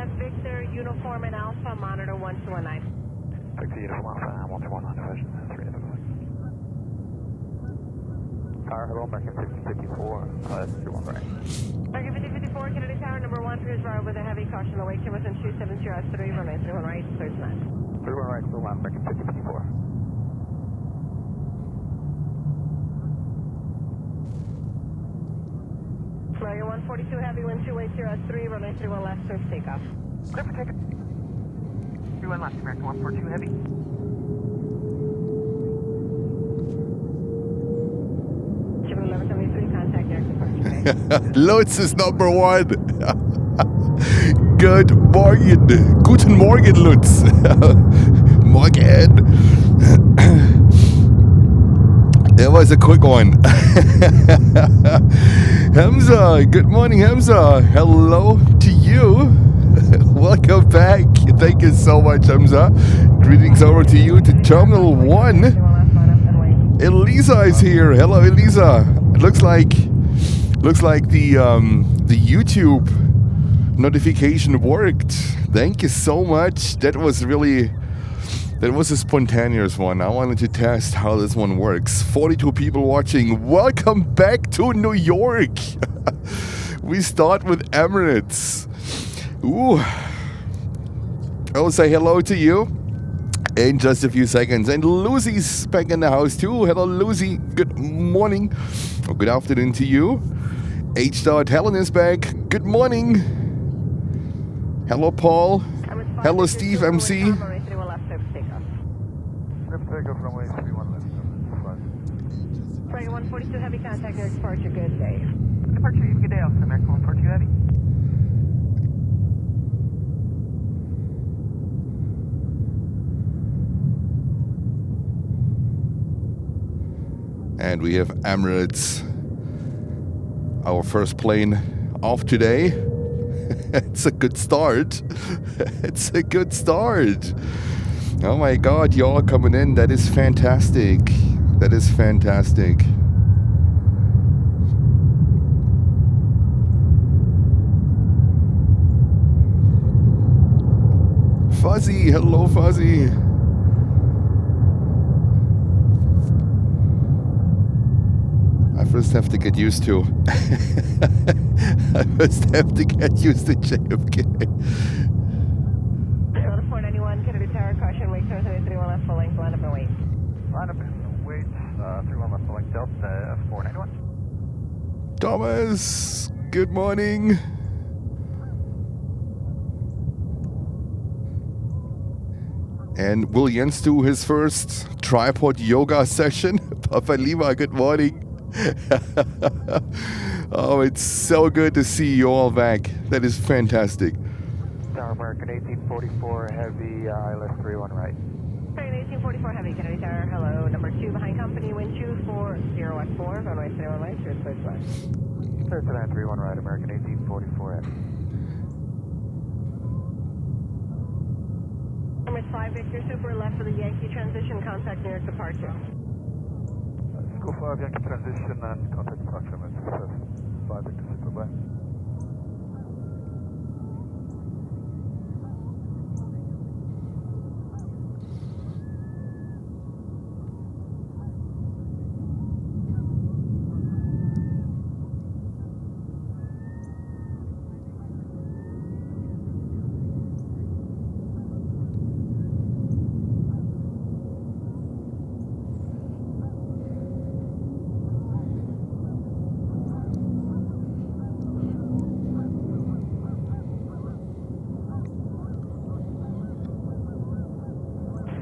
left, Victor, uniform and Alpha, monitor 1219. Victor, uniform Alpha, 1219, division 3 of Tower, hello, American 5054, 31 right. American 5054, Kennedy Tower, number 1, cruise route with a heavy caution away, within 270 at 3, runway 31 right, 39. 31 right, 31, American 5054. Flyer 142 heavy, wind 280 at 3, runway 31 left, surf takeoff. Clear for takeoff. 31 left, American 142 heavy. Contact air departure. Lutz is number 1. Good morning. Guten Morgen, Lutz. Morgen. That was a quick one. Hamza, good morning, Hamza. Hello to you. Welcome back. Thank you so much, Hamza. Greetings over to you to Terminal 1. Elisa is here. Hello, Elisa. It looks like the YouTube notification worked. Thank you so much. That was a spontaneous one. I wanted to test how this one works. 42 people watching. Welcome back to New York. We start with Emirates. Ooh. I'll say hello to you in just a few seconds. And Lucy's back in the house too. Hello, Lucy. Good morning. Or good afternoon to you. H. Helen is back. Good morning. Hello, Paul. Hello, Steve MC. Runway 31 left. Flight 142 heavy, contact air departure. Good day. Departure, you have a good day. Alpha, American 142 heavy. And we have Emirates, our first plane off today. It's a good start. It's a good start. Oh my God, y'all coming in. That is fantastic. That is fantastic. Fuzzy, hello Fuzzy. I first have to get used to. I first have to get used to JFK. 491, Kennedy Tower, caution, wake 731 left, full length, line up and wait. Line up and wait, 31 left, select Delta, 491. Thomas, good morning. And Will Jens do his first tripod yoga session. Papa Lima, good morning. Oh, it's so good to see you all back. That is fantastic. Tower American 1844 heavy, ILS 31 right. American 1844 heavy, Kennedy Tower, hello. Number 2 behind company, wind 240 at 4, runway 31 right, through switch left. 3931 right, American 1844 heavy. Number 5 Victor, super left for the Yankee transition, contact New York departure. School 5 Yankee transition and contact departure, 5 Victor super left.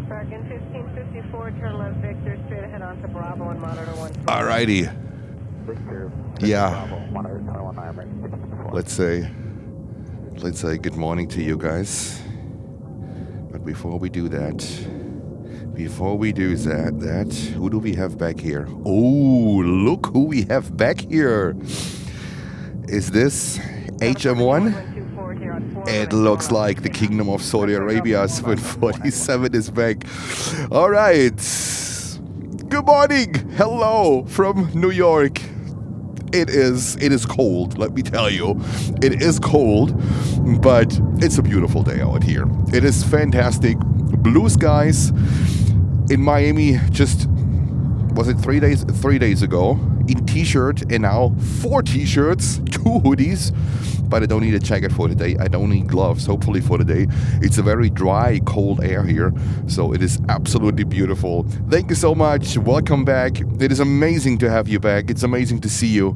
American 1554, turn left Victor, straight ahead onto Bravo and monitor 1. Alrighty. Victor, Yeah. Bravo, monitor 21 American 1844. Let's say good morning to you guys. But before we do that, who do we have back here? Oh, look who we have back here. Is this HM1? It looks like the Kingdom of Saudi Arabia. 747 is back. All right. Good morning. Hello from New York. It is cold, let me tell you. It is cold. but it's a beautiful day out here. It is fantastic. Blue skies in Miami. Just was it 3 days? 3 days ago in t-shirt, and now 4 t-shirts, 2 hoodies. But I don't need a jacket for today. I don't need gloves, hopefully, for today. It's a very dry, cold air here, so it is absolutely beautiful. Thank you so much. Welcome back. It is amazing to have you back. It's amazing to see you.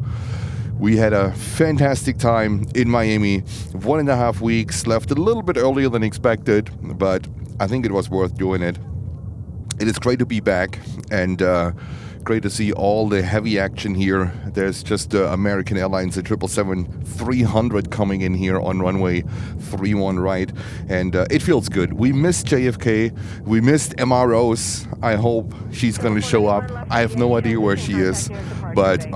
We had a fantastic time in Miami. 1.5 weeks, left a little bit earlier than expected, but I think it was worth doing it. It is great to be back, and great to see all the heavy action here. There's just American Airlines, the 777-300 coming in here on runway 31 right, and it feels good. We missed JFK, we missed MROs. I hope she's going to show up. I have no idea where she is, but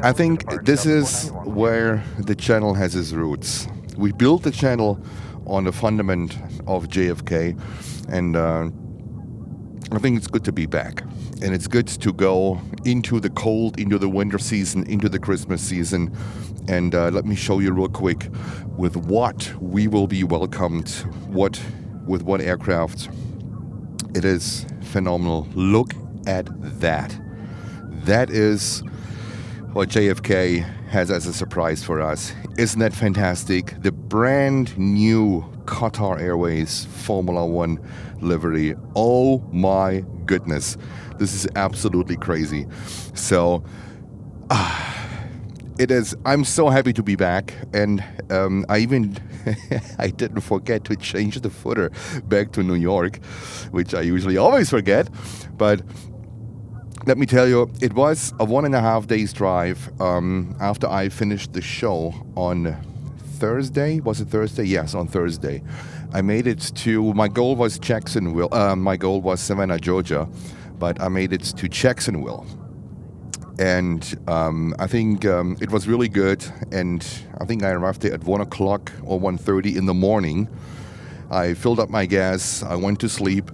I think this is where the channel has its roots. We built the channel on the fundament of JFK, and I think it's good to be back. And it's good to go into the cold, into the winter season, into the Christmas season. And let me show you real quick with what we will be welcomed, with what aircraft. It is phenomenal. Look at that. That is what JFK has as a surprise for us. Isn't that fantastic? The brand new Qatar Airways Formula One livery. Oh my goodness. This is absolutely crazy. So, it is. I'm so happy to be back, and I didn't forget to change the footer back to New York, which I usually always forget. But let me tell you, it was a 1.5 days drive after I finished the show on Thursday. Was it Thursday? Yes, on Thursday. I made it to, my goal was Jacksonville. My goal was Savannah, Georgia, but I made it to Jacksonville. And I think it was really good. And I think I arrived there at 1 o'clock or 1:30 in the morning. I filled up my gas. I went to sleep,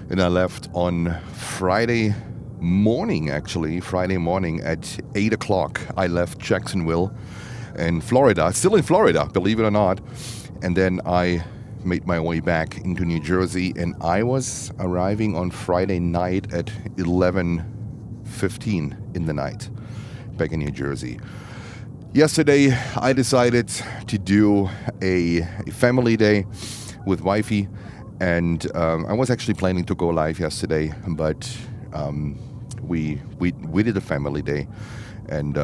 and I left on Friday morning at 8 o'clock. I left Jacksonville in Florida, still in Florida, believe it or not. And then I made my way back into New Jersey, and I was arriving on Friday night at 11:15 in the night back in New Jersey. Yesterday, I decided to do a family day with wifey, and I was actually planning to go live yesterday, but we did a family day. And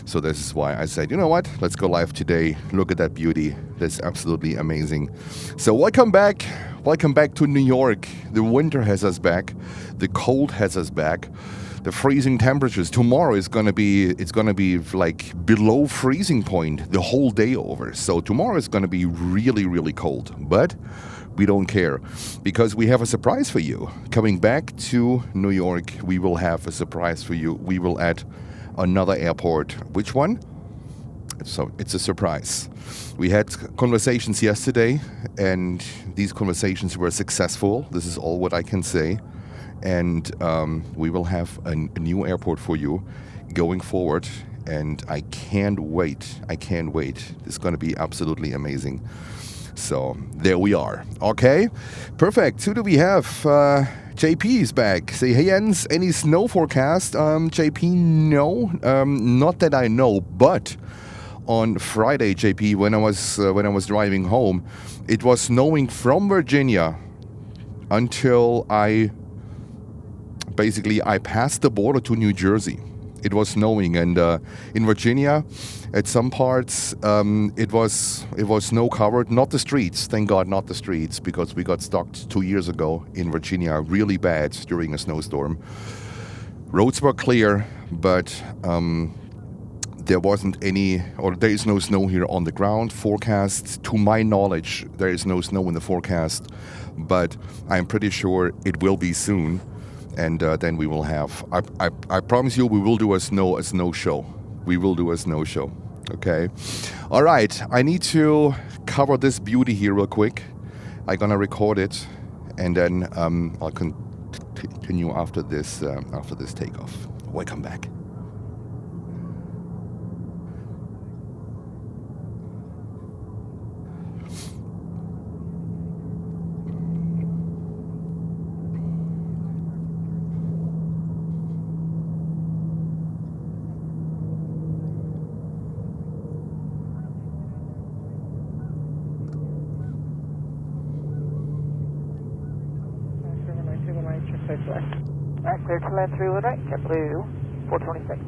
so this is why I said, you know what, let's go live today. Look at that beauty. That's absolutely amazing. So welcome back to New York. The winter has us back. The cold has us back. The freezing temperatures. Tomorrow it's gonna be like below freezing point the whole day over. So tomorrow is gonna be really, really cold. But we don't care, because we have a surprise for you. Coming back to New York, we will have a surprise for you. We will add another airport. Which one? So it's a surprise. We had conversations yesterday, and these conversations were successful. This is all what I can say. And we will have a new airport for you going forward. And I can't wait. It's going to be absolutely amazing. So there we are. Okay, perfect. Who do we have? JP is back. Say, hey Jens, any snow forecast? JP, no, not that I know. But on Friday, JP, when I was driving home, it was snowing from Virginia until I passed the border to New Jersey. It was snowing, and in Virginia, at some parts, it was snow covered. Not the streets, thank God, not the streets, because we got stuck 2 years ago in Virginia really bad during a snowstorm. Roads were clear, but there is no snow here on the ground. Forecast, to my knowledge, there is no snow in the forecast, but I'm pretty sure it will be soon. And then we will have, I promise you, we will do a snow show. We will do a snow show. Okay. All right. I need to cover this beauty here real quick. I'm gonna record it, and then I'll continue after this takeoff. Welcome back. departure. Alright, clear to land 3 with right, JetBlue 426.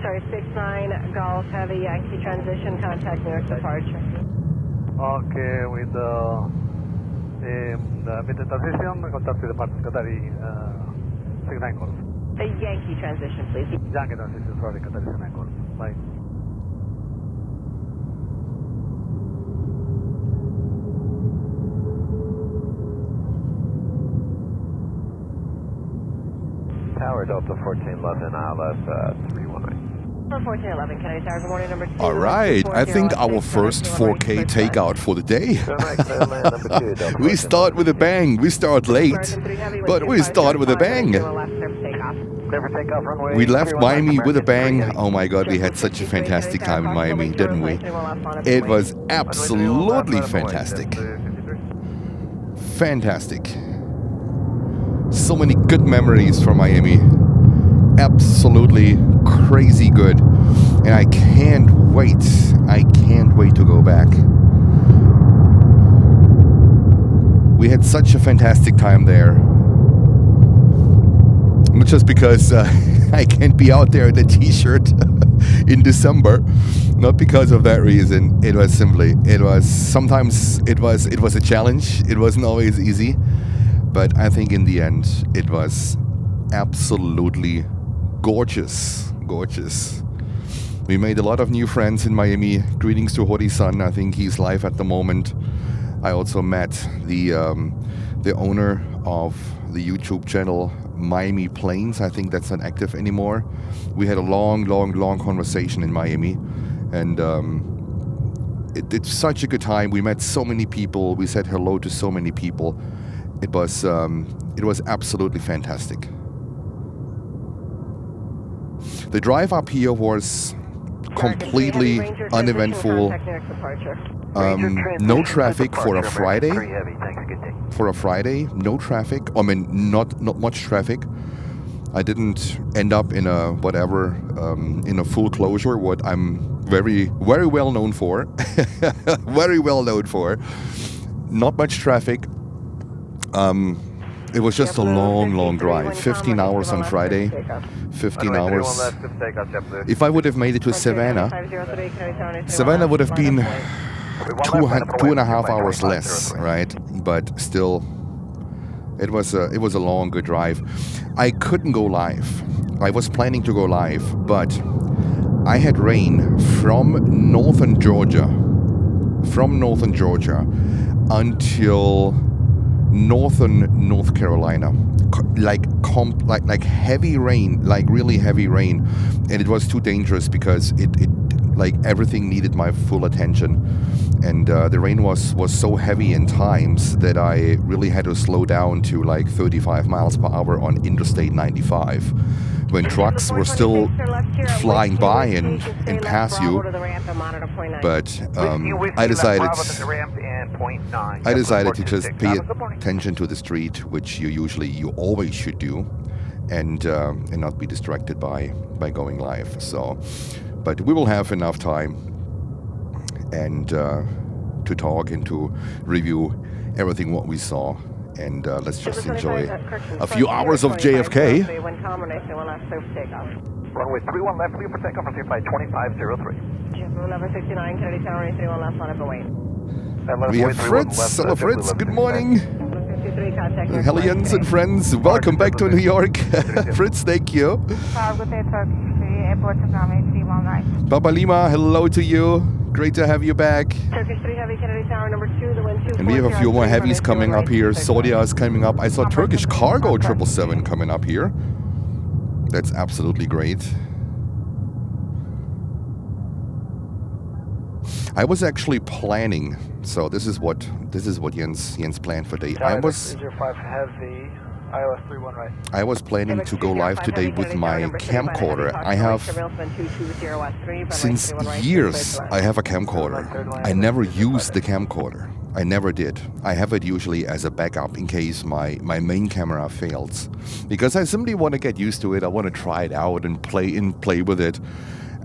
Sorry, 69 Golf Heavy Yankee transition, contact New York departure. Okay, with the transition, contact with the Qatari 69 Golf. The Yankee transition, please. Yankee transition, sorry, Qatari 69 Golf. Bye. Tower Delta 1411, ILS 319. 1411, Kennedy Tower, good morning, number 2. All right, I think our first 4K takeout for the day. We start with a bang. We start late, but we start with a bang. We left Miami with a bang. Oh my God, we had such a fantastic time in Miami, didn't we? It was absolutely fantastic. Fantastic. So many good memories from Miami. Absolutely crazy good. And I can't wait. I can't wait to go back. We had such a fantastic time there. Not just because I can't be out there in a t-shirt in December. Not because of that reason. It was sometimes it was a challenge. It wasn't always easy. But I think in the end, it was absolutely gorgeous. Gorgeous. We made a lot of new friends in Miami. Greetings to Hori-san. I think he's live at the moment. I also met the owner of the YouTube channel Miami Planes. I think that's not active anymore. We had a long conversation in Miami. And it's such a good time. We met so many people. We said hello to so many people. It was absolutely fantastic. The drive up here was completely uneventful. No traffic for a Friday. No traffic. I mean, not much traffic. I didn't end up in a in a full closure. What I'm very well known for. Very well known for. Not much traffic. It was just a long drive. 15 hours on Friday. 15 hours. If I would have made it to Savannah would have been 2.5 hours less, right? But still, it was a long, good drive. I couldn't go live. I was planning to go live, but I had rain from northern Georgia until northern North Carolina, like heavy rain, like really heavy rain, and it was too dangerous because it like everything needed my full attention, and the rain was so heavy in times that I really had to slow down to like 35 miles per hour on Interstate 95 when trucks were still flying by and pass you. But I decided to just pay attention to the street, which you always should do, and not be distracted by going live. So, but we will have enough time and to talk and to review everything what we saw and let's just enjoy a few hours of JFK. Runway 31 left, clear for takeoff on flight 2503. JetBlue 1169, Kennedy Tower, 31 left, line up and wait. We have Fritz. Hello, Fritz. Good morning. Hellions and friends, welcome back to New York. Fritz, thank you. Good day, Turkish Airport, runway 31 right. Baba Lima, hello to you. Great to have you back. Turkish 3 Heavy, Kennedy Tower, number 2, the wind 2. And we have a few more heavies coming up here. Saudia is coming up. I saw Turkish Cargo 777 coming up here. That's absolutely great. I was actually planning. So this is what Jens planned for today. I was planning to go live today with my camcorder. I have since years I have a camcorder. I never used the camcorder. I never did. I have it usually as a backup in case my main camera fails. Because I simply want to get used to it. I want to try it out and play with it.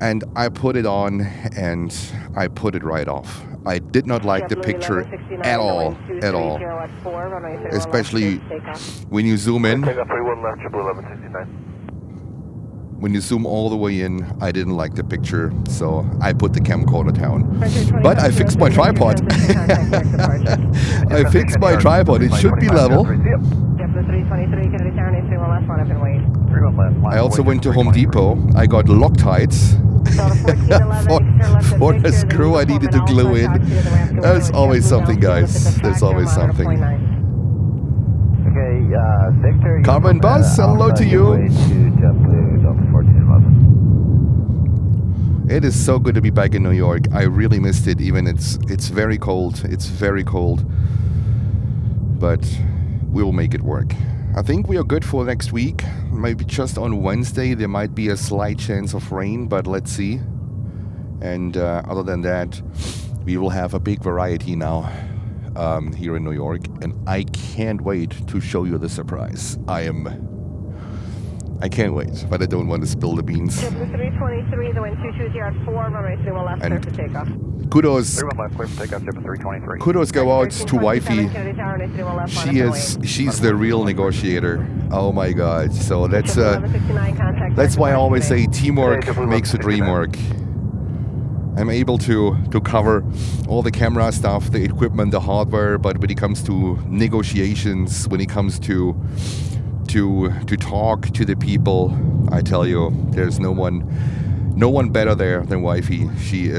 And I put it on and I put it right off. I did not like the picture at all. Especially when you zoom in. When you zoom all the way in, I didn't like the picture, so I put the camcorder down. But I fixed my tripod. I fixed my tripod. It should be level. I also went to Home Depot. I got Loctites for the screw I needed to glue in. There's always something, guys. There's always something. Okay, Victor. Carbon Bus, hello to you. It is so good to be back in New York. I really missed it. Even it's very cold. It's very cold. But we will make it work. I think we are good for next week. Maybe just on Wednesday there might be a slight chance of rain, but let's see. And other than that, we will have a big variety now here in New York, and I can't wait to show you the surprise. I can't wait, but I don't want to spill the beans. 323, the wind 220 at 4, runway 31 left, clear for takeoff. Kudos go out to wifey. She's the real negotiator. Oh my God! So that's why I always say teamwork makes the dream work. I'm able to cover all the camera stuff, the equipment, the hardware, but when it comes to negotiations, when it comes to talk to the people, I tell you, there's no one better there than wifey. She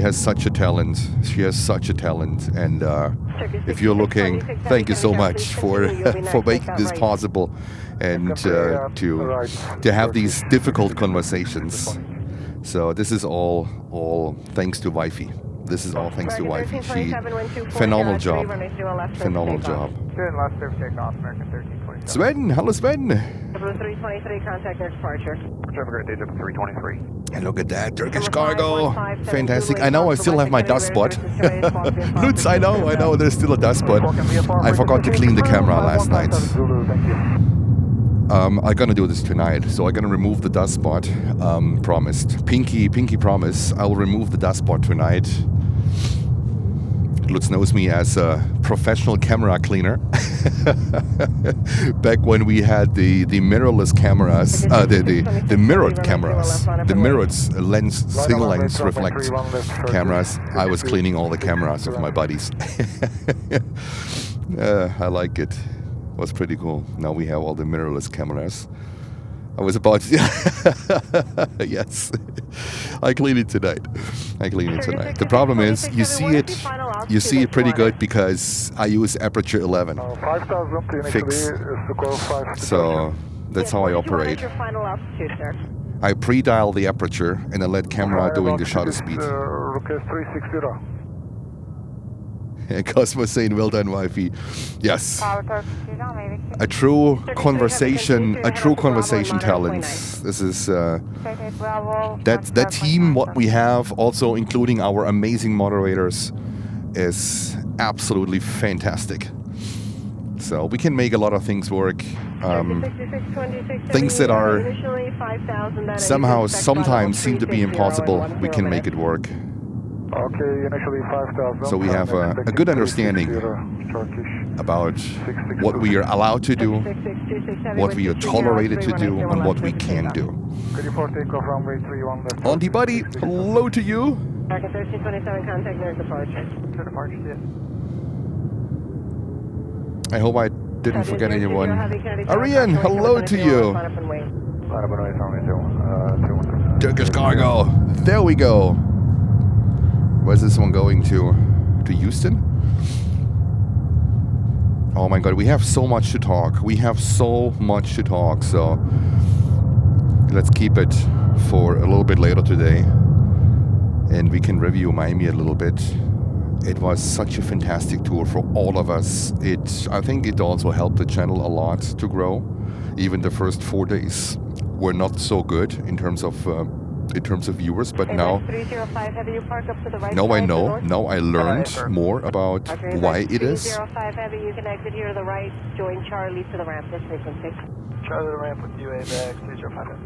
has such a talent. She has such a talent, and if you're looking, thank you so much for making this possible, and to have these difficult conversations. So this is all thanks to wifey. This is all thanks to wifey. She phenomenal job. Phenomenal job. Sven, hello Sven. 323, contact their departure. And look at that, Turkish Cargo. Fantastic. I know I still have my dust spot. Lutz, I know there's still a dust spot. I forgot to clean the camera last night. I'm gonna do this tonight, so I'm gonna remove the dust spot. Promised. Pinky promise. I will remove the dust spot tonight. Lutz knows me as a professional camera cleaner. Back when we had the mirrorless cameras, the mirrored cameras, the mirrored single lens reflect cameras, I was cleaning all the cameras of my buddies. I like it. It was pretty cool. Now we have all the mirrorless cameras. I was about to... Yes. I clean it tonight. The problem is, you see it pretty good because I use aperture 11 fix. So that's how I operate. I pre-dial the aperture and I let camera doing the shutter speed. Cosmo saying, well done, wifey. Yes. A true conversation talent. This is that team, what we have, also including our amazing moderators, is absolutely fantastic. So we can make a lot of things work. Things that are sometimes seem to be impossible, we can make it work. Okay, initially 5,000. So we have a good understanding about what we are allowed to do, what we are tolerated to do, and what we can do. Ready for takeoff, runway 31 left. Auntie Buddy, hello to you. American 1327, contact near departure. Clear departure, yes. I hope I didn't forget anyone. Ariane, hello to you. Turkish cargo. There we go. Where's this one going to? To Houston? Oh my god, we have so much to talk. We have so much to talk, so let's keep it for a little bit later today. And we can review Miami a little bit. It was such a fantastic tour for all of us. I think it also helped the channel a lot to grow. Even the first 4 days were not so good in terms of viewers, but now I know. Now I learned more about why it is. 305 Heavy, you can exit here to the right. Join Charlie to the ramp. This frequency. Charlie to the ramp with UA back, 305 Heavy.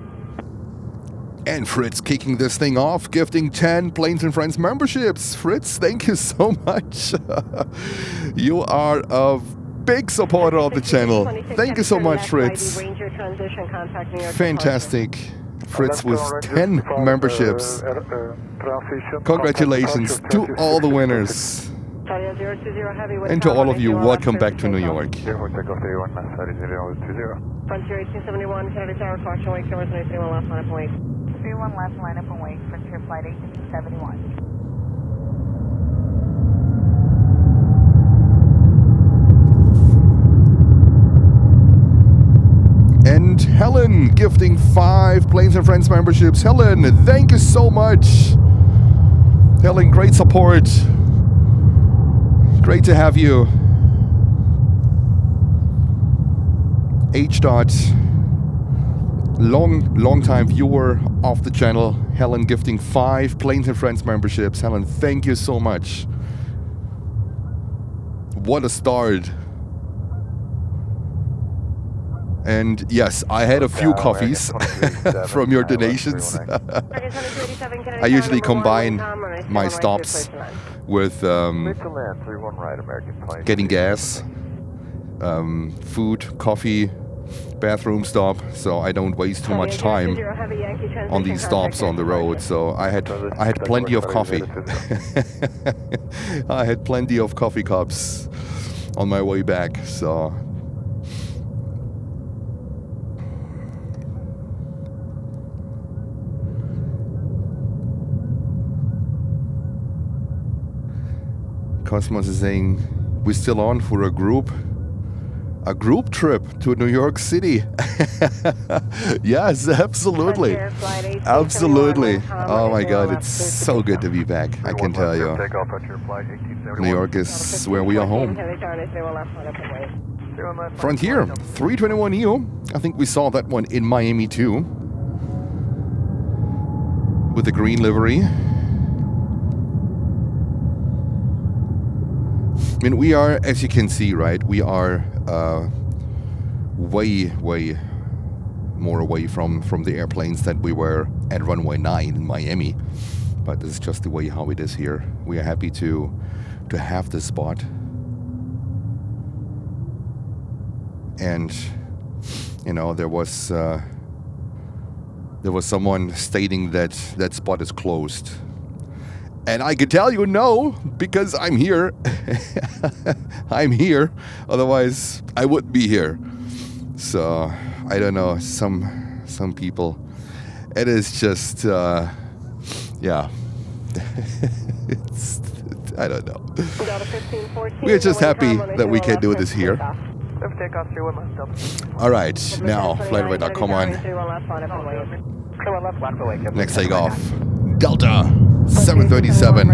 And Fritz kicking this thing off, gifting 10 Planes and Friends memberships. Fritz, thank you so much. You are a big supporter of the channel. Thank you so much, Fritz. Fantastic. Fritz with 10 memberships. Congratulations to all the winners. And to all of you, welcome back to New York. Frontier 1871, Kennedy Tower, caution wake, cameras 931, last line up and wake. 31 last line up and wake, Frontier Flight 1871. And Helen gifting 5 Planes and Friends memberships. Helen, thank you so much. Helen, great support. Great to have you. H. long time viewer of the channel. Helen gifting 5 Planes and Friends memberships. Helen, thank you so much. What a start. And yes, I had a few coffees from your donations. I usually combine my stops with getting gas, food, coffee, bathroom stop, so I don't waste too much time on these stops on the road. So I had plenty of coffee. I had plenty of coffee cups on my way back. So Cosmos is saying we're still on for a group trip to New York City. Yes, absolutely. Absolutely. Oh my god, it's so good to be back, I can tell you. New York is where we are home. Frontier 321EU. I think we saw that one in Miami too. With the green livery. I mean, we are, as you can see, right, we are way more away from the airplanes that we were at runway 9 in Miami. But this is just the way how it is here. We are happy to have this spot. And, you know, there was someone stating that that spot is closed. And I could tell you no, because I'm here. I'm here. Otherwise, I wouldn't be here. So, I don't know. Some people, it is just, yeah. I don't know. We're just happy that we can do this here. All right, now, flightaway.com on. Next takeoff. Delta 737.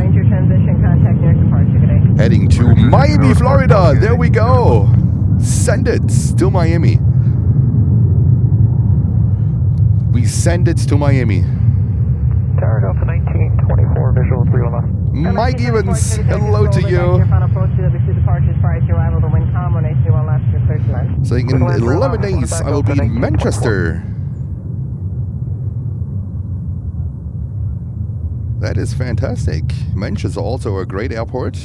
Heading to Miami, Florida. There we go. Send it to Miami. We send it to Miami. Tower Delta 1924, visual 311. Mike Evans, hello to you. So in 11 days, I will be in Manchester. That is fantastic. Mensch is also a great airport.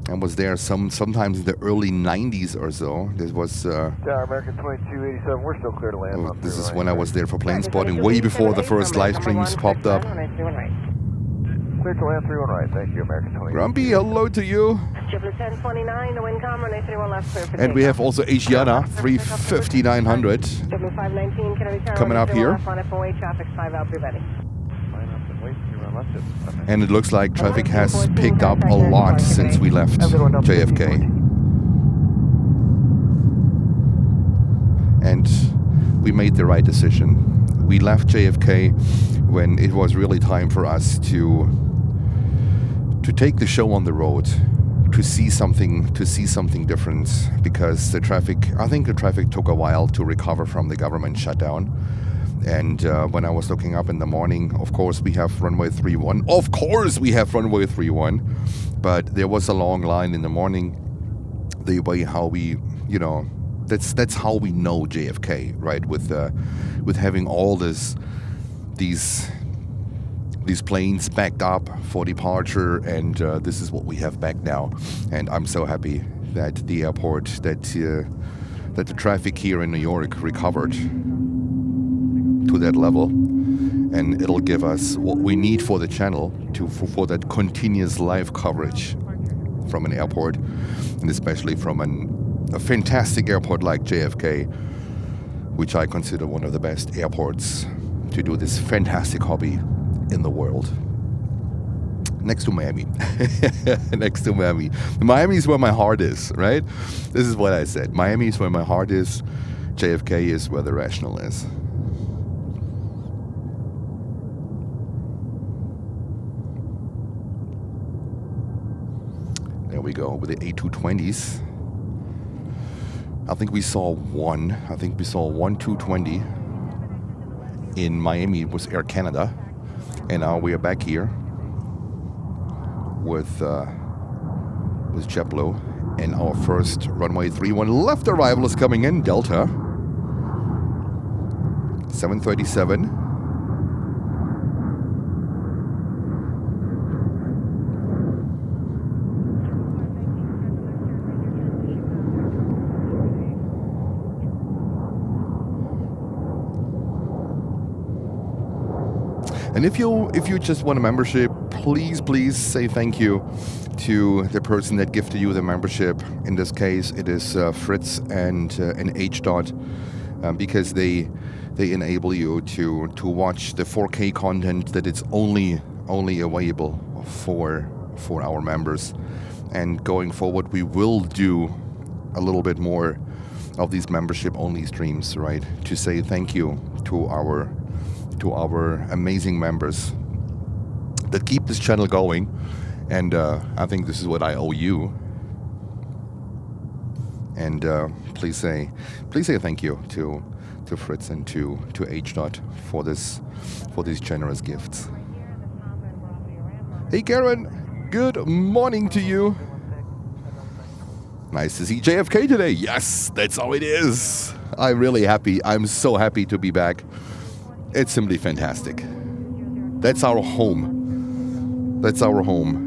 I was there sometimes in the early 90s or so. This was Tower American 2287, we're still clear to land. oh, on this is 318. when I was there for plane spotting, way before the first live streams popped up. Clear to land 31 right, thank you, American 22. Grumpy, hello to you. JetBlue 1029, the wind calm, runway 31 left, clear for And we have takeoff. also Asiana 35900 JetBlue 519, Canarsie Tower, coming up here. on FOA, traffic 5 out, ready. Line up and wait, you run left it. And it looks like traffic has picked up a lot since we left JFK. And we made the right decision. We left JFK when it was really time for us to take the show on the road, to see something different, because I think the traffic took a while to recover from the government shutdown. And when I was looking up in the morning, of course we have runway 31. Of course we have runway 31, but there was a long line in the morning. The way how we, that's how we know JFK, right? With having all these planes backed up for departure, and this is what we have back now. And I'm so happy that the airport, that the traffic here in New York recovered to that level, and it'll give us what we need for the channel for that continuous live coverage from an airport, and especially from a fantastic airport like JFK, which I consider one of the best airports to do this fantastic hobby in the world. Next to Miami. Next to Miami. Miami is where my heart is, right? This is what I said. Miami is where my heart is. JFK is where the rational is. There we go with the A220s. I think we saw one 220 in Miami. It was Air Canada. And now we are back here with JetBlue, and our first runway 31 left arrival is coming in, Delta 737. And if you just want a membership, please say thank you to the person that gifted you the membership. In this case, it is Fritz and H. Because they enable you to watch the 4K content that it's only available for our members. And going forward, we will do a little bit more of these membership-only streams, right? To say thank you to our amazing members that keep this channel going, and I think this is what I owe you. And please say thank you to Fritz and to H. for these generous gifts. Hey Karen, good morning to you. Nice to see JFK today. Yes, that's how it is. I'm really happy. I'm so happy to be back. It's simply fantastic. That's our home. That's our home.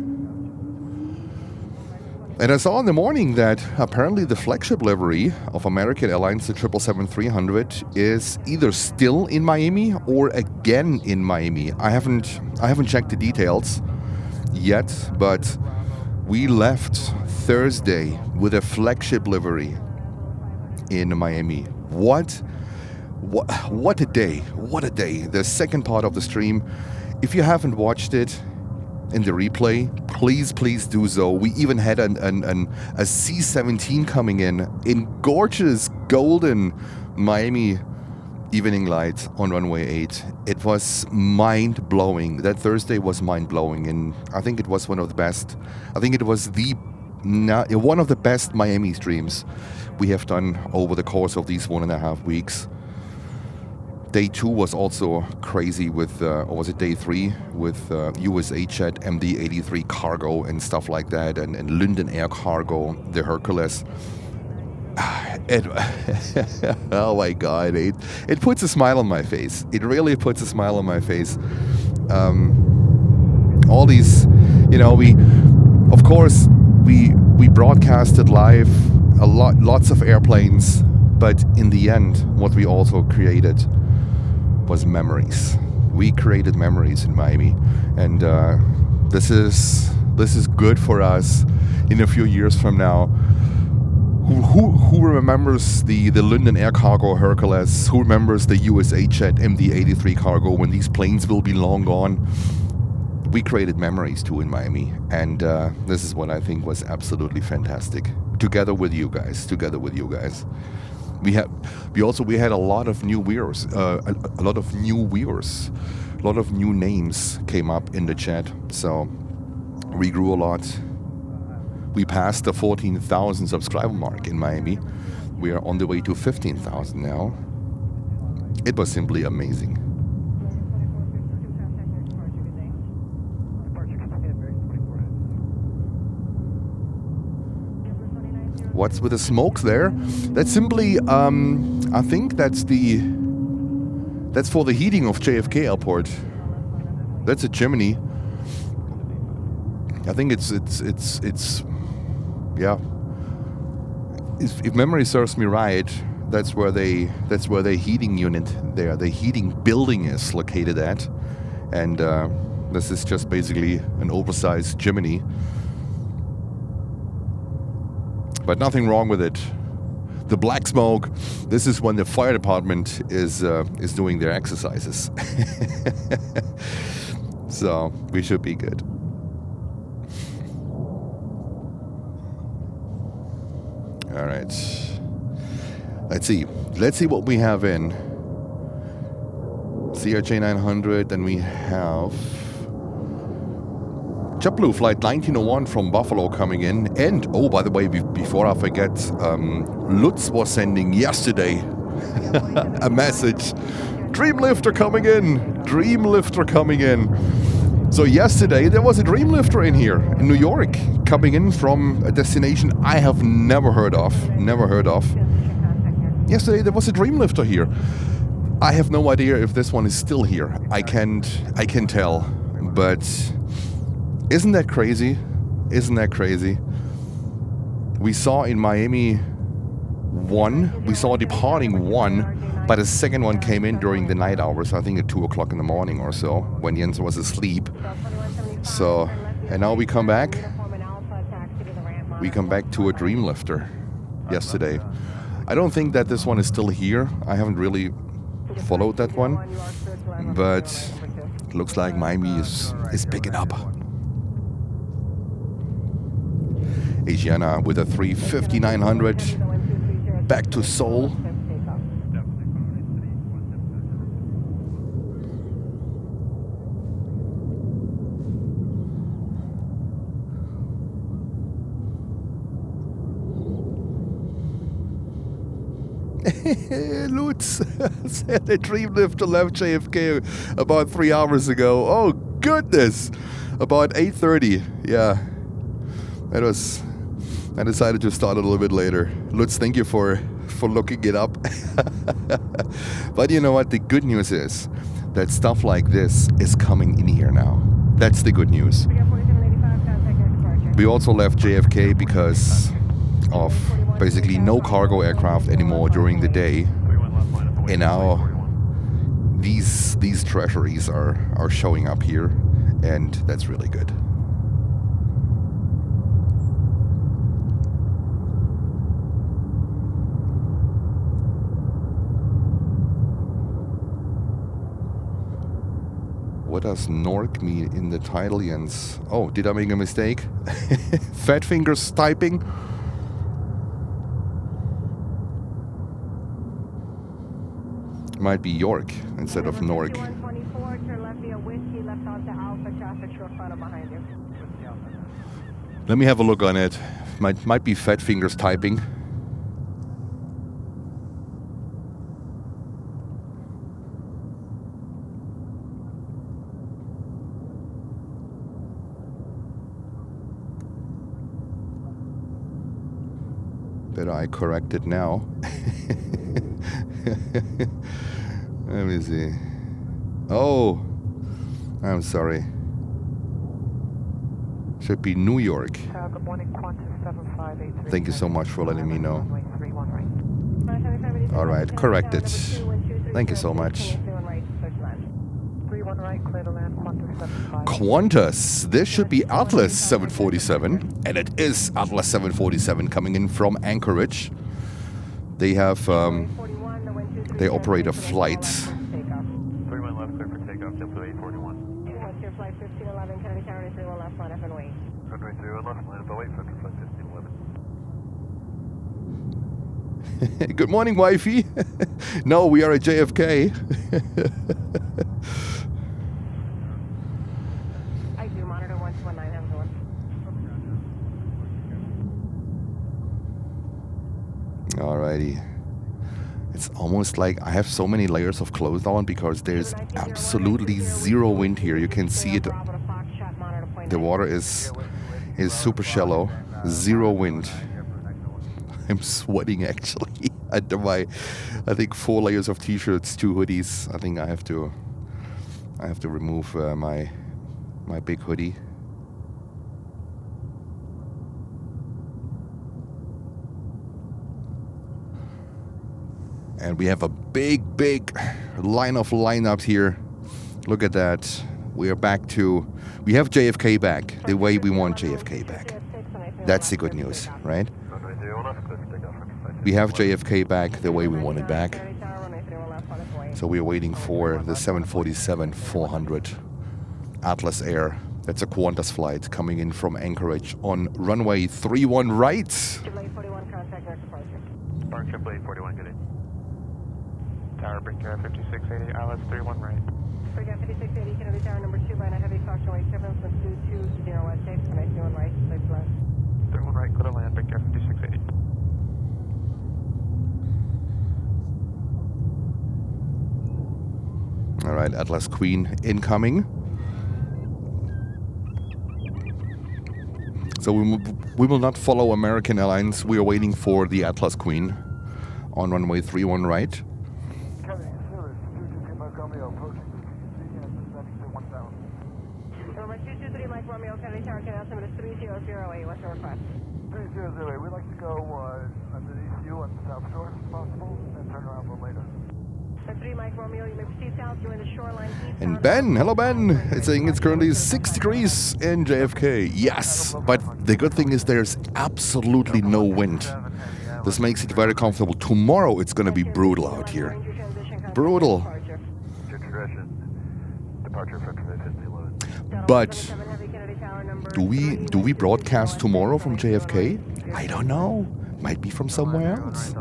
And I saw in the morning that apparently the flagship livery of American Airlines, the 777-300, is either still in Miami or again in Miami. I haven't checked the details yet, but we left Thursday with a flagship livery in Miami. What a day. What a day. The second part of the stream, if you haven't watched it in the replay, please do so. We even had a C-17 coming in gorgeous golden Miami evening light on runway 8. It was mind-blowing. That Thursday was mind-blowing, and I think it was one of the best. I think it was one of the best Miami streams we have done over the course of these 1.5 weeks. Day 2 was also crazy with, or was it day 3, with USA Jet MD-83 cargo and stuff like that, and Linden Air cargo, the Hercules. It, oh my God, it puts a smile on my face. It really puts a smile on my face. All these, of course, we broadcasted live lots of airplanes, but in the end, what we also created was memories. We created memories in Miami, and this is good for us in a few years from now. Who remembers the London Air Cargo Hercules? Who remembers the USA Jet MD-83 cargo when these planes will be long gone? We created memories too in Miami, and this is what I think was absolutely fantastic. Together with you guys. We had a lot of new viewers, a lot of new names came up in the chat. So we grew a lot. We passed the 14,000 subscriber mark in Miami. We are on the way to 15,000 now. It was simply amazing. What's with the smokes there? That's simply, I think that's for the heating of JFK Airport. That's a chimney. I think it's yeah. If memory serves me right, that's where the heating unit there, the heating building is located at, and this is just basically an oversized chimney. But nothing wrong with it. The black smoke, this is when the fire department is doing their exercises. So we should be good. All right. Let's see what we have in CRJ 900. Then we have JetBlue flight 1901 from Buffalo coming in. And, oh, by the way, before I forget, Lutz was sending yesterday a message. Dreamlifter coming in. So yesterday there was a Dreamlifter in here in New York coming in from a destination I have never heard of. Yesterday there was a Dreamlifter here. I have no idea if this one is still here. I can tell. But isn't that crazy? We saw in Miami one, we saw departing one, but a second one came in during the night hours, I think at 2 o'clock in the morning or so, when Jens was asleep. So, and now we come back to a Dreamlifter yesterday. I don't think that this one is still here. I haven't really followed that one, but it looks like Miami is picking up. Asiana with a 350-900 back to Seoul. Lutz said a Dreamlifter left JFK about 3 hours ago. Oh goodness! About 8:30. Yeah, I decided to start a little bit later. Lutz, thank you for looking it up. But you know what? The good news is that stuff like this is coming in here now. That's the good news. We also left JFK because of basically no cargo aircraft anymore during the day, and now these treasuries are showing up here, and that's really good. What does Nork mean in the title, Jens? Oh, did I make a mistake? Fat fingers typing? Might be York instead of Nork. Let me have a look on it. Might be fat fingers typing. Better I correct it now. Let me see. Oh, I'm sorry. Should be New York. Good morning, Qantas 7583. Thank you so much for letting me know. Runway 31 right. All right, corrected. Thank you so much. 31 right, clear to land, Qantas 75. Qantas. This should be Atlas 747, and it is Atlas 747 coming in from Anchorage. They have they operate a flight. 31 left, clear for takeoff, JetBlue 841. Your flight 1511, Kennedy Tower, 31 left, line up and wait. Runway 31 left, line up and wait for flight 1511. Good morning, wifey. No, we are at JFK. I do monitor 119, have one. Alrighty. It's almost like I have so many layers of clothes on because there's absolutely zero wind here. You can see it. The water is super shallow. Zero wind. I'm sweating actually under my, I think 4 layers of t-shirts, 2 hoodies. I think I have to remove my big hoodie. And we have a big line of lineups here. Look at that. We are back to, we have JFK back the way we want JFK back. That's the good news, right? We have JFK back the way we want it back. So we are waiting for the 747-400 Atlas Air. That's a Qantas flight coming in from Anchorage on runway 31 right. Spark JetBlue 841, good day. Tower, bring care 5680, ILS 31 right. Bring care 5680, Kennedy Tower, number 2, by a heavy caution wave turbulence, 220 west, take, 91 right, safe left. 31 right, clear to land, bring care 5680. All right, Atlas Queen incoming. So we will not follow American Airlines. We are waiting for the Atlas Queen on runway 31 right. Number 223, Mike Romeo, Kennedy Tower, Canal number 3008, what's your request? 3008, we'd like to go underneath you on the South Shore if possible, and turn around a little later. 3 Mike Romeo, you may proceed south, join the shoreline east. And Ben, hello Ben. It's saying it's currently 6 degrees in JFK. Yes, but the good thing is there's absolutely no wind. This makes it very comfortable. Tomorrow it's going to be brutal out here. Brutal. Departure for 1511. But do we broadcast tomorrow from JFK? I don't know. Might be from somewhere else.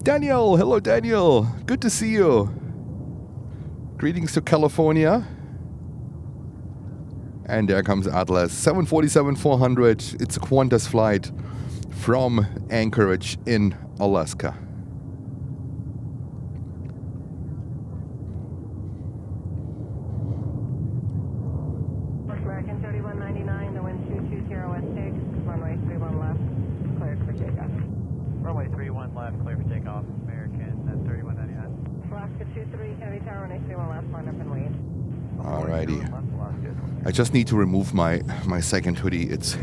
Daniel, hello Daniel. Good to see you. Greetings to California. And there comes Atlas 747-400. It's a Qantas flight from Anchorage in Alaska. American 3199, the wind 220 west, take, runway 31 left, cleared for takeoff. Runway 31 left, clear for takeoff. American 3199. Alaska 23, Kennedy Tower, runway 31 left, line up and wait. Alrighty. I just need to remove my second hoodie. It's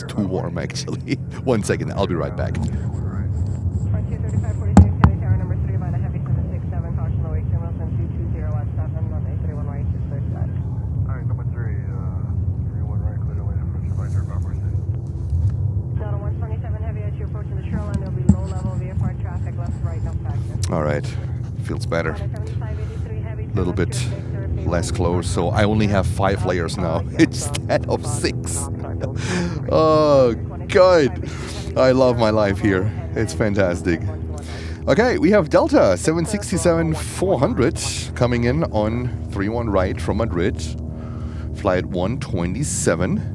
too warm actually. 1 second, I'll be right back. Frontier 3546, Kennedy Tower, number 3, by the heavy 767, caution low wake signals, and 220 west, 7, runway 31 right, just clear set. Alright, number 3, 31 right, clear to land, approach by third bomber station. Delta 127 heavy as you approach the shoreline, there'll be low level VFR traffic, left, right, no factor. Alright, feels better. 7583 heavy. A little bit less close, so I only have 5 layers now instead of 6. Oh, God. I love my life here. It's fantastic. Okay, we have Delta 767-400 coming in on 31 right from Madrid. Flight 127.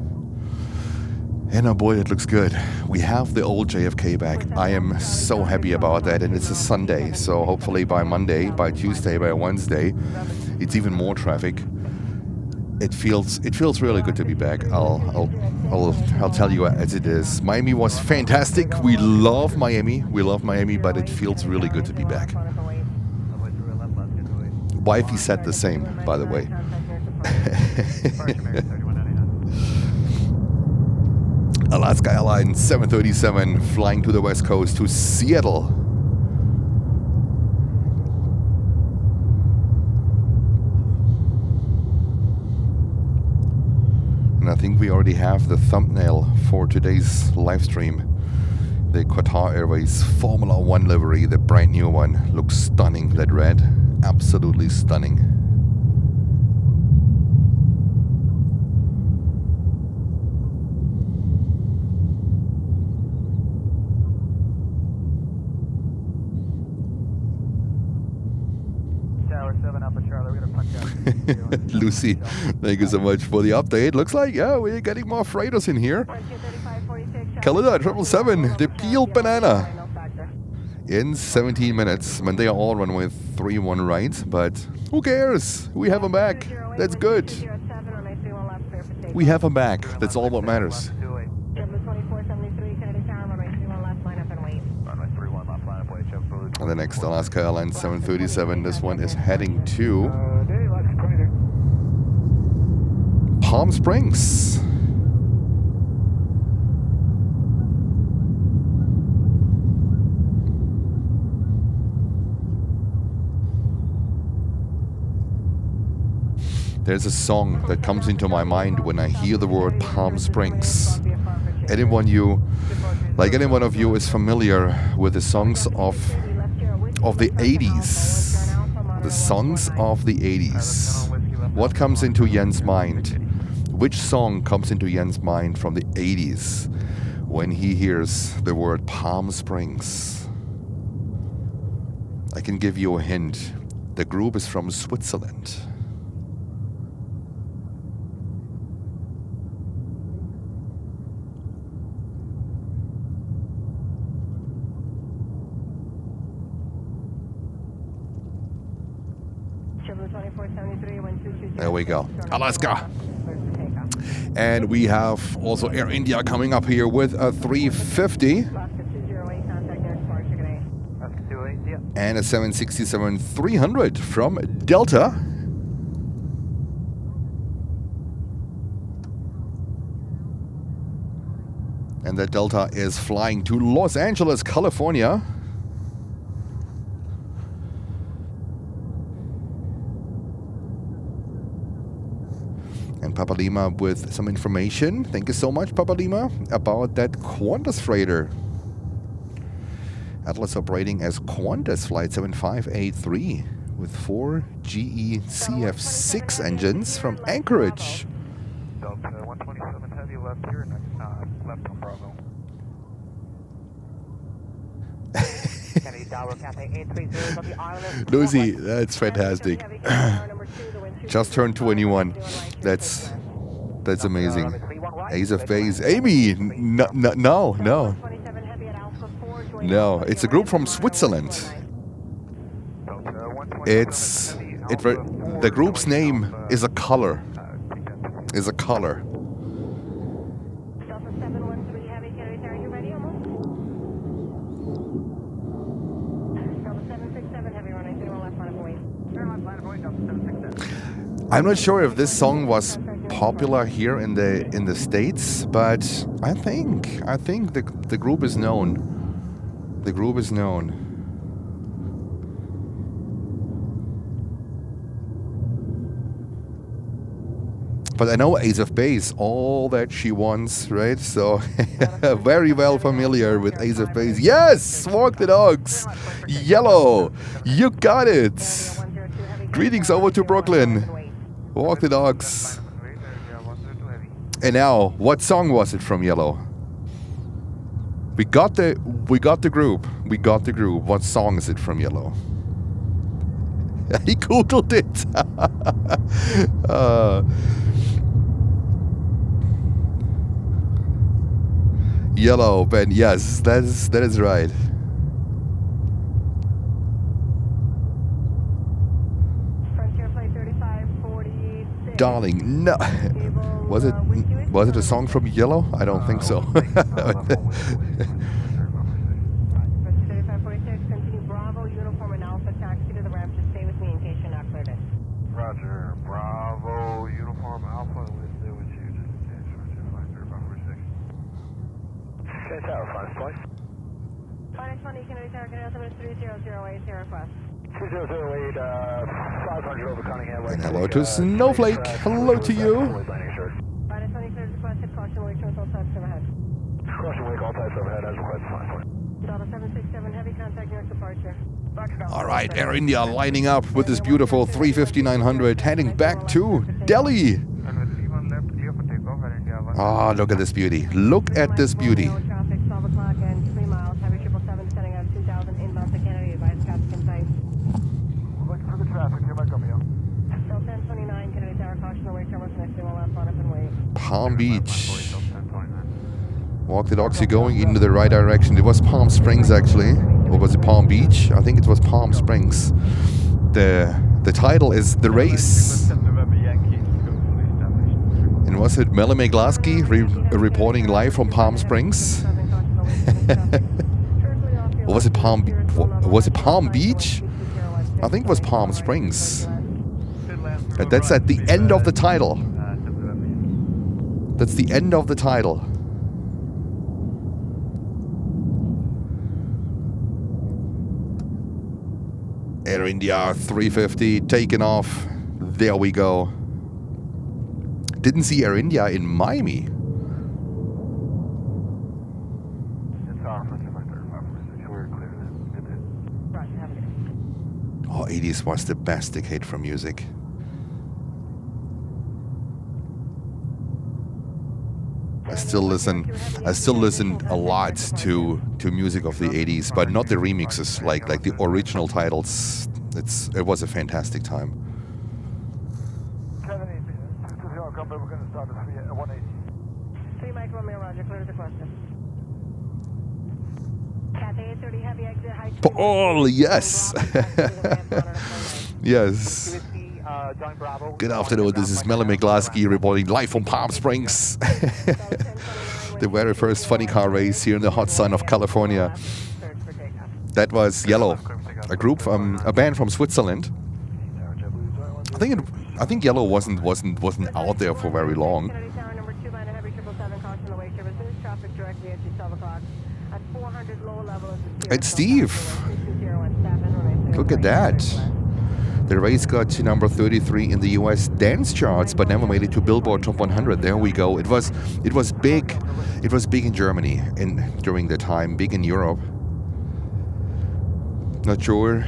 And oh boy, it looks good. We have the old JFK back. I am so happy about that, and it's a Sunday, so hopefully by Monday, by Tuesday, by Wednesday, it's even more traffic. It feels really good to be back. I'll tell you as it is. Miami was fantastic. We love Miami. We love Miami, but it feels really good to be back. Wifey said the same, by the way. Alaska Airlines 737 flying to the West Coast to Seattle. And I think we already have the thumbnail for today's live stream. The Qatar Airways Formula 1 livery, the brand new one, looks stunning. That red, absolutely stunning. Tower 7 Alpha Charlie, we're going to punch out. Lucy, thank you so much for the update. Looks like, yeah, we're getting more freighters in here. Kalida 777, the peeled banana. In 17 minutes, when they are all runway 31 right, but who cares? We have them back. That's good. We have them back. That's all what matters. And the next Alaska Airlines 737, this one is heading to Palm Springs. There's a song that comes into my mind when I hear the word Palm Springs. Anyone of you is familiar with the songs of the 80s. The songs of the 80s. What comes into Jens' mind? Which song comes into Jens' mind from the 80s when he hears the word Palm Springs? I can give you a hint. The group is from Switzerland. There we go. Alaska. And we have also Air India coming up here with a 350. And a 767-300 from Delta. And that Delta is flying to Los Angeles, California. And Papa Lima with some information. Thank you so much, Papa Lima, about that Qantas freighter. Atlas operating as Qantas Flight 7583 with 4 GE CF6 engines from Anchorage. Delta 127 heavy left here, next left on Bravo. Lucy, that's fantastic. Just turned 21. That's amazing. Ace of Base. Amy! No. It's a group from Switzerland. The group's name is a color. I'm not sure if this song was popular here in the States, but I think the group is known. The group is known. But I know Ace of Base, all that she wants, right? So very well familiar with Ace of Base. Yes, walk the dogs. Yellow, you got it. Greetings over to Brooklyn. Walk the dogs. And now, what song was it from Yellow? We got the group. What song is it from Yellow? He googled it. Yellow, Ben. Yes, that is right. Frontier Flight 3546 Darling. No. Was it a song from Yellow? I don't think so. 3546, continue Bravo, uniform and Alpha, taxi to the ramp. Just stay with me in case you're not cleared in. Roger. Bravo, uniform Alpha, we'll stay with you just in case. Roger, 50546. Okay, Tower, 5 twice. 520, Kennedy Tower, Canarsie, 3008, request. 2008, 500 over Cunningham. And hello to Snowflake. Hello to you. 520, cleared requested, caution wake, all types overhead. Caution wake, all types overhead, as requested, 520. Delta 767, heavy contact near departure. All right, Air India lining up with this beautiful 350-900 heading back to Delhi. Ah, look at this beauty. Look at this beauty. Traffic, 12 o'clock and 3 miles. Heavy 777 setting out 2000 inbound to Kennedy. Advise captain type. Looking for the traffic, here I come, yo. Delta 1029, Kennedy Tower, caution away, terminal next to left, on up and wait. Palm Beach. Walk the dogs, you're going into the right direction. It was Palm Springs, actually. Or was it Palm Beach? I think it was Palm Springs. The title is The Race. And was it Melanie Glasky reporting live from Palm Springs? Or was it Palm Beach? I think it was Palm Springs. And that's at the end of the title. That's the end of the title. Air India 350 taken off. There we go. Didn't see Air India in Miami. Oh, 80s was the best decade for music. I still listen a lot to music of the 80s, but not the remixes, like the original titles. It was a fantastic time. Kennedy, we're going to start at 180. 3 Mike Romeo, Roger, clear the question. Cathay 830 heavy exit, high speed. Paul, yes. Yes. Good afternoon, this is Melanie Glasky reporting live from Palm Springs. The very first funny car race here in the hot sun of California. That was Yellow, a group, a band from Switzerland. I think Yellow wasn't out there for very long. And Steve, look at that. The race got to number 33 in the US dance charts, but never made it to Billboard Top 100. There we go. It was big. It was big in Germany during the time, big in Europe. Not sure.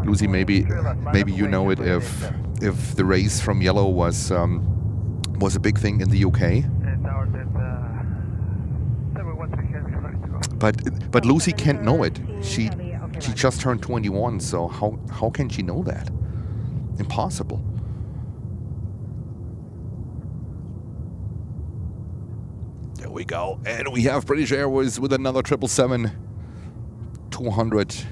Lucy, maybe you know it if the race from Yellow was a big thing in the UK. But Lucy can't know it. She just turned 21, so how can she know that? Impossible. There we go. And we have British Airways with another 777-200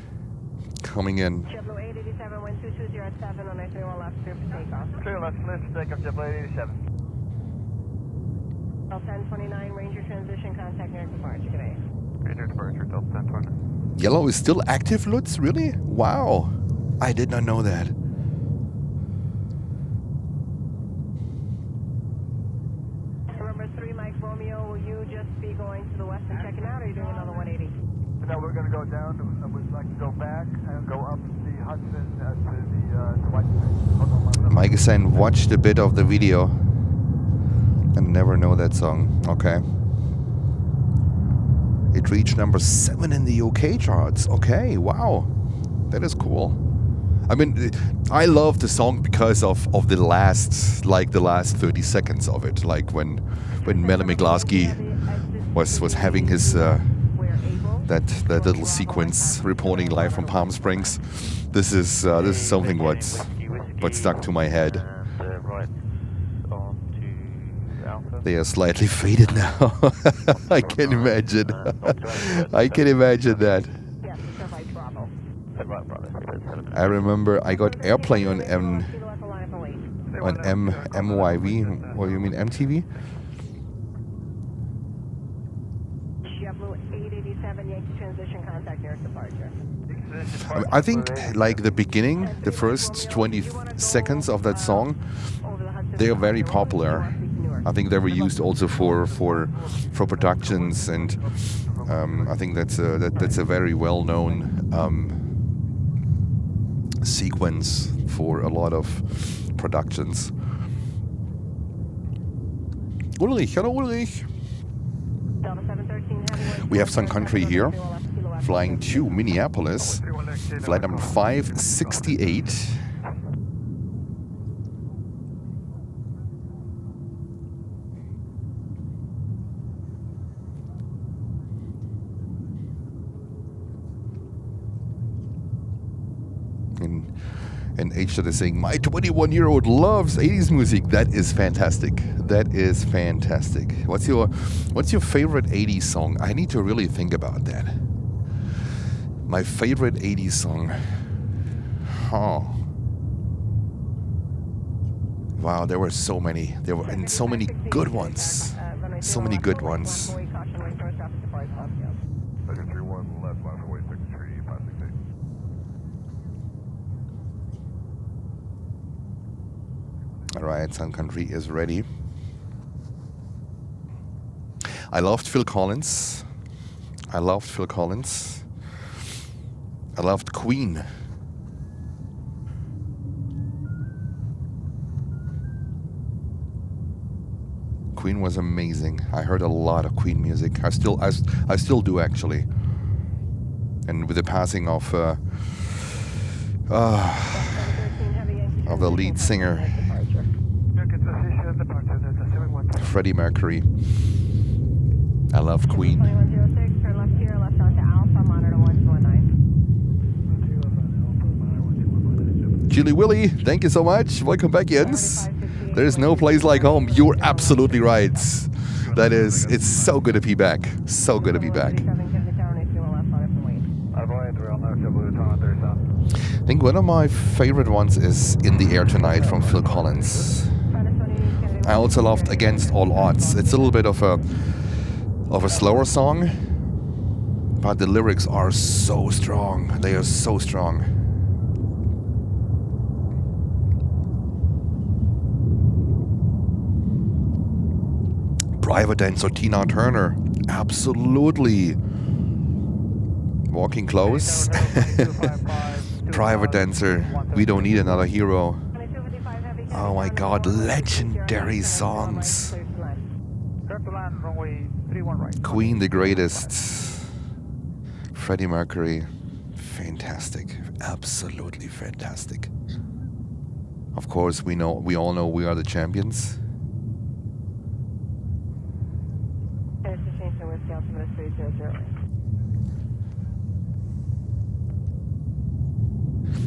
coming in. JetBlue 887, wind 2207 on 931 left, clear for takeoff. Clear, let's take up JetBlue 887. Delta 1029, Ranger transition, contact near departure today. Ranger departure, Delta 1020. Yellow is still active, Lutz? Really? Wow. I did not know that. Remember 3 Mike Romeo, will you just be going to the west and checking out, or are you doing another 180? No, we're going to go down. We'd like to go back and go up the Hudson to the White Space. Mike is saying, watched a bit of the video and never know that song. Okay. It reached number 7 in the UK charts. Okay, wow. That is cool. I mean, I love the song because of the last 30 seconds of it. Like when Melanie Glasky was having his that little sequence reporting live from Palm Springs. This is something what stuck to my head. They are slightly faded now. I can imagine. I can imagine that. I remember I got airplane on An MYV? What do you mean, MTV? JetBlue 887 Yankee transition contact nearest departure. I think like the beginning, the first 20 seconds of that song, they are very popular. I think they were used also for productions, and I think that's a very well-known sequence for a lot of productions. Ulrich, hello Ulrich. We have Sun Country here, flying to Minneapolis, flight number 568. And H that is saying, my 21-year-old loves 80s music. That is fantastic. That is fantastic. What's your favorite 80s song? I need to really think about that. My favorite 80s song. Oh. Wow, there were so many. There were and so many good ones. So many good ones. Alright, Sun Country is ready. I loved Phil Collins. I loved Phil Collins. I loved Queen. Queen was amazing. I heard a lot of Queen music. I still do actually. And with the passing of the lead singer, Freddie Mercury. I love Queen. 2106, turn left here, left onto Alpha, monitor 1219. Chili Willy, thank you so much. Welcome back, Jens. There's no place like home. You're absolutely right. It's so good to be back. So good to be back. I think one of my favorite ones is In the Air Tonight from Phil Collins. I also loved Against All Odds. It's a little bit of a slower song, but the lyrics are so strong. They are so strong. Private Dancer, Tina Turner. Absolutely. Walking Close. Private Dancer, We Don't Need Another Hero. Oh my god, legendary songs. Queen, the greatest. Freddie Mercury, fantastic. Absolutely fantastic. Of course, we all know we are the champions.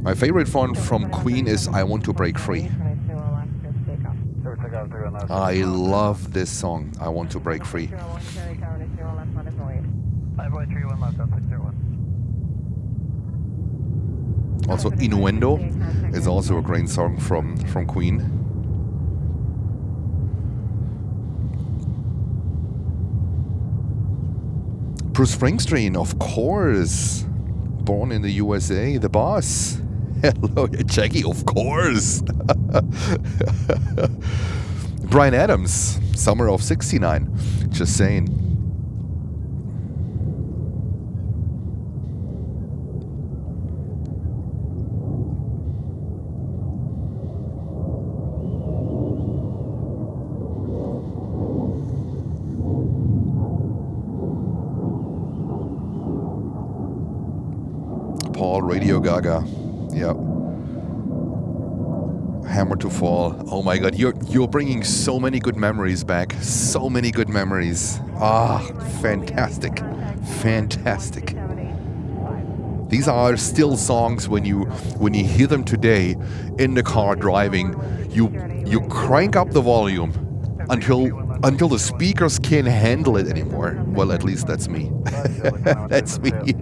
My favorite one from Queen is I Want to Break Free. I love this song, I Want to Break Free. Also, Innuendo is also a great song from Queen. Bruce Springsteen, of course. Born in the USA, the boss. Hello, Jackie, of course. Bryan Adams, Summer of '69. Just saying. Paul, Radio Gaga. Yeah. Hammer to Fall. Oh my god, you're bringing so many good memories back. So many good memories. Ah, fantastic. Fantastic. These are still songs when you hear them today in the car driving, you crank up the volume until the speakers can't handle it anymore. Well, at least that's me. That's me.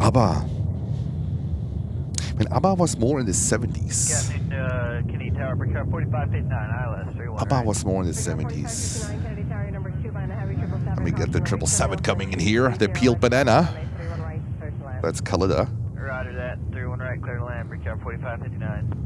ABBA. When ABBA was more in the 70s. Captain Kennedy Tower, Brickyard 4559, ILS 31. ABBA was more in the 70s. 4559 Kennedy Tower, number 2 by and a heavy 777. Let me get the 777 coming in here. The peeled banana. 31 right, clear to land. That's Canada. Roger that, 31 right, clear to land, Brickyard 4559.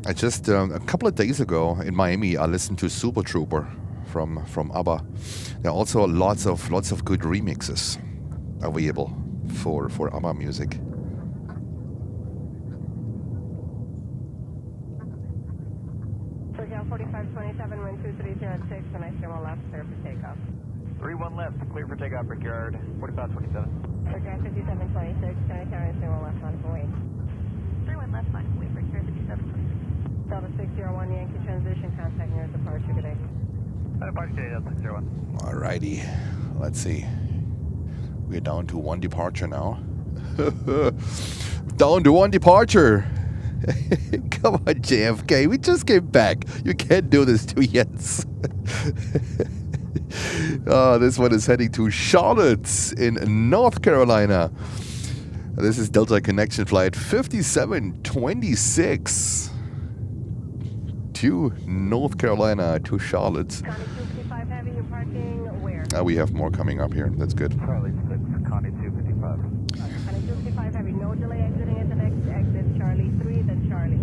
I just a couple of days ago in Miami, I listened to Super Trooper from ABBA. There are also lots of good remixes available for ABBA music. Brickyard 4527, wind 230 at 6, and I steer 1 left, clear for takeoff. 31 left, clear for takeoff, Brickyard 4527. Brickyard 5726, Kennedy Tower, I steer 1 left, line for wait. 31 left, line for wait, Brickyard 5726. Delta 601 Yankee transition, contact near departure, good day. Departure today, Delta 601. Alrighty, let's see. We're down to 1 departure now. Down to 1 departure. Come on, JFK, we just came back. You can't do this to Jens. Oh, this one is heading to Charlotte in North Carolina. This is Delta Connection Flight 5726 to North Carolina to Charlotte. Connie 255 Heavy, you're parking where? We have more coming up here. That's good. Charlie 6, Connie 255. Connie 255 Heavy, no delay exiting at the next exit. Charlie 3, then Charlie.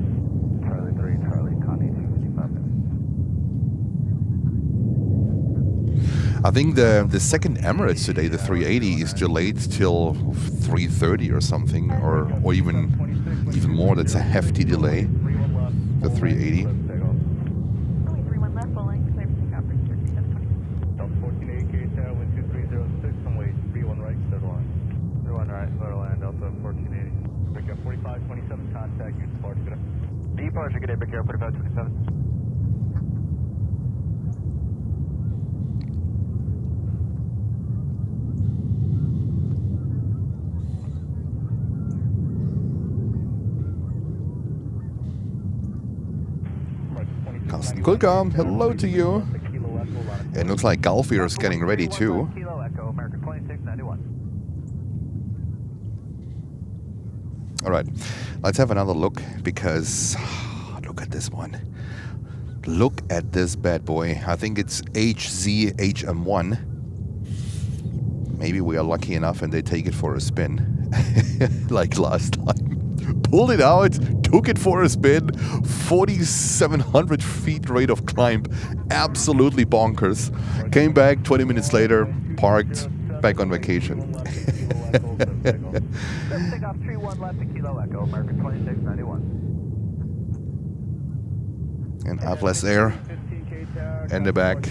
Charlie 3, Charlie, Connie 255. I think the second Emirates today, the 380, is delayed till 3:30 or something, or even more. That's a hefty delay. The 380. Only 31 left, full length, clear for takeoff, Brickyard 5726. Delta 1480 Tower, wind 2306, runway 31 right, clear to land. 31 right, clear to land, Delta 1480. Brickyard 4527, contact you, departure, good day. Departure, good day, Brickyard 4527. Carsten Kulka, hello to you. It looks like Gulfier is getting ready too. Kilo Echo, American 2691. Alright, let's have another look because look at this one. Look at this bad boy. I think it's HZHM1. Maybe we are lucky enough and they take it for a spin. Like last time. Pulled it out, took it for a spin, 4,700 feet rate of climb, absolutely bonkers. Came back 20 minutes later, parked, back on vacation. Takeoff 31 left to Kilo Echo, American 2691. And Atlas Air in the back.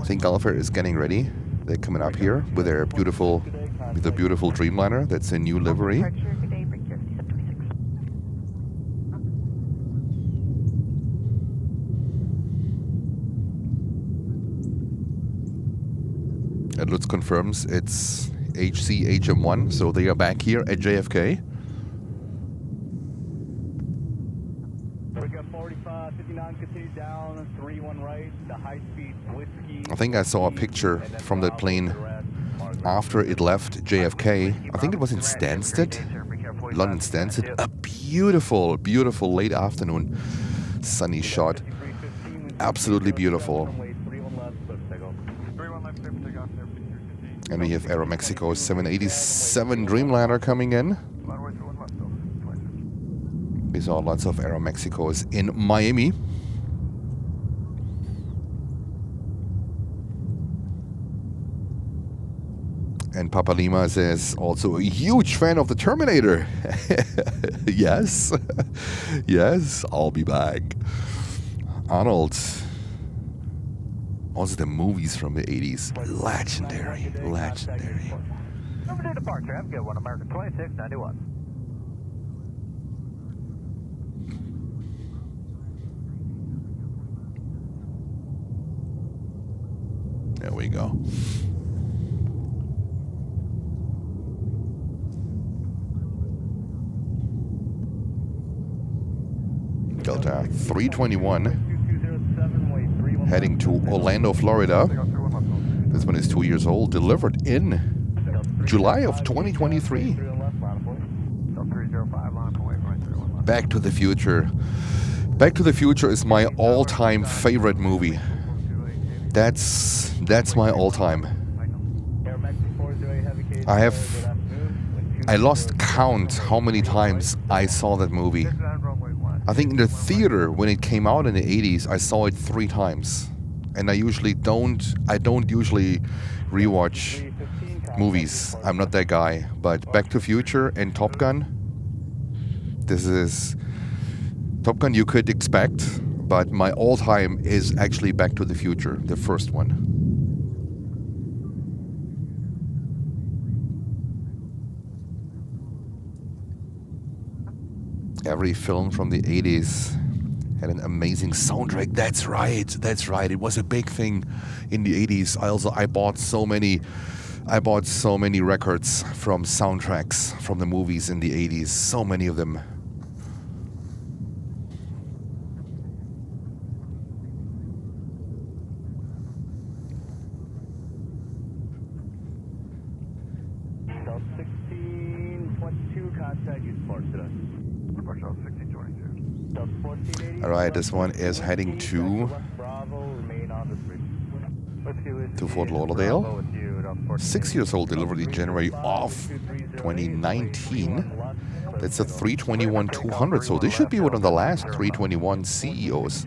I think Gulfier is getting ready. They're coming up here with their beautiful Dreamliner. That's a new livery. Departure, good day, Brickyard 5726. It looks confirms it's HCHM1, so they are back here at JFK. Brickyard 4559, continue down, 31 right, the high speed whiskey. I think I saw a picture from that plane after it left JFK. I think it was in Stansted, London Stansted. A beautiful, beautiful late afternoon sunny shot. Absolutely beautiful. And we have Aeromexico 787 Dreamliner coming in. We saw lots of Aeromexicos in Miami. And Papa Lima says also a huge fan of the Terminator. Yes. Yes, I'll be back. Arnold. Also the movies from the 80s. Legendary. Legendary. Number 2 departure, have a good one, American 2691. There we go. Delta 321 2207, way 31 heading to Orlando, Florida. This one is 2 years old, delivered in July of 2023. Back to the Future. Back to the Future is my all-time favorite movie. That's my all-time. I lost count how many times I saw that movie. I think in the theater when it came out in the 80s, I saw it 3 times. And I don't usually rewatch movies. I'm not that guy. But Back to the Future and Top Gun, this is Top Gun you could expect, but my all-time is actually Back to the Future, the first one. Every film from the 80s had an amazing soundtrack. That's right. It was a big thing in the 80s. I bought so many records from soundtracks from the movies in the 80s. So many of them. South 1622, contact use port today. South 1622. South 1480. All right, this one is heading to Fort Lauderdale. 6 years old, delivered in January of 2019. That's a 321-200, so this should be one of the last 321 CEOs.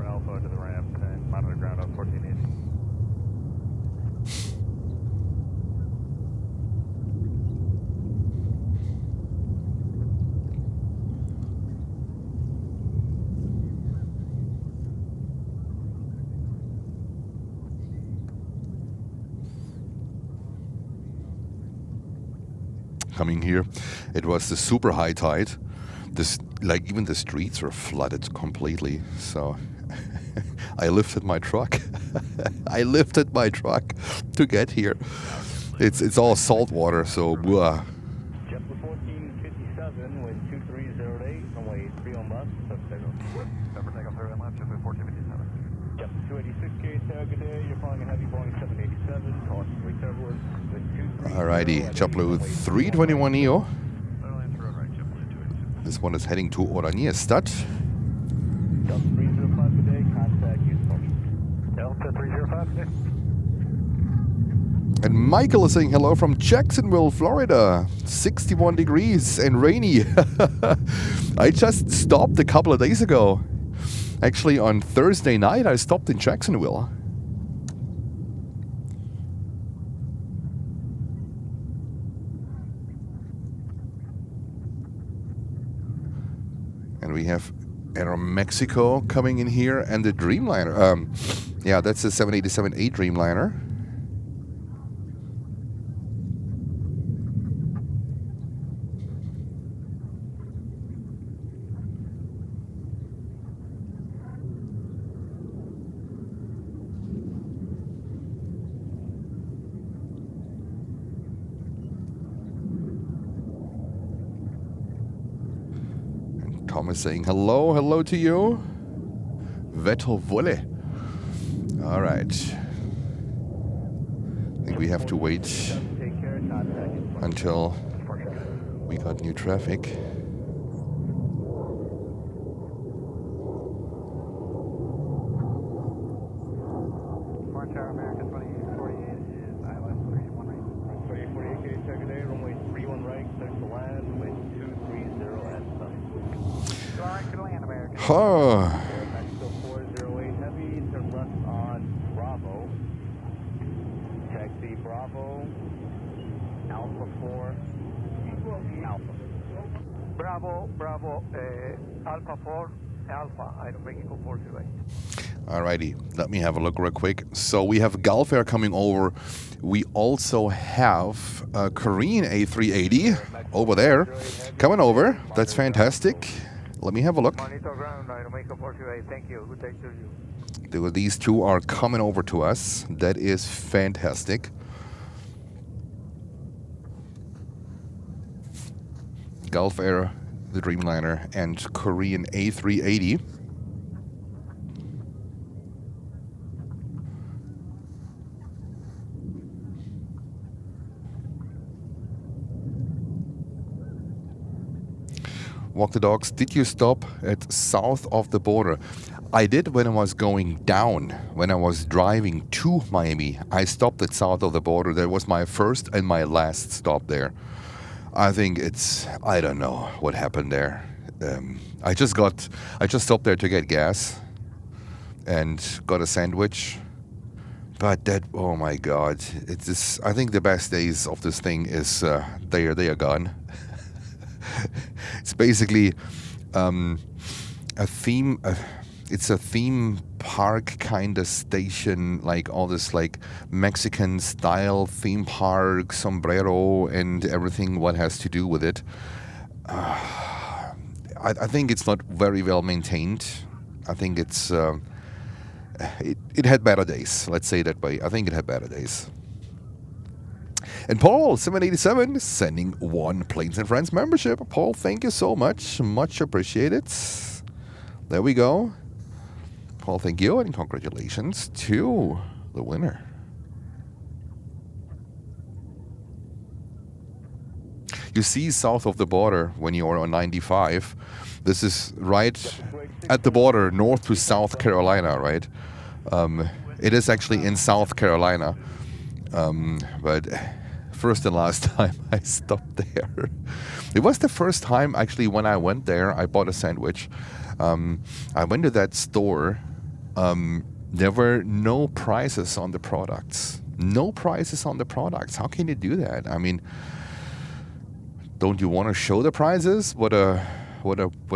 Alpha to the ramp and monitor ground on 1480. Coming here, it was the super high tide. Even the streets were flooded completely. So I lifted my truck. I lifted my truck to get here. It's all salt water, so JetBlue 1457, wind 2308, runway 31 left, Number takeoff 31 left, JetBlue 1457. JetBlue 286K, good day. You're flying a heavy Boeing 787, caution for turbulence, wind 23. Alrighty, JetBlue 321neo. This one is heading to Oranjestad. Delta 305 good day, contact use port. Delta 305 good day. And Michael is saying hello from Jacksonville, Florida. 61 degrees and rainy. I just stopped a couple of days ago. Actually, on Thursday night, I stopped in Jacksonville. And we have Aeromexico coming in here and the Dreamliner. Yeah, that's the 787-8 Dreamliner. Tom is saying hello to you. Vettel Wolle. All right. I think we have to wait until we got new traffic. American 2848 is ILS 31 right. 2848K, second day, runway 31 right, clear to land, wind 230 at sun. Alright, to land, American. Mexico 408 heavy, turn left on Bravo. Taxi Bravo, Alpha 4, Alpha. Bravo, Alpha 4, Alpha, Aeromexico 408. Alrighty, let me have a look real quick. So we have Gulf Air coming over. We also have a Korean A380 over there coming over. That's fantastic. Let me have a look. Monitor ground, Mike 428. Thank you. Good day to you. These two are coming over to us. That is fantastic. Gulf Air, the Dreamliner, and Korean A380. Walk the dogs. Did you stop at south of the border? I did when I was going down. When I was driving to Miami, I stopped at south of the border. That was my first and my last stop there. I think I don't know what happened there. I just stopped there to get gas and got a sandwich. But that, oh my God, I think the best days of this thing is they are gone. It's basically a theme. It's a theme park kind of station, like all this like Mexican style theme park, sombrero, and everything what has to do with it. I think it's not very well maintained. I think it had better days. Let's say it that way. I think it had better days. And Paul, 787, sending one Planes and Friends membership. Paul, thank you so much. Much appreciated. There we go. Paul, thank you, and congratulations to the winner. You see south of the border when you are on 95. This is right at the border, north to South Carolina, right? It is actually in South Carolina. But first and last time I stopped there. It was the first time actually when I went there, I bought a sandwich. I went to that store. There were no prices on the products. No prices on the products. How can you do that? I mean, don't you want to show the prices? What a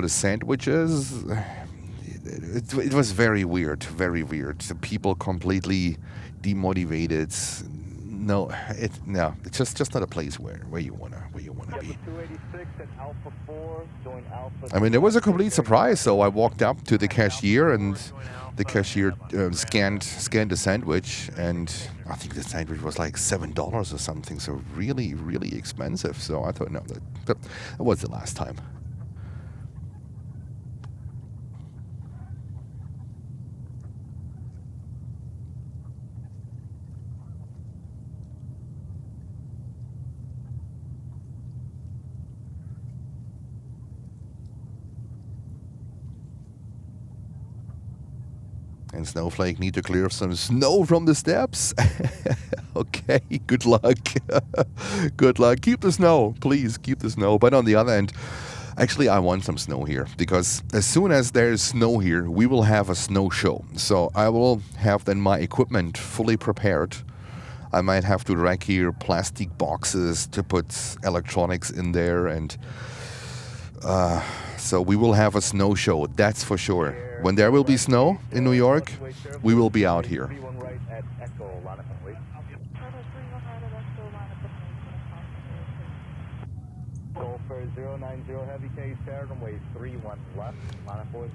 sandwich is? It was very weird, very weird. The people completely demotivated. No, it's just not a place where you wanna be. 286 and Alpha 4, join Alpha. I mean, it was a complete surprise. So I walked up to the cashier, and the cashier scanned the sandwich, and I think the sandwich was like $7 or something. So really, really expensive. So I thought, no, that was the last time. And Snowflake need to clear some snow from the steps. Okay, good luck. Good luck. Keep the snow, please. Keep the snow. But on the other end, actually, I want some snow here, because as soon as there's snow here, we will have a snow show. So I will have then my equipment fully prepared. I might have to rack here plastic boxes to put electronics in there, and so we will have a snow show, that's for sure. When there will be snow in New York, we will be out here. Gopher 090 heavy case, runway 31 left, line forward.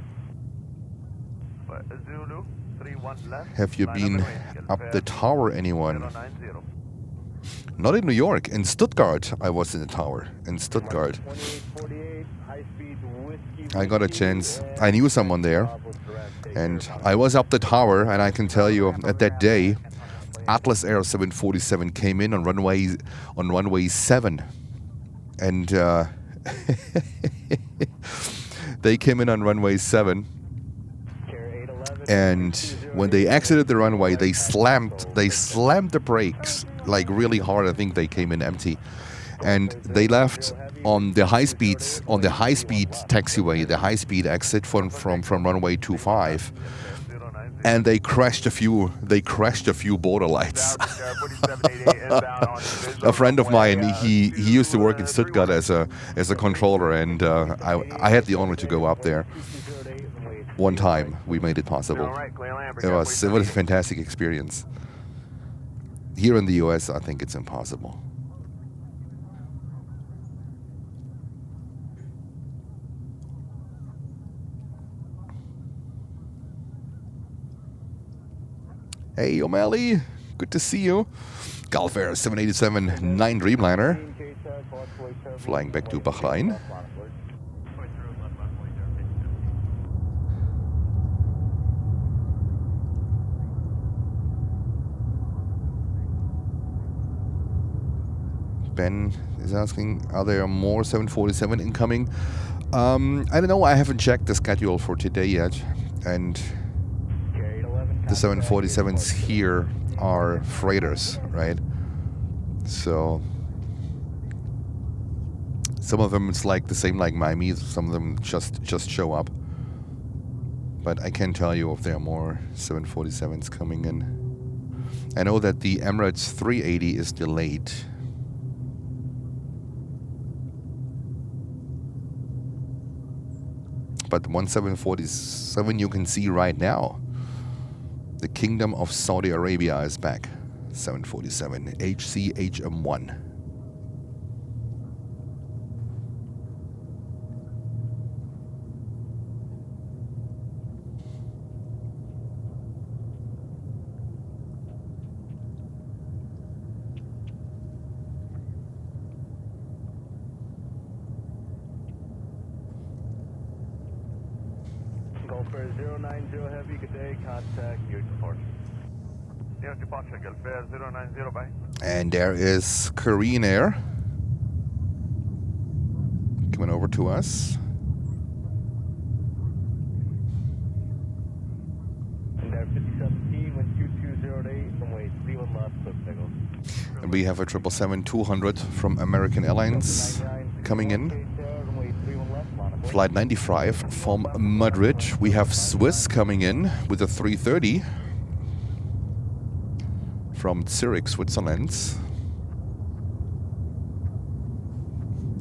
Zulu 31 left. Have you been up the tower, anyone? Not in New York. In Stuttgart, I was in the tower. In Stuttgart. I got a chance. I knew someone there. And I was up the tower, and I can tell you, at that day, Atlas Air 747 came in on runway 7. And they came in on runway 7. And when they exited the runway, they slammed the brakes like really hard. I think they came in empty, and they left on the high speed taxiway, the high speed exit from runway 25, and they crashed a few border lights. A friend of mine, he used to work in Stuttgart as a controller, and I had the honor to go up there. One time we made it possible. It was a fantastic experience. Here in the US, I think it's impossible. Hey, O'Malley. Good to see you. Gulf Air 787-9 Dreamliner. Flying back to Bahrain. Ben is asking, are there more 747 incoming? I don't know. I haven't checked the schedule for today yet. And the 747s here are freighters, right? So some of them it's like the same like Miami. Some of them just show up. But I can't tell you if there are more 747s coming in. I know that the Emirates 380 is delayed. But 1747 you can see right now. The Kingdom of Saudi Arabia is back. 747 HCHM1. Gulfer 090 Heavy, good day, contact your departure. Your departure, Gulfer 090, bye. And there is Korean Air coming over to us. And there 5017, wind 2208, runway 31 left, close takeoff. And we have a 777-200 from American Airlines coming in. Flight 95 from Madrid. We have Swiss coming in with a 330 from Zurich, Switzerland.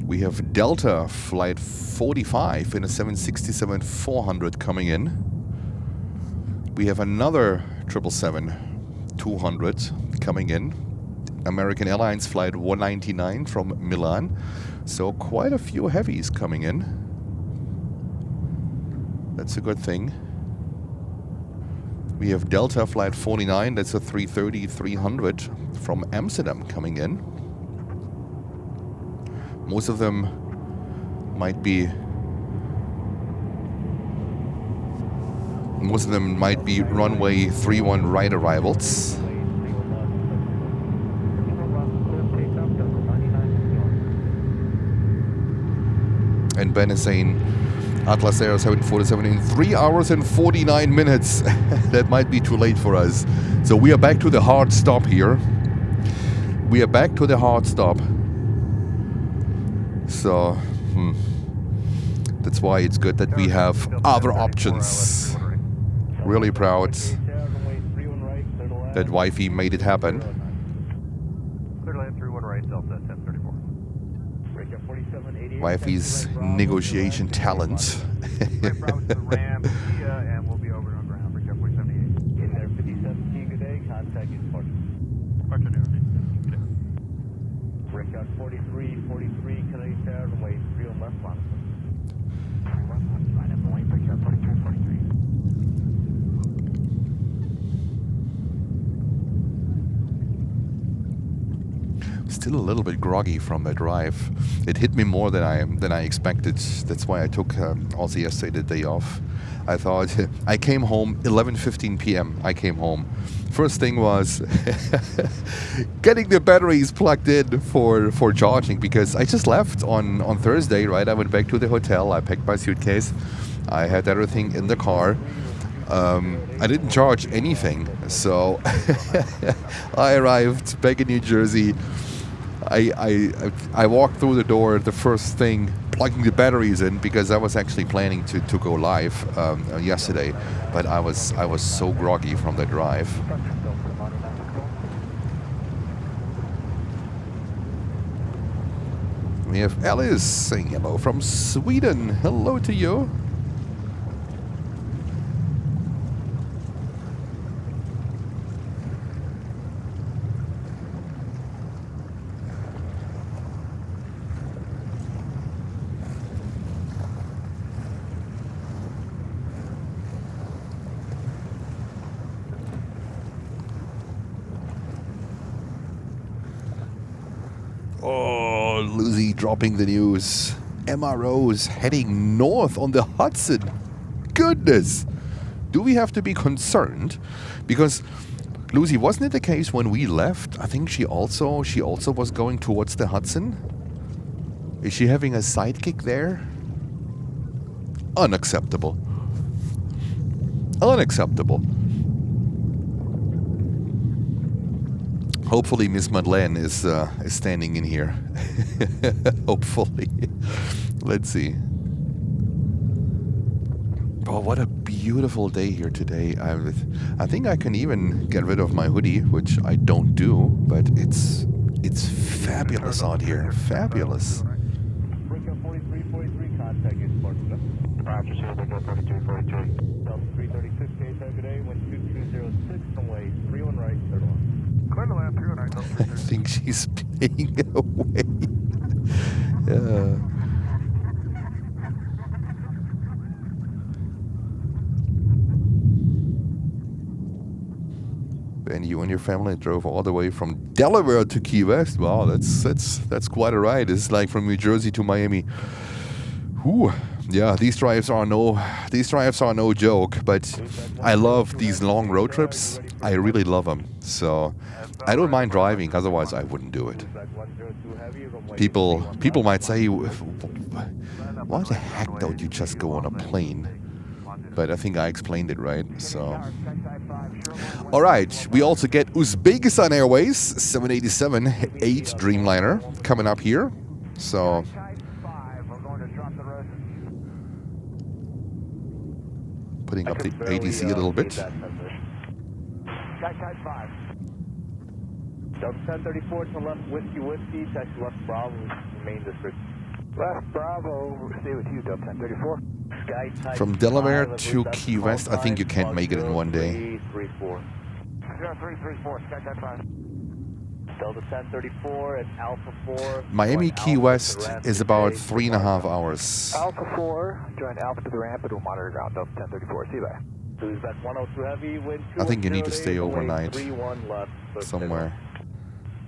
We have Delta Flight 45 in a 767-400 coming in. We have another 777-200 coming in. American Airlines Flight 199 from Milan. So quite a few heavies coming in. That's a good thing. We have Delta Flight 49, that's a 330-300 from Amsterdam coming in. Most of them might be runway 31 right arrivals. And Ben is saying Atlas Air 747 in 3 hours and 49 minutes. That might be too late for us. So we are back to the hard stop here. We are back to the hard stop. So that's why it's good that we have other options. Really proud that wifey made it happen. Wifey's negotiation talent. Still a little bit groggy from the drive. It hit me more than I expected. That's why I took also yesterday the day off. I thought I came home 11:15 p.m. I came home. First thing was getting the batteries plugged in for charging, because I just left on Thursday, right? I went back to the hotel. I packed my suitcase. I had everything in the car. I didn't charge anything, so I arrived back in New Jersey. I walked through the door, the first thing, plugging the batteries in, because I was actually planning to go live yesterday, but I was so groggy from the drive. We have Alice saying hello from Sweden. Hello to you. Lucy dropping the news. MROs heading north on the Hudson. Goodness! Do we have to be concerned? Because, Lucy, wasn't it the case when we left? I think she also was going towards the Hudson. Is she having a sidekick there? Unacceptable. Unacceptable. Hopefully Miss Madeleine is standing in here. Hopefully. Let's see. Oh, what a beautiful day here today. I think I can even get rid of my hoodie, which I don't do, but it's fabulous out here. Fabulous. Roger, 4243. Delta 336, KSR, good day, wind 2206, runway 31 right, third one. Clear to land, 31 right, Delta I think she's paying away. And you and your family drove all the way from Delaware to Key West. Wow, that's quite a ride. It's like from New Jersey to Miami. Whew. Yeah, these drives are no joke, but I love these long road trips. I really love them. So I don't mind driving, otherwise I wouldn't do it. People might say, why the heck don't you just go on a plane? But I think I explained it right. So all right, we also get Uzbekistan Airways 787-8 Dreamliner coming up here. So putting up the ATC a little bit. Delta 1034 to left, whiskey, taxi left Bravo, main district. Left Bravo, stay with you, Delta 1034. Sky type From Delaware 5, to Key West, I think you can't make it in one day. 0334. 0334, Sky type 5. Delta 1034 and Alpha 4. Miami join Key Alpha West to the ramp is to about today. 3.5 hours. Alpha 4, join Alpha to the ramp and we'll monitor ground, Delta 1034, see you bye. Uzbek 102 heavy, wind I think you need to 2108, stay runway overnight 31 left, so somewhere.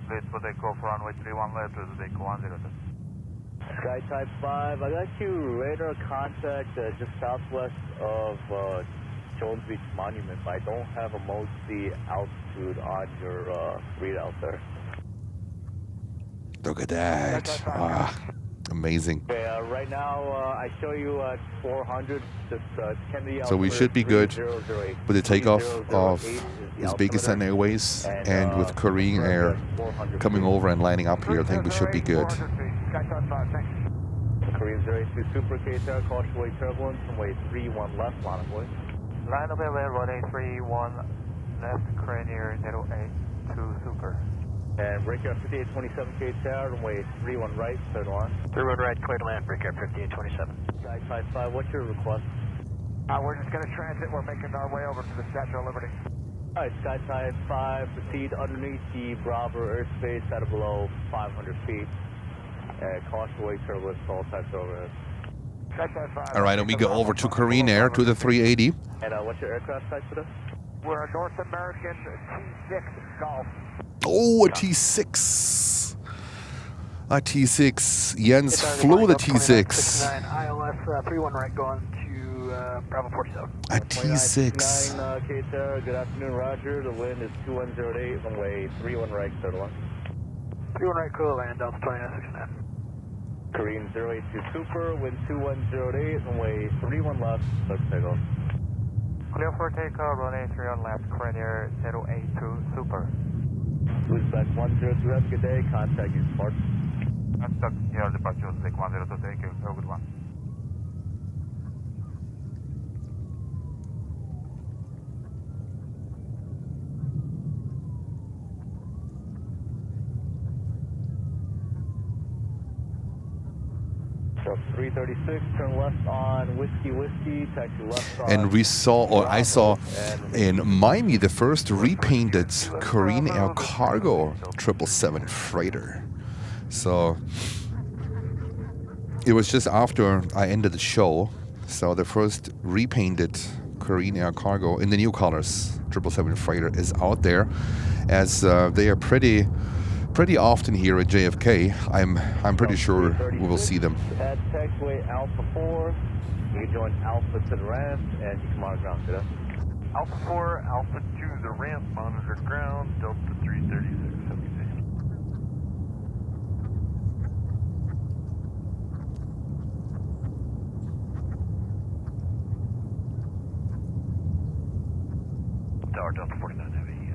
Please put takeoff runway 31 left to the takeoff 10. Sky type 5, I got you radar contact just southwest of Jones Beach Monument, but I don't have a multi altitude on your readout there. Look at that. Ah, amazing. Okay, right now I show you at 400, just Kennedy. So we should be good with the takeoff of Uzbekistan Airways and with Korean Air coming over and lining up here. I think we should be good. Korean 082 Super KSR, caution way turbulence, runway 31 left, line of way. Line of runway 31 left, Cranier 082 Super. And break up 5827 KSR, runway 31 right, third line. 31 right, clear to land, break up 5827. Sky type 5, what's your request? We're just going to transit, we're making our way over to the Statue of Liberty. Alright, Sky type 5, proceed underneath the Bravo airspace at or below 500 feet. Caution way turbulence, all types overhead. Sky type 5. All right, and we go over to Korean Air to the 380. And what's your aircraft type today? We're a North American T6 Golf. Oh, a T6. A T6. Jens flew the T6. ILS 31 right going to Bravo 47. A T6. KSR, good afternoon, Roger. The wind is 2108, runway 31 right, third line. 31 right, cool, land, Delta 2969. Korean 082 Super, wind 2108, runway 31 left, let's take off. Clear for takeoff, runway 31 left, Cranier 082 Super. Uzbek 102 F, good day, contact you, Spark. Contact here, departure Uzbek 102, thank you, have a good one. So 336, turn left on Whiskey, taxi left on... And we saw, or I saw in Miami, the first repainted Korean Air Cargo 777 freighter. So it was just after I ended the show. So the first repainted Korean Air Cargo in the new colors 777 freighter is out there, as they are pretty pretty often here at JFK. I'm pretty sure we will see them. At taxiway Alpha 4, you can join Alpha to the ramp and you come on ground today. Alpha 4, Alpha 2, the ramp, monitor ground, Delta 336, have a good day. Tower Delta 49 Heavy,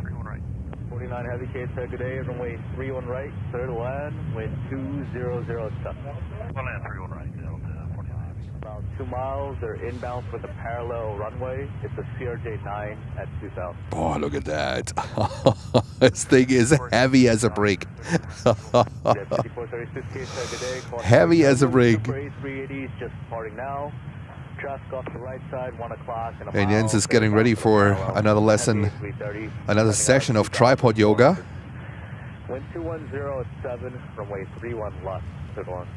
31 right. 49 Heavy Case, good day, runway 31 right, clear to land, wind 200 south. One land 31 right, Delta 49 Heavy. About 2 miles, they're inbound for the parallel runway. It's a CRJ9 at 2000. Oh, look at that. This thing is heavy as a brick. Heavy as a brick. A380 is just departing now. Traffic off the right side, 1 o'clock. And Jens is getting ready for another lesson, another session of tripod yoga. Wind 210 at 7, runway 31 left, clear to land.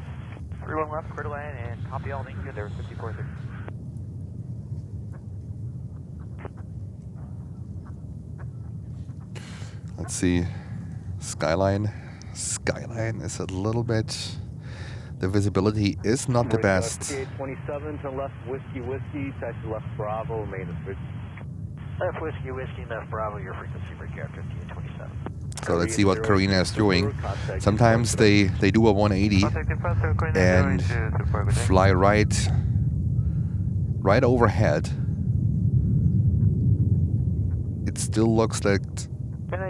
31 left, clear to land, and copy all, thank you, there, 54-6. Let's see. Skyline. Skyline is a little bit... The visibility is not the best. 27 to left, whiskey, taxi left Bravo, remain the bridge. Left whiskey, left Bravo, your frequency break after 27. So let's see what Karina is doing. Sometimes they do a 180 and fly right overhead. It still looks like...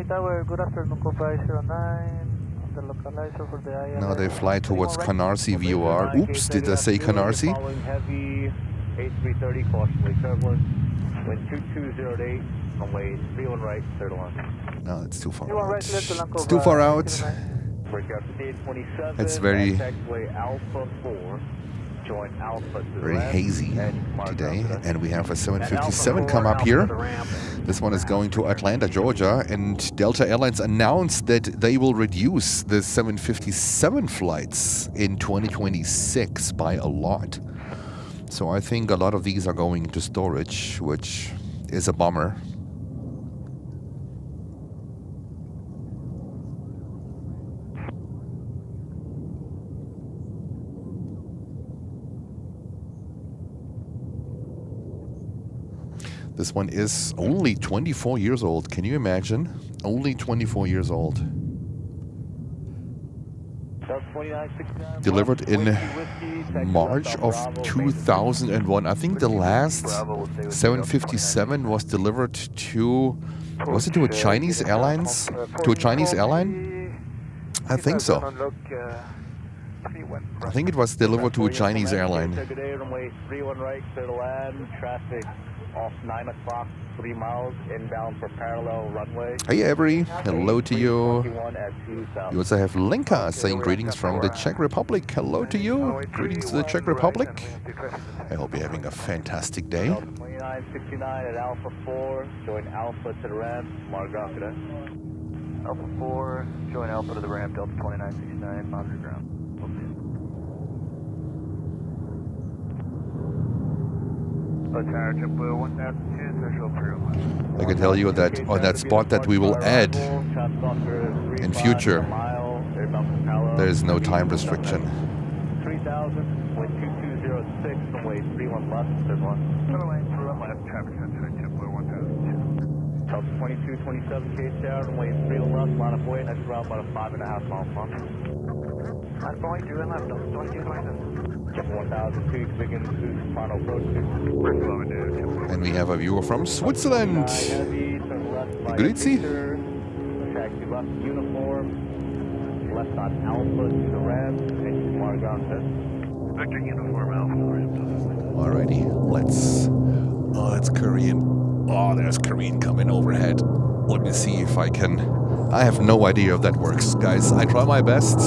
Tower, good afternoon, call 509. The localizer for the ILS. Now they fly towards Canarsie VOR. Oops, did I say Canarsie? Following heavy, A330, caution, turbulence, wind 2208, runway 31 right, clear to land. No, it's too far out. It's too far out. It's very hazy today, and we have a 757 come up here. This one is going to Atlanta, Georgia, and Delta Airlines announced that they will reduce the 757 flights in 2026 by a lot. So I think a lot of these are going to storage, which is a bummer. This one is only 24 years old. Can you imagine? Only 24 years old. Delivered in March of 2001. I think the last 757 was delivered to... Was it to a Chinese airlines? To a Chinese airline? I think so. I think it was delivered to a Chinese airline. Off 9 o'clock, 3 miles, inbound for parallel runway. Hey Avery, hello to you. You also have Linka saying greetings from the Czech Republic. Hello to you. Greetings to the Czech Republic. I hope you're having a fantastic day. 2969 at Alpha 4, join Alpha to the ramp, Margot today. Alpha 4, join Alpha to the ramp, Delta 2969, monitor ground. I can tell you that on that spot that we will add in future, there is no time restriction. 3000, wind 2206, runway 31 left, there's one. Runway 31 left, traffic center, JetBlue 1002. Delta 2227 case down, runway 31 left, line of way, next route about a 5.5 mile front. Line point, 3 left, Delta 2227. 1002, begin to final approach. And we have a viewer from Switzerland. Grüezi. Taxi left uniform, left on Alpha to the ramp, and Margon. Victor uniform Alpha to the ramp. Alrighty, let's... Oh, that's Korean. Oh, there's Korean coming overhead. Let me see if I can... I have no idea if that works, guys. I try my best.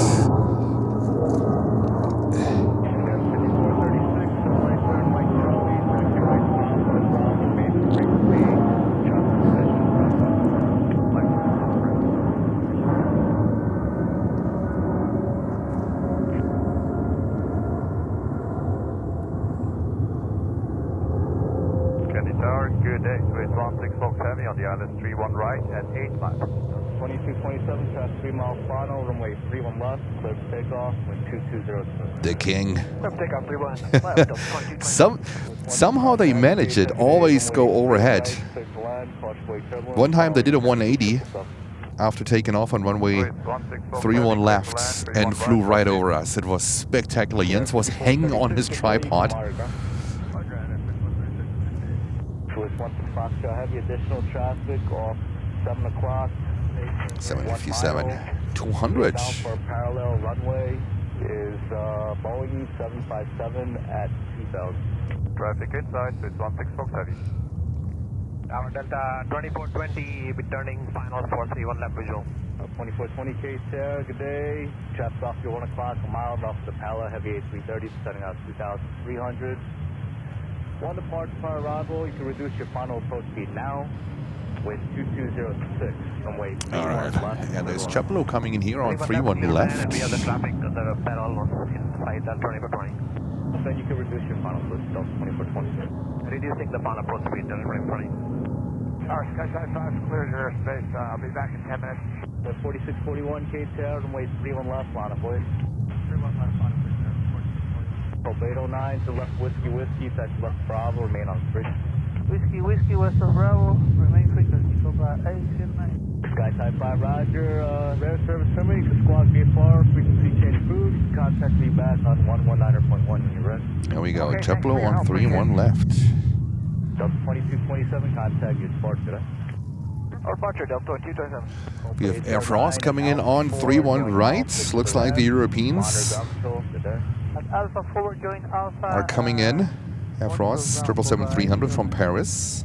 Candy Tower, good day. With 16 Fox Heavy on the island 31 right at 8 miles. 2227, traffic 3 miles final, runway 31 left, clear for takeoff, wind 2206. The king. Clear for takeoff 31 left, 2227. Somehow they manage it, always go overhead. One time they did a 180 after taking off on runway 31 left and flew right over us. It was spectacular. Jens was hanging on his tripod. Heavy additional traffic off 7 o'clock. 757, 200. For parallel runway is Boeing 757 at 2000. Traffic inside, so it's 16 Fox Heavy. Tower Delta 2420, returning final 431 left visual. 2420 KTR, good day. Traffic off your 1 o'clock, a mile off the Pala, heavy A380, setting out 2,300. One departure prior arrival, you can reduce your final approach speed now with 2206 from way 31 left. And there's Chapelo coming in here on 31 left. We have the traffic, the pedal inside that 2420. Then you can reduce your final approach speed to 2420. Reducing the final approach speed to 2420. Tower, Skyside 5, clear your airspace. I'll be back in 10 minutes. The 4641 KTR, runway 31 left, line up, please. 31 left, line up, please. Probate 09 to left whiskey, that's left Bravo, remain on bridge. Whiskey, west of Bravo, remain frequency, go by 879. Sky 5 Roger, radar service terminating to squad VFR, frequency change approved. Contact me back on 119.1 when you're ready. There we go, Chapelo on 31 left. Delta 2227, contact you, depart today. Our departure, Delta 2227. We have Air France coming in on 31 right. Looks like the Europeans Alpha 4, join Alpha. are coming in. Air France 777-300 from Paris.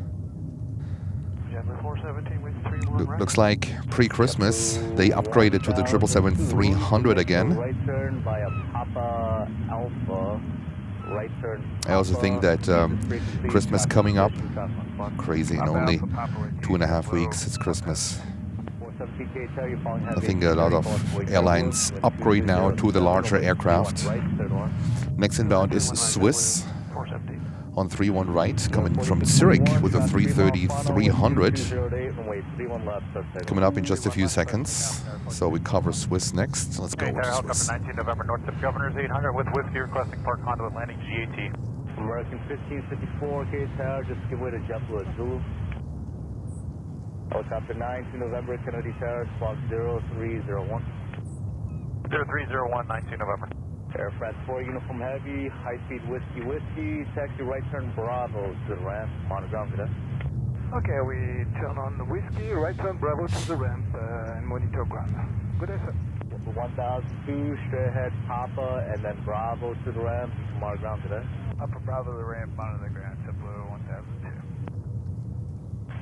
Looks like pre-Christmas they upgraded to the 777-300 again. Right turn via Papa Alpha. Right turn. I also think that Christmas coming up. Crazy, in only 2.5 weeks it's Christmas. I think a lot of airlines upgrade now to the larger aircraft. Next inbound is Swiss on 31 right, coming from Zurich with a 330-300. Coming up in just a few seconds. So we cover Swiss next. Let's go with Swiss. 19 November, North Tip Governors 800 with whiskey requesting park conduit landing GAT. American 1554, K Tower, just give way to JetBlue at Zulu. Helicopter 9 November, Kennedy Tower, squawk 0301. 0301, 19 November. Air France 4, Uniform Heavy, high speed whiskey, taxi right turn Bravo to the ramp, on the ground today. Okay, we turn on the whiskey, right turn Bravo to the ramp and monitor ground. Good day, sir. 1002, straight ahead Papa, and then Bravo to the ramp, on the ground today. Upper Bravo to the ramp, monitor the ground, JetBlue 1002.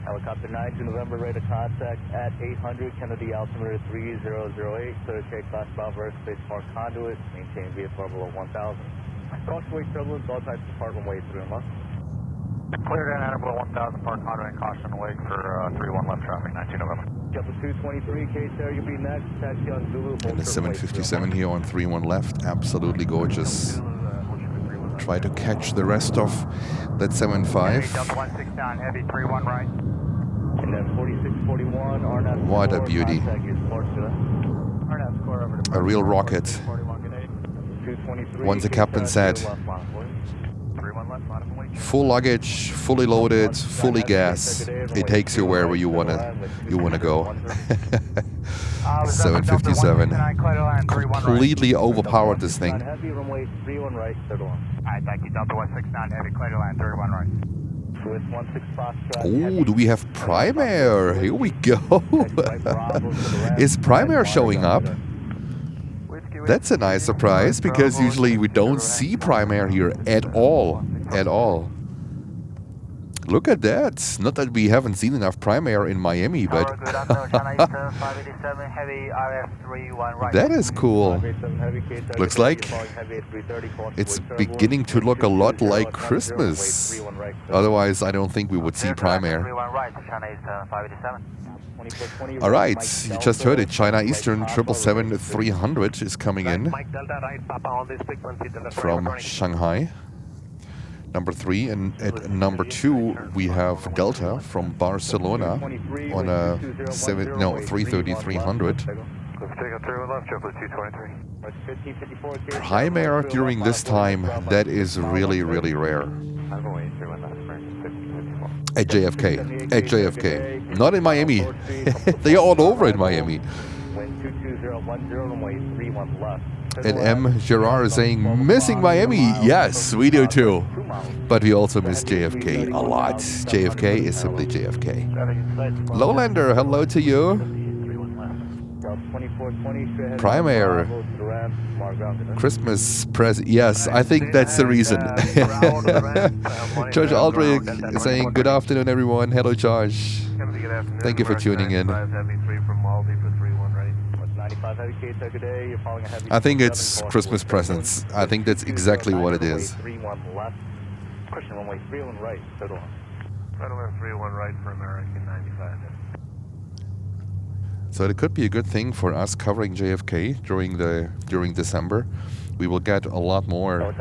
Helicopter 9 November, radar contact at 800, Kennedy altimeter 3008, clear take class Bravo airspace park conduit, maintain VFR below 1000. Caution wake turbulence, all types depart runway 31 left. Clear down at below 1000, park conduit and caution wake for 31 left traffic, 19 November. Delta 223, KTR, you'll be next, taxi on Zulu. And the 757 here on 31 left, absolutely gorgeous. Try to catch the rest of that 75. Delta 169, heavy 31 right. And then 4641, RNAV. What a beauty. A real rocket. Once the captain said, full luggage, fully loaded, fully gas. It takes you wherever you wanna go. 757. Completely overpowered this thing. Heavy runway 31 right, third one. Alright, thank you. Delta 169, heavy clear to land 31 right. Oh, do we have Prime Air? Here we go. Is Prime Air showing up? That's a nice surprise, because usually we don't see Prime Air here at all. At all. Look at that. Not that we haven't seen enough Prime Air in Miami, but that is cool. Looks like it's beginning to look a lot like Christmas. Otherwise, I don't think we would see Prime Air. Alright, you just heard it. China Eastern 777-300 is coming in from Shanghai. number 3, and at number 2 we have Delta from Barcelona on a 330-300. Prime Air during this time, that is really, really rare. At JFK. At JFK. Not in Miami. They are all over in Miami. And M. Gerard is saying, missing Miami. Yes, we do too. But we also miss JFK a lot. JFK is simply JFK. Lowlander, hello to you. Prime Air. Christmas present. Yes, I think that's the reason. George Aldrich is saying, good afternoon, everyone. Hello, George. Thank you for tuning in. I think it's Christmas presents. I think that's exactly what it is. Runway 31 right, total. Runway 31 right for American 95. So it could be a good thing for us covering JFK during December. We will get a lot more,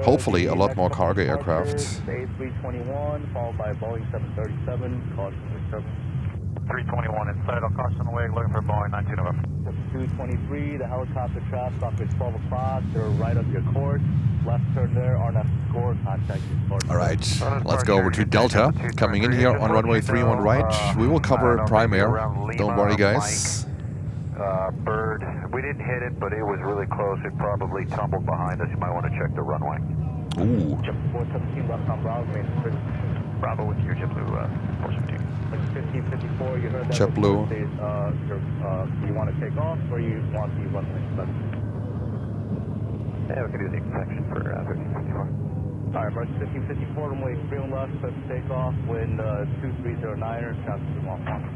hopefully a lot more cargo aircraft. A321 followed by Boeing 737, caution disturbance. 321 inside, I'll caution away, looking for Boeing 19 November. 223, the helicopter traps off at 12 o'clock, they're right up your course. Left turn there, RNF score, contact your All right, let's go over to Delta, coming in here on runway 31 right. We will cover Prime Air, don't worry guys. Bird, we didn't hit it, but it was really close. It probably tumbled behind us. You might want to check the runway. Ooh. Jet 417 left on Bravo, main Bravo with your JetBlue 417. 1554, you heard that. JetBlue. You want to take off or you want the runway? Yeah, we can do the inspection for 1554. Alright, March 1554, runway 31 left, set to take off, wind 2309er, traffic to long one.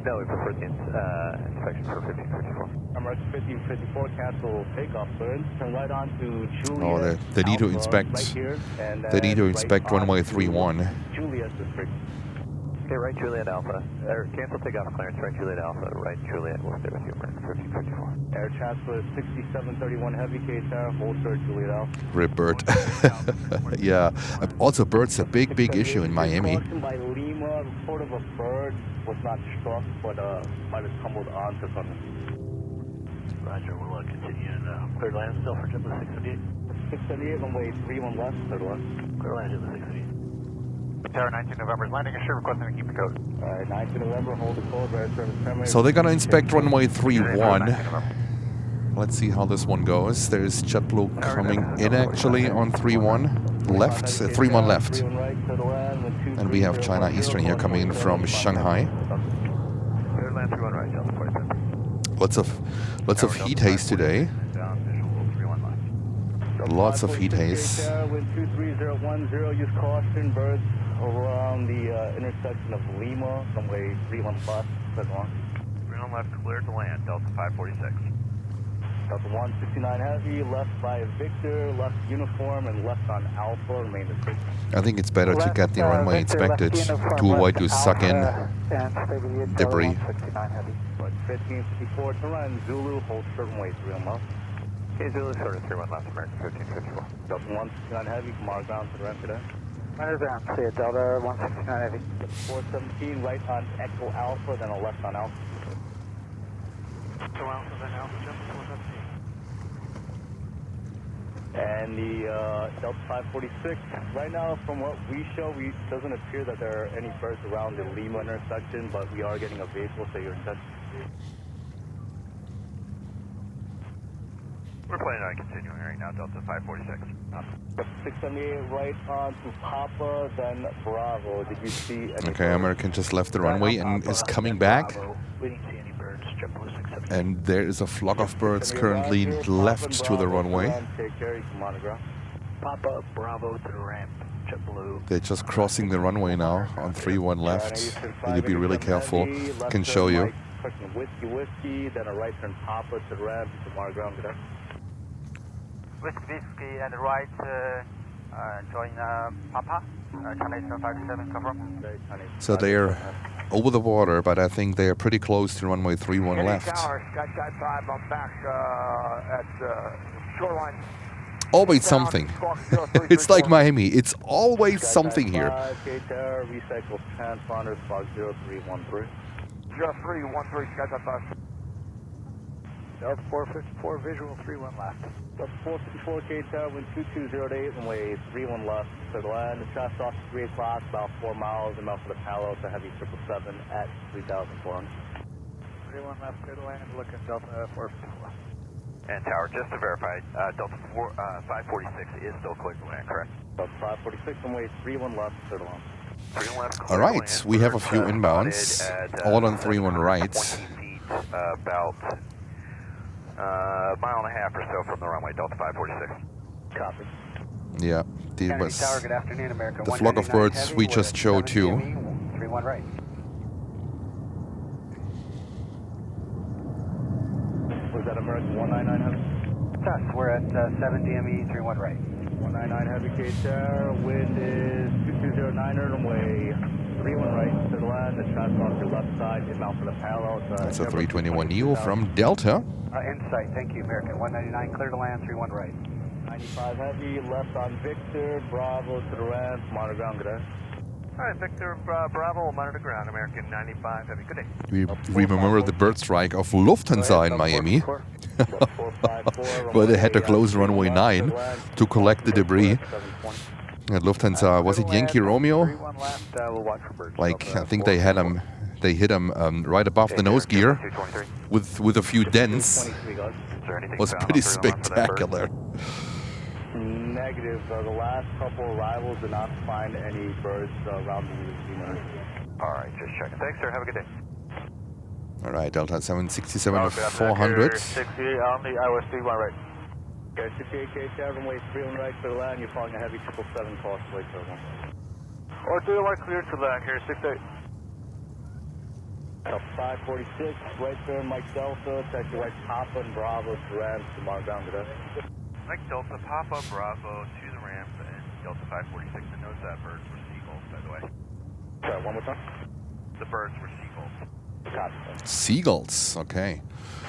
No, we prefer the inspection for 1554. March 1554, cancel takeoff clearance, turn right on to Juliet. Oh, they need to inspect. Right here, they need to inspect runway 31. Juliet is free. Okay, right Juliet Alpha. Cancel takeoff clearance, right Juliet Alpha, right Juliet, we'll stay with you for 1554. Air transfer 6731 heavy, Qatar, hold short Juliet Alpha. Rip Bird. Yeah, also bird's a big issue in Miami. By Lima, report of a bird was not struck, but might have tumbled onto something. Roger, we'll continue in clear land still for JetBlue 678. 678, runway 31 left, third one. Clear land JetBlue 678. Tower 19 November is landing, assure requesting to keep the code. Alright, 19 November, hold the code, right service primary. So they're gonna inspect runway 31. Let's see how this one goes. There's JetBlue coming in actually on 31 left, 31 left. And we have China Eastern here coming in from Shanghai. Lots of heat haze today. Lots of heat haze. Wind 23010, use caution, birds around the intersection of Lima, runway 31 left, set on. 31 left, cleared to land, Delta 546. Delta 169 heavy, left by Victor, left uniform, and left on Alpha, remain the same. I think it's better to get the runway inspected to avoid to suck in debris. 1554 to run, Zulu, hold short runway 31 left. Okay, Zulu, short of 31 left, American 1554. Delta 169 heavy, from our ground to the ramp today. Runner's down, see it, Delta 169 heavy. 417, right on Echo Alpha, then a left on Alpha. Echo Alpha, then Alpha, jump to 417. And the Delta 546, right now from what we show, it doesn't appear that there are any birds around the Lima intersection, but we are getting a visual, so you're set. We're planning on continuing right now, Delta 546. 678 right on to Papa, then Bravo. Did you see any Okay, American just left the runway and is coming back. We didn't see any birds, JetBlue 678. And there is a flock of birds currently left to the runway. Take care, you can monitor. Papa, Bravo to the ramp, JetBlue. They're just crossing the runway now on 31 left. Need to be really careful. Can show you. Whiskey, then a right turn Papa to the ramp, you can monitor ground today. Whiskey and the right, join Papa, China Eastern 57, confirm. So they're over the water, but I think they are pretty close to runway 31 left. Tower, Sky 5, I'm back at shoreline. always something. It's like Miami. It's always something here. K-Tower, recycle transponder, squawk 0313. 0313, Skyline 5. Delta 454, visual 31 left. Delta 454, K-Tower, wind 220 runway 31 left, clear the land. The traffic off at 3 o'clock, about 4 miles, and out for the Palo, to heavy 777 at 3,400. 31 left, clear the land, looking Delta 454. And Tower, just to verify, Delta 546 is still clear to land, correct? Delta 546, runway 31 left, clear the land. All right, we have a few inbounds, all on 31 right. 20 feet, about a mile and a half or so from the runway, Delta 546. Copy. Yeah, it Kennedy was Tower, good afternoon, American the flock of 199 birds heavy we with just showed 7 too. DME, 31 right. Was that American 199 heavy? Yes, we're at 7 DME, 31 right. 199 heavy, K-Tower, wind is 2209 runway 31 right, to the land. The traffic off your left side, inbound for the Palo. That's a 321 Neo from Delta. Insight, thank you, American 199, clear to land, 31 right. 95 heavy, left on Victor, Bravo to the ramp, monitor ground, good day. All right, Victor, Bravo, monitor ground, American 95 heavy, good day. We remember the bird strike of Lufthansa in Miami, where they had to close runway 9 to collect the debris. At Lufthansa, was it Yankee Romeo? Like, I think they had him, they hit him right above the nose gear with a few dents. Was pretty spectacular. Negative. The last couple arrivals did not find any birds around the Dreamliner. All right, just checking. Thanks, sir. Have a good day. All right, Delta 767 400. 68 on the iOS 31 right. Okay, 68 K-Tower, runway 31 right to the land. You're following a heavy 777 cost way to the one. Or 31 clear to land here, 68. 546, right there, Mike Delta, taxi right Papa and Bravo to ramp, tomorrow ground today. Mike Delta, Papa, Bravo to the ramp, and Delta 546. And note that birds were seagulls, by the way. Sorry, one more time? The birds were seagulls. Copy. Seagulls, okay.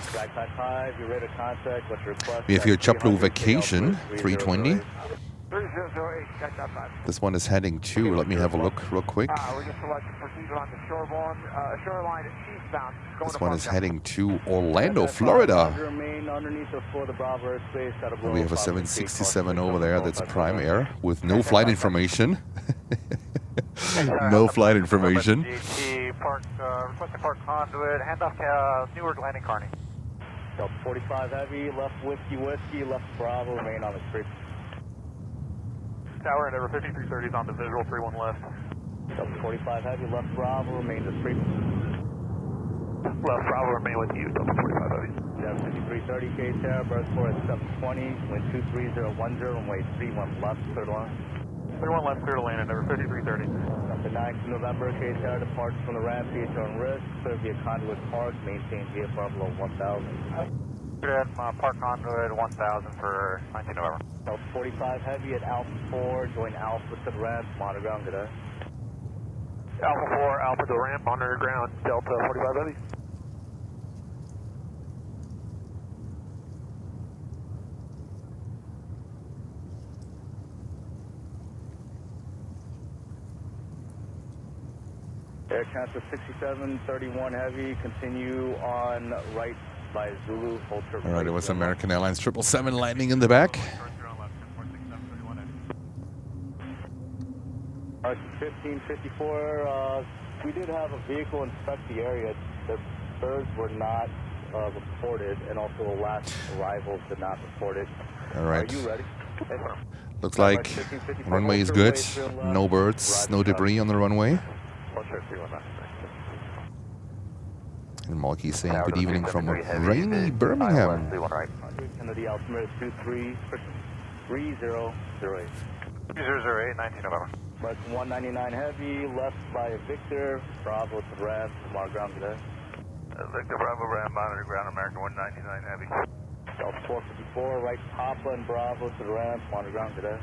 Sky 5, you're ready to contact, what's your request? We have here JetBlue Vacation 320. 3008, Skyline 5. This one is heading to, let me have a look real quick. We're just selecting procedure on the shoreline eastbound. This one is heading to Orlando, Florida. Remain underneath or for the Bravo airspace. We have a 767 over there, that's Prime Air, with no flight information. No flight information. Requesting park conduit, handoff Newark landing Carney. Delta 45 heavy, left whiskey, left Bravo, remain on the street. Tower and over 5330 is on the visual, 31 left. Delta 45 heavy, left Bravo, remain the street. Left Bravo, remain with you, Delta 45 heavy. Delta 5330 K-Tower, bird score at 720, wind 23010, runway 31 left, third line. 31 left, clear to land, and over 5330. The 9th of November, K-Tower departs from the ramp, VH on risk, clear via conduit park, maintain VFR below 1000. Good, park conduit 1000 for 19 November. Delta 45 heavy at Alpha 4, join Alpha to the ramp, monitor ground today. Alpha 4, Alpha to the ramp, monitor ground, Delta 45 heavy. Air Transfer 6731 heavy, continue on right by Zulu, hold short. All right, it was American Airlines 777 landing in the back. RC-1554, we did have a vehicle inspect the area. The birds were not reported, and also the last arrivals did not report it. All right. Are you ready? Looks like runway is good. No birds, no debris on the runway. And Malky saying good evening from rainy Birmingham. Kennedy altimeter 3008. 2008, 19 November. American 199 heavy, left by Victor, Bravo to the ramp, tomorrow ground today. Victor Bravo ramp, monitor ground, American 199 heavy. Delta 454, right Papa and Bravo to the ramp, monitor ground today.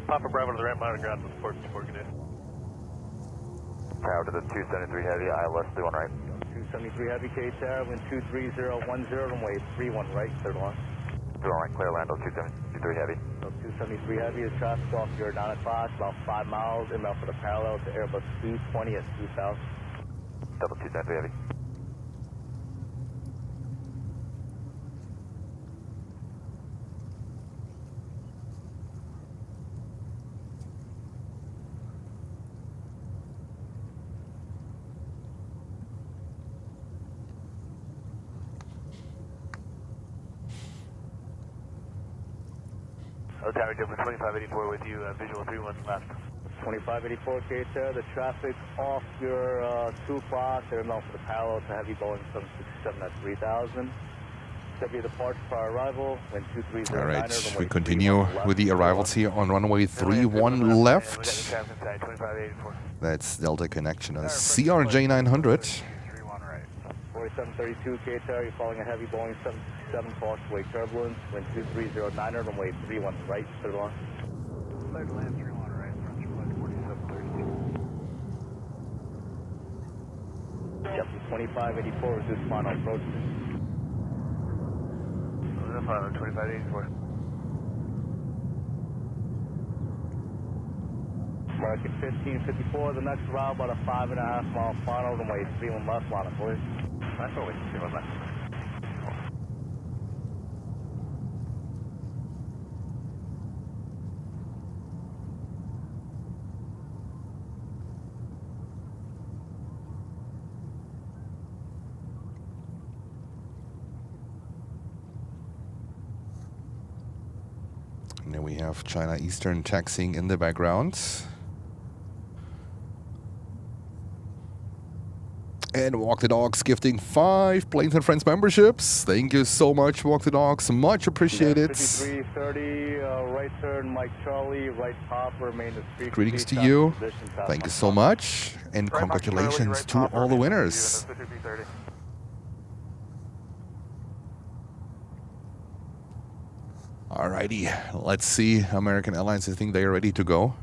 Papa Bravo to the ramp, monitor ground, support good day. Tower to the 273 heavy, ILS 31 right. 273 heavy, K-Tower, wind 23010, runway 31 right, third line. Through right, clear land, 273 heavy. 273 heavy is traffic off your 9 o'clock, about 5 miles, inbound for the parallel to Airbus 220 at 2000. Double 273 heavy. Tower Jumper 2584 with you, visual 31 left. 2584 KTR, the traffic off your 2 o'clock, they're inbound for the parallel to heavy Boeing 767 at 3000. Should be the departure for our arrival, wind 230. Alright, we continue with the arrivals here on runway 31 left. That's Delta Connection, a CRJ 900. 4732 KTR, you're following a heavy Boeing 767, crossway turbulence, wind 2309, runway 31 right, third line. Third land 31 right, approach flight 4732. Yep, 2584 is this final approach. Final 2584. Market 1554, the next route about a 5.5 mile final, runway 31 left, line of boys. That's what we can see on that. And then we have China Eastern taxiing in the background. And Walk the Dogs gifting 5 Planes and Friends memberships. Thank you so much, Walk the Dogs. Much appreciated. 5330, right turn, Mike Charlie, right top, remain the street. Greetings to you. Thank you so much. And congratulations to all the winners. Alrighty, let's see. American Airlines, I think they are ready to go.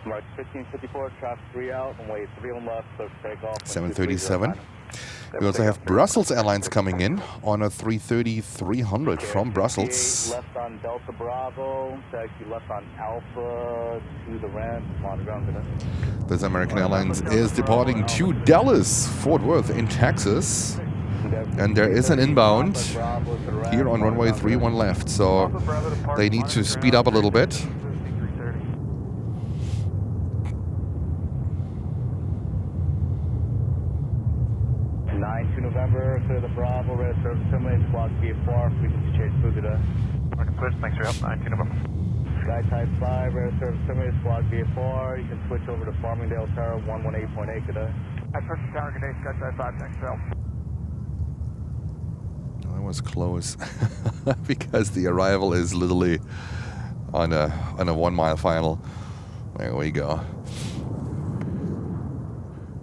Mark 1554, traffic 3 out, and way 3 on left, so takeoff. 737. We also have Brussels Airlines coming in on a 330-300 from Brussels. Left on Delta Bravo, taxi left on Alpha to the ramp, on ground today. This American Airlines is departing to Dallas, Fort Worth in Texas. And there is an inbound here on runway 31 left, so they need to speed up a little bit. 9 to November, clear the Bravo, red service terminate, squad VFR, frequency change through today. Market switch, thanks for your help, 9 to November. Sky type 5, red service terminate, squad VFR, you can switch over to Farmingdale Tower, 118.8 today. First tower, good day, Sky type 5, thanks for help. That was close, because the arrival is literally on a 1 mile final. There we go.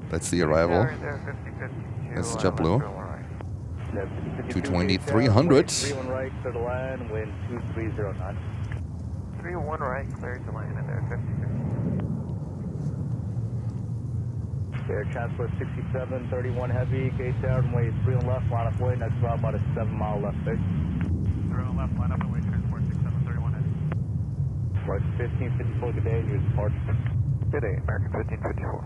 That's the arrival. That's JetBlue. 220, 300. 31 right, clear the line, wind 2309. 31 right, clear to land in there, 50. Air Chancellor 67, 31 heavy, gate down, runway 3 on left, line up way, next route about a 7 mile left base. 3 on left, line up and way, transport 67, 31 heavy. Mark 1554, good day, your departure. Good day, American 1554.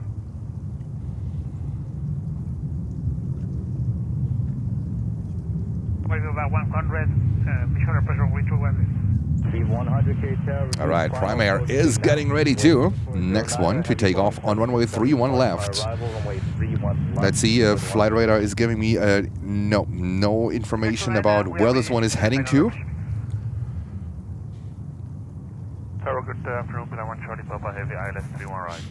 About 100, be sure to pressure way 2 B100 KTR. All right, Prime Air is getting ready too. Next one to take off on runway 31 left. Let's see if Flight Radar is giving me no information about where this one is heading to. Tower, good afternoon, but I want Charlie Papa Heavy, ILS 31 right.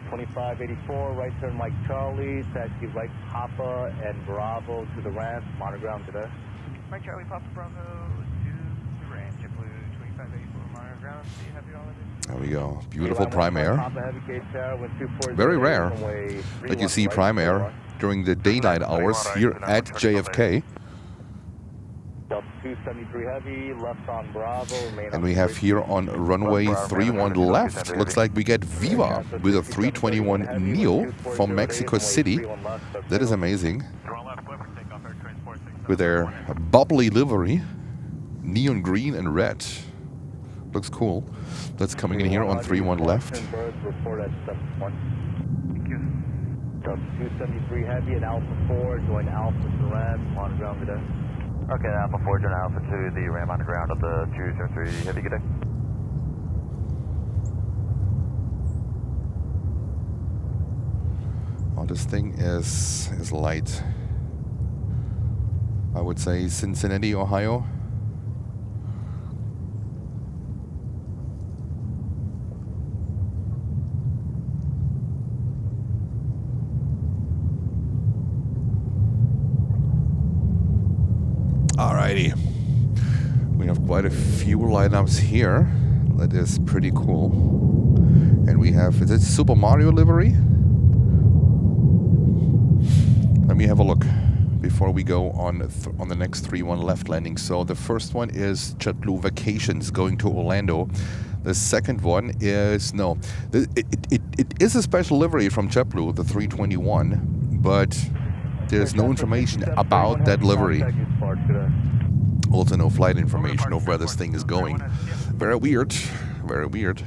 2584, right turn Mike Charlie, taxi right Papa and Bravo to the ramp, monoground today. Mike Charlie, Papa Bravo to the ramp, JetBlue 2584 monoground, see you happy holidays. There we go. Beautiful Prime Air. Very rare that you see Prime Air during the daylight hours here at JFK. 273 heavy, left on Bravo. And we have here on runway 31 left, looks like we get Viva with a 321 Neo from Mexico City. That is amazing. With their bubbly livery. neon green and red. Looks cool. That's coming in here on 3-1 left. Report at 7-1. Thank you. 273 Heavy and Alpha 4, join Alpha to Ram, on ground today. Okay, Alpha 4, join Alpha 2, the Ram on the ground of the 203 Heavy, good day. Oh, this thing is light. I would say Cincinnati, Ohio. Alrighty. We have quite a few lineups here. That is pretty cool. And we have, is it Super Mario livery? Let me have a look before we go on the next 3-1 left landing. So the first one is JetBlue Vacations going to Orlando. The second one is, no, it is a special livery from JetBlue, the 321, but there's no information about that livery. Also no flight information of where this thing is going. Very weird, very weird.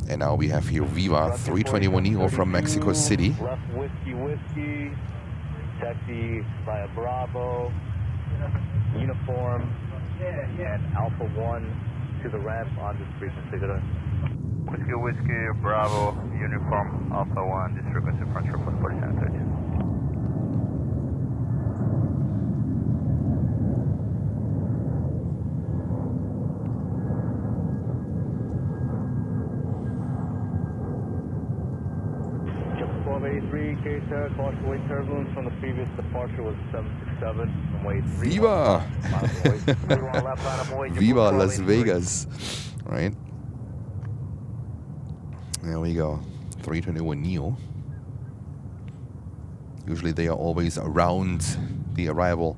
And now we have here Viva 321neo from Mexico City. Left whiskey, taxi via Bravo, uniform, and Alpha 1 to the ramp on this frequency today. Whiskey, Bravo, uniform, Alpha 1, this frequency approach for 4730. Qatar, caution wake turbulence from the previous departure was 767 from way 3. Viva! Viva Las Vegas. Right. There we go. 321neo. Usually they are always around the arrival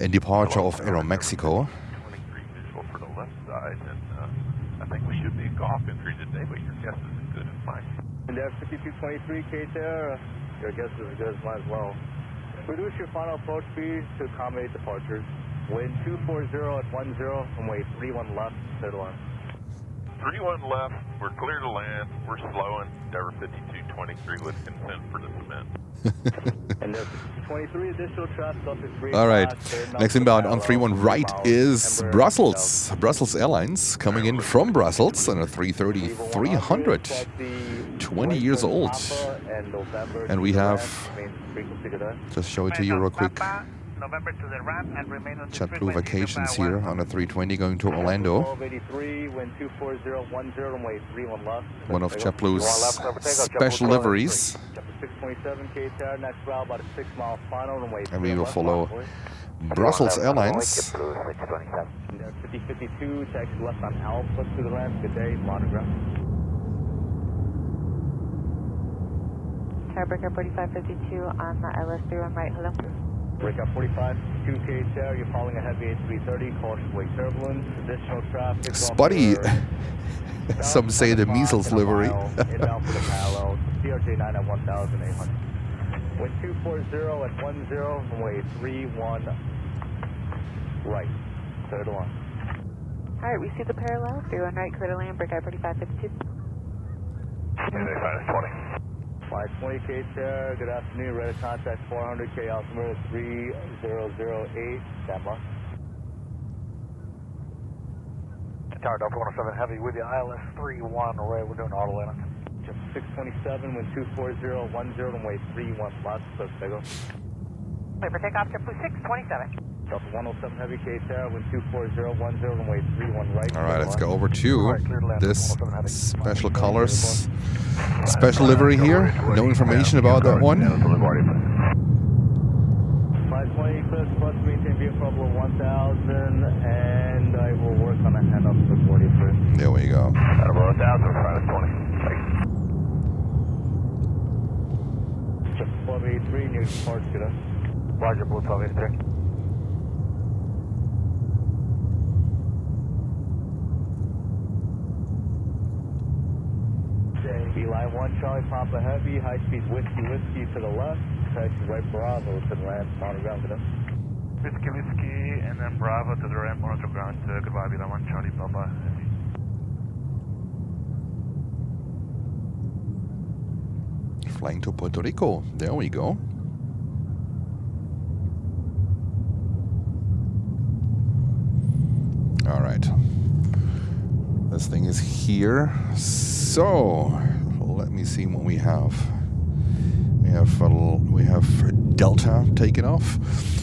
and departure of Aeromexico. 23 visual for the left side, and I think we should be in golf entry today, but your guess isn't good as mine. And there 5223 Qatar, your guess is as good as mine as well. Reduce your final approach speed to accommodate departures. Wind 240 at 10 and way 31 left, clear to land. 31 left, we're clear to land, we're slowing, Denver 5223 with consent for the cement. And there's 23 additional traffic up to 3. All right, next inbound on 3-1 right is Brussels. Brussels Airlines coming in from Brussels on a 330-300. 20 years old. And we have, just show it to you real quick, JetBlue Vacations here on a 320 going to Orlando. One of JetBlue's special liveries. And we will follow Brussels Airlines. 5052, taxi left on Alpha to the ramp. Good day, monograph. Tower Breaker 4552 on the LS31 right, hello. Breakout 45, 2K, you're following a heavy A380, caution wake turbulence, additional traffic. Spotty. Some say the measles livery. Inbound for the parallel, CRJ 9 at 1,800. Wind 240 at 10, runway 31 right, clear to launch. Alright, we see the parallel, 31 right, clear to land, breakout 4552. 520 K-Chair, good afternoon, ready to contact 400K altimeter 3008, stand by. Tower Delta 107 Heavy with you, ILS 31, array, we're doing auto landing. Just 627, wind 240, 10, and way 31 lots, so go. Wait for takeoff, JetBlue 627. Delta 107 Heavy K-Tower, wind 240, 10, and way 31 right. All right, let's go over to this special colors, special livery here. No information about that one. 520 Eclipse, plus maintain vehicle level 1000, and I will work on a handoff for 43. There we go. At about 1000, we're 20. Just 1283, near departure, good. Roger, Blue 1283. Line 1, Charlie Papa Heavy, high speed whiskey to the left, taxi right Bravo to the ramp, on the ground to them. Whiskey, and then Bravo to the ramp, on to ground, goodbye, Viva 1, Charlie, Papa. Flying to Puerto Rico. There we go. All right. This thing is here. So let me see what we have. We have Delta taking off.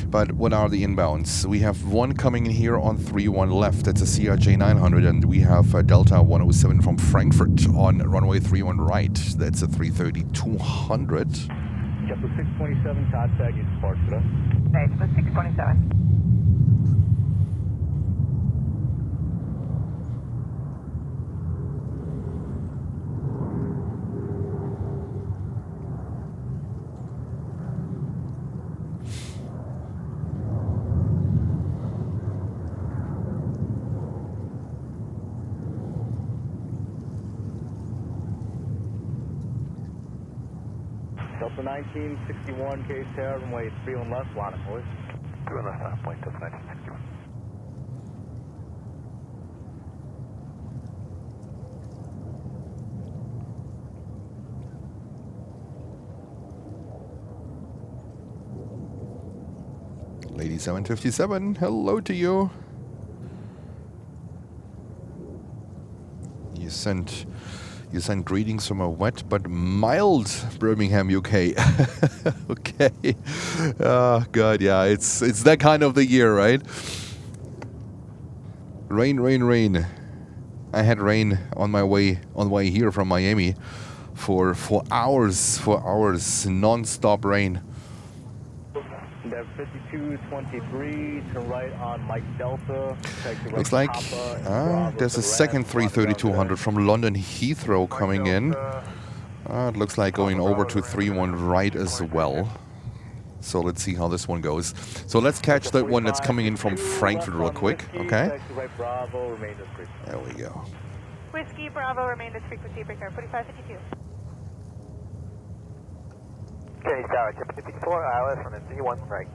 But what are the inbounds? We have one coming in here on 31 left. That's a CRJ 900, and we have Delta 107 from Frankfurt on runway 31 right. That's a 330 200. JetBlue 627, contact you depart today. JetBlue 627. Delta 1961, Case Tower, runway 31 left, line up, boys. 31 left, line up, point, Delta 1961. Lady 757, hello to you. You sent greetings from a wet but mild Birmingham, UK. Okay. Oh God, yeah, it's that kind of the year, right? Rain, rain, rain. I had rain on my way here from Miami for hours, non-stop rain. 5223, turn right on Mike Delta. Looks like there's a second 330-200 from London Heathrow coming in. It looks like going over to 31 right as well. So let's see how this one goes. So let's catch that one that's coming in from Frankfurt real quick, okay? There we go. Whiskey Bravo, remain this frequency, breaker 4552. Okay, Tower, JetBlue 54, ILS on Z1 right.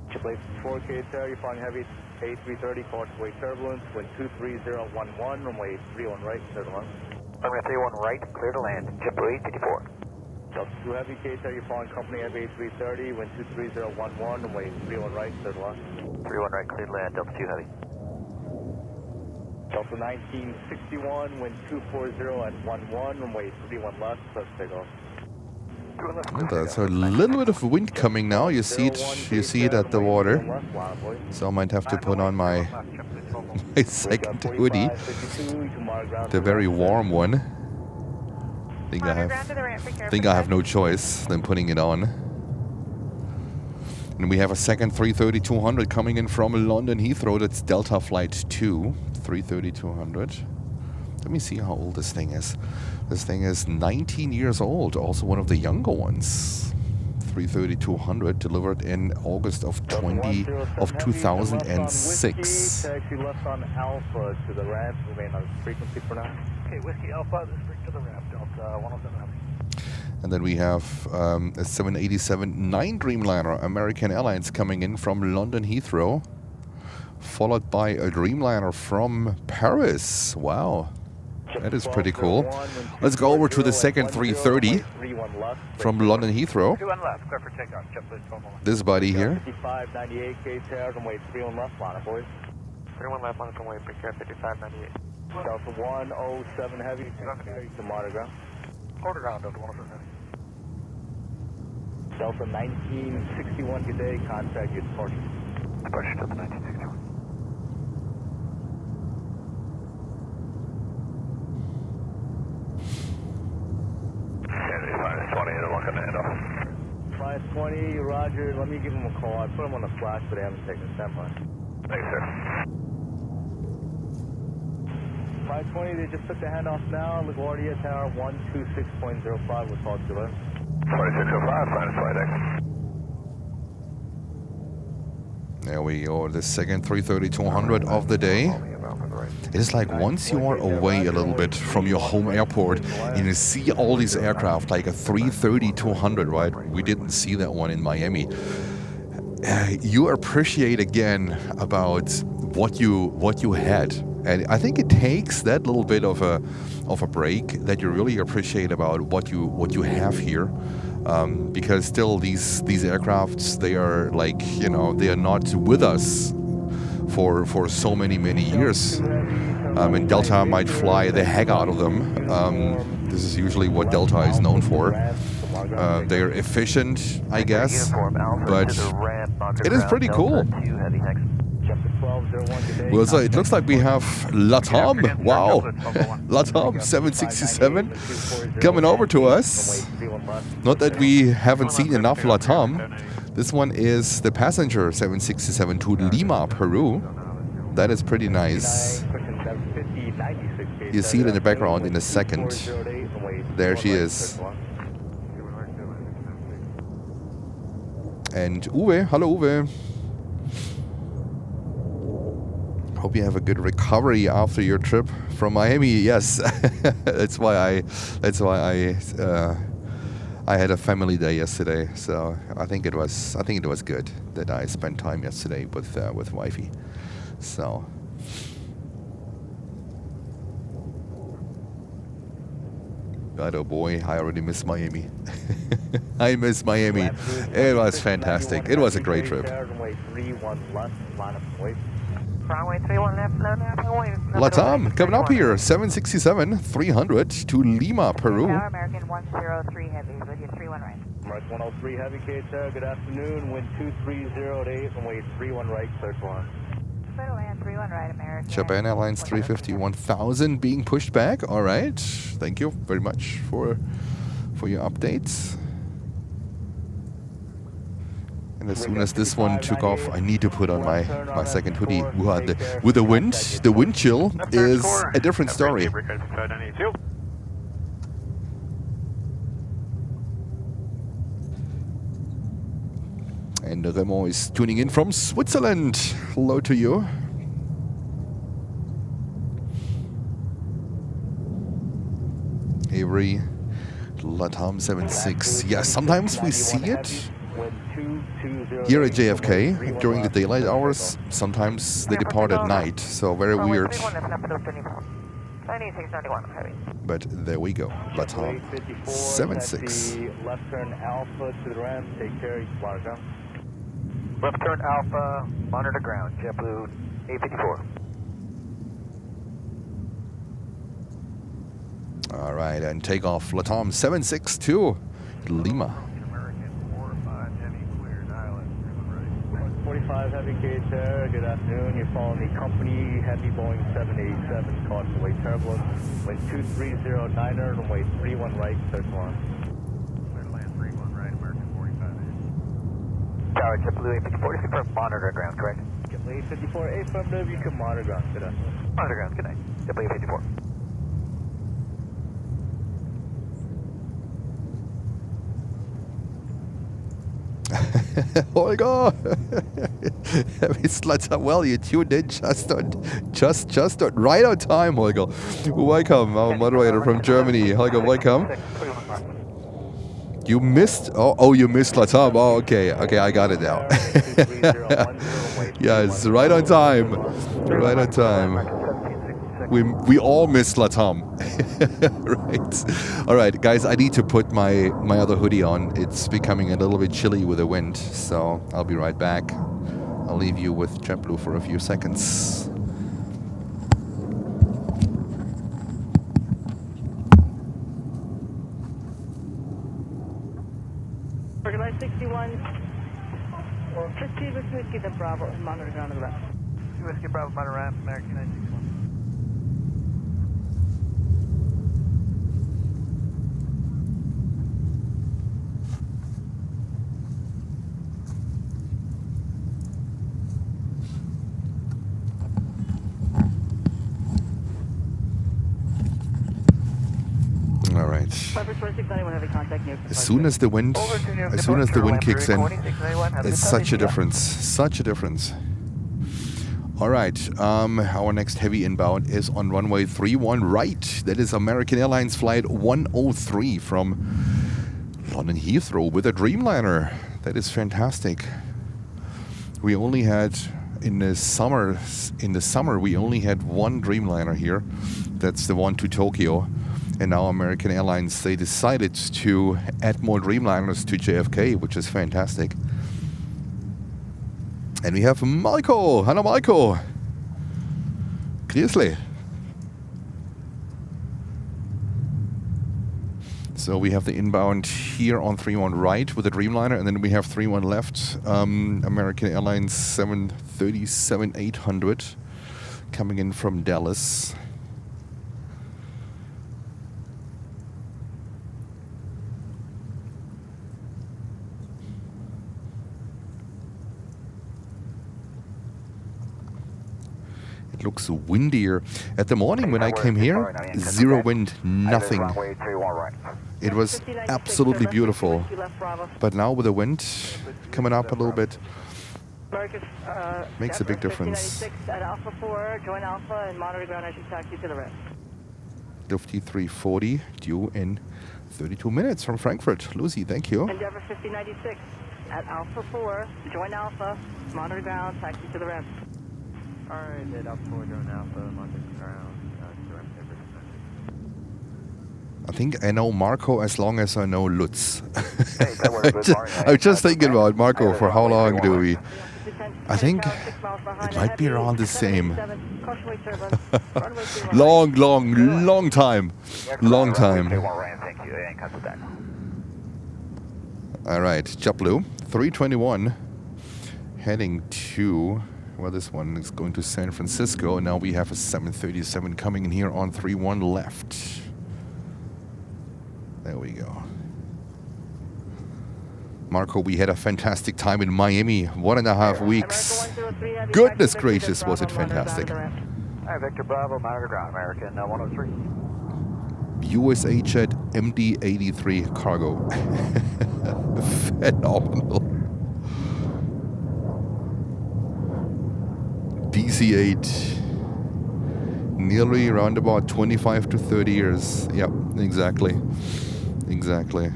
JetBlue 4K Tower, you're flying heavy A330, causeway turbulence, wind 23011, runway 31 right, clear to land. Runway 31 right, clear to land, JetBlue 54. Delta 2 Heavy, K Tower, you're flying company heavy A330, wind 23011, runway 31 right, clear to land. 31 right, clear to land, Delta 2 Heavy. Delta 1961, wind 240 at 11, runway 31 left, let's take off. There's a little bit of wind coming now. You see it at the water. So I might have to put on my second hoodie, the very warm one. Think I have no choice than putting it on. And we have a second 330-200 coming in from London Heathrow. That's Delta Flight 2, 330-200. Let me see how old this thing is. This thing is 19 years old, also one of the younger ones. 330-200, delivered in August of 2006. Taxi left on Alpha to the ramp, remain on frequency for now. Okay, Whiskey Alpha, let's bring to the ramp, Delta 107. And then we have a 787-9 Dreamliner, American Airlines, coming in from London Heathrow, followed by a Dreamliner from Paris. Wow. That is pretty cool. Let's go over to the second 330 from London Heathrow. This buddy here. 5598 K Tower, runway 31 left, line up, boys. 31 left on runway, pick up 5598. Delta 107 Heavy, to Mardi Gras. Quarter ground, Delta 107 Heavy. Delta 1961, good day, contact you departing. Departure Delta 1961. Kennedy 520, look on the handoff. 520, Roger, let me give him a call. I put him on the flash, but I haven't taken a standby. Thanks, sir. 520, they just took the handoff now. LaGuardia Tower 126.05, we'll talk to you later. 2605, minus flight X. There we go, the second 330-200 of the day. It is like once you are away a little bit from your home airport and you see all these aircraft, like a 330-200, right? We didn't see that one in Miami. you appreciate again about what you had, and I think it takes that little bit of a break that you really appreciate about what you have here, because still these aircrafts, they are like, you know, they are not with us for so many years, and Delta might fly the heck out of them. This is usually what Delta is known for. They are efficient, I guess, but it is pretty cool. Well, so it looks like we have Latam. Wow, Latam 767 coming over to us. Not that we haven't seen enough Latam. This one is the passenger 767 to Lima, Peru. That is pretty nice. You see it in the background in a second. There she is. And Uwe, hello Uwe. Hope you have a good recovery after your trip from Miami. Yes, that's why I had a family day yesterday. So I think it was good that I spent time yesterday with wifey. So. God, oh boy, I already miss Miami. I miss Miami. It was fantastic. It was a great trip. Latam, coming up here, 767-300 to Lima, Peru. American 103 Heavy, with you 31 right. American 103 Heavy, Qatar, good afternoon, wind 2308, runway 31 right, clear to launch. Clear to land, 31 right, American. Japan Airlines 350-1000 being pushed back. All right, thank you very much for your updates. And as soon as this one took off, I need to put on my second hoodie. With the wind chill is a different story. And Remo is tuning in from Switzerland. Hello to you. Livery, Latam 76. Yeah, sometimes we see it here at JFK during the daylight hours. Sometimes they depart at night, so very weird. But there we go, Latam 76. Left turn Alpha to the ramp, take care, ground. Left turn Alpha, monitor ground, JetBlue A54. All right, and takeoff Latam 762 Lima. 45 Heavy Qatar, good afternoon. You're following the company Heavy Boeing 787, caution away turbulence. Wind 2309, runway 31 right, clear to launch. Clear to land 31 right, American 45. Tower, JetBlue A54, this is for monitor ground, correct? JetBlue A54, affirmative, you can monitor ground, good afternoon. Monitor ground, good night. JetBlue A54. Holger! Well, you tuned in just right on time, Holger. Welcome, our moderator from Germany. Holger, welcome. You missed, you missed Latam. Oh, okay, I got it now. Yes, right on time. Right on time. We all missed Latam. Right. All right, guys, I need to put my other hoodie on. It's becoming a little bit chilly with the wind, so I'll be right back. I'll leave you with JetBlue for a few seconds. Organize 61 or 50 with Whiskey the Bravo and monitor ground to the left. Whiskey Bravo, monitor ramp, American 961. All right. As soon as the wind kicks in, it's such a difference. All right. Our next heavy inbound is on runway 31 right. That is American Airlines flight 103 from London Heathrow with a Dreamliner. That is fantastic. We only had in the summer we only had one Dreamliner here. That's the one to Tokyo. And now American Airlines, they decided to add more Dreamliners to JFK, which is fantastic. And we have Marco. Hello, Marco. Grüßle. So we have the inbound here on 31 right with the Dreamliner, and then we have 31 left. American Airlines 737-800 coming in from Dallas. It looks windier. At the morning when I came here, zero wind, nothing. It was absolutely beautiful. But now with the wind coming up a little bit, makes a big difference. At Alpha 4, join Alpha and monitor ground as you taxi to the rest. Lufty 340 due in 32 minutes from Frankfurt. Lucy, thank you. Endeavour 5096 at Alpha 4, join Alpha, monitor ground, taxi to the rest. Alright, at Alpha 4, join Alpha, monitor ground, direct Everett. I think I know Marco as long as I know Lutz. I'm just thinking about Marco. For how long do we? I think it might be around the same. long time. Long time. All right, JetBlue 321 heading to, well, this one is going to San Francisco. Now we have a 737 coming in here on 31 left. There we go. Marco, we had a fantastic time in Miami. 1.5 weeks. Goodness gracious, was it fantastic. Hi, Victor Bravo, monitor ground, American 103. USA Jet MD-83 cargo. Phenomenal. DC-8. Nearly around about 25 to 30 years. Yep, exactly. Exactly.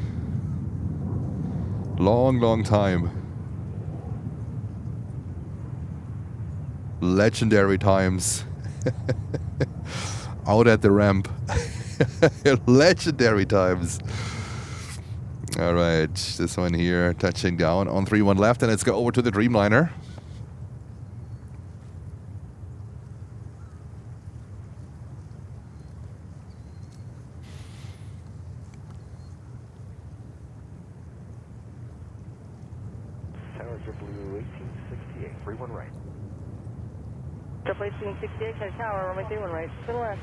Long time. Legendary times. Out at the ramp. Legendary times. All right, this one here touching down on 31 left, and let's go over to the Dreamliner. Triple 1868, head tower, runway 31 right, to the left.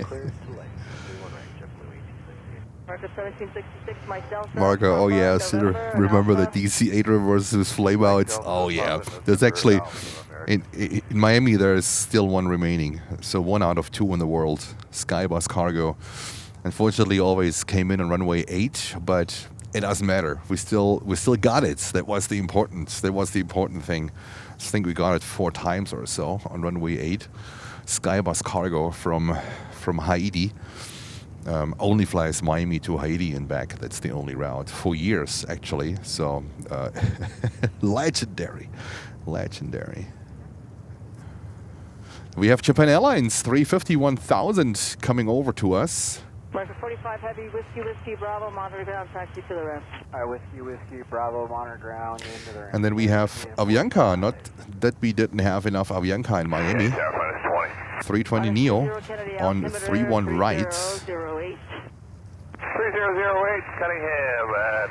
Clear to the left, 31 right, JetBlue 1868. Marco 1766, myself. Marco, oh yeah, still remember the DC-8 reverses flameouts. Oh yeah, there's actually, in Miami there's still one remaining. So 1 out of 2 in the world, Skybus cargo. Unfortunately always came in on runway 8, but it doesn't matter. We still got it. That was the importance. That was the important thing. I think we got it 4 times or so on runway 8. Skybus cargo from Haiti. Only flies Miami to Haiti and back. That's the only route for years, actually. So legendary. We have Japan Airlines 350-1000 coming over to us. Marco 45 heavy, whiskey, Bravo, monitor ground, taxi to the rest. Alright, whiskey, Bravo, monitor ground, into the ramp. And then we have Avianca. Not that we didn't have enough Avianca in Miami. 320 Neo on 31 right. 3008, Cunningham at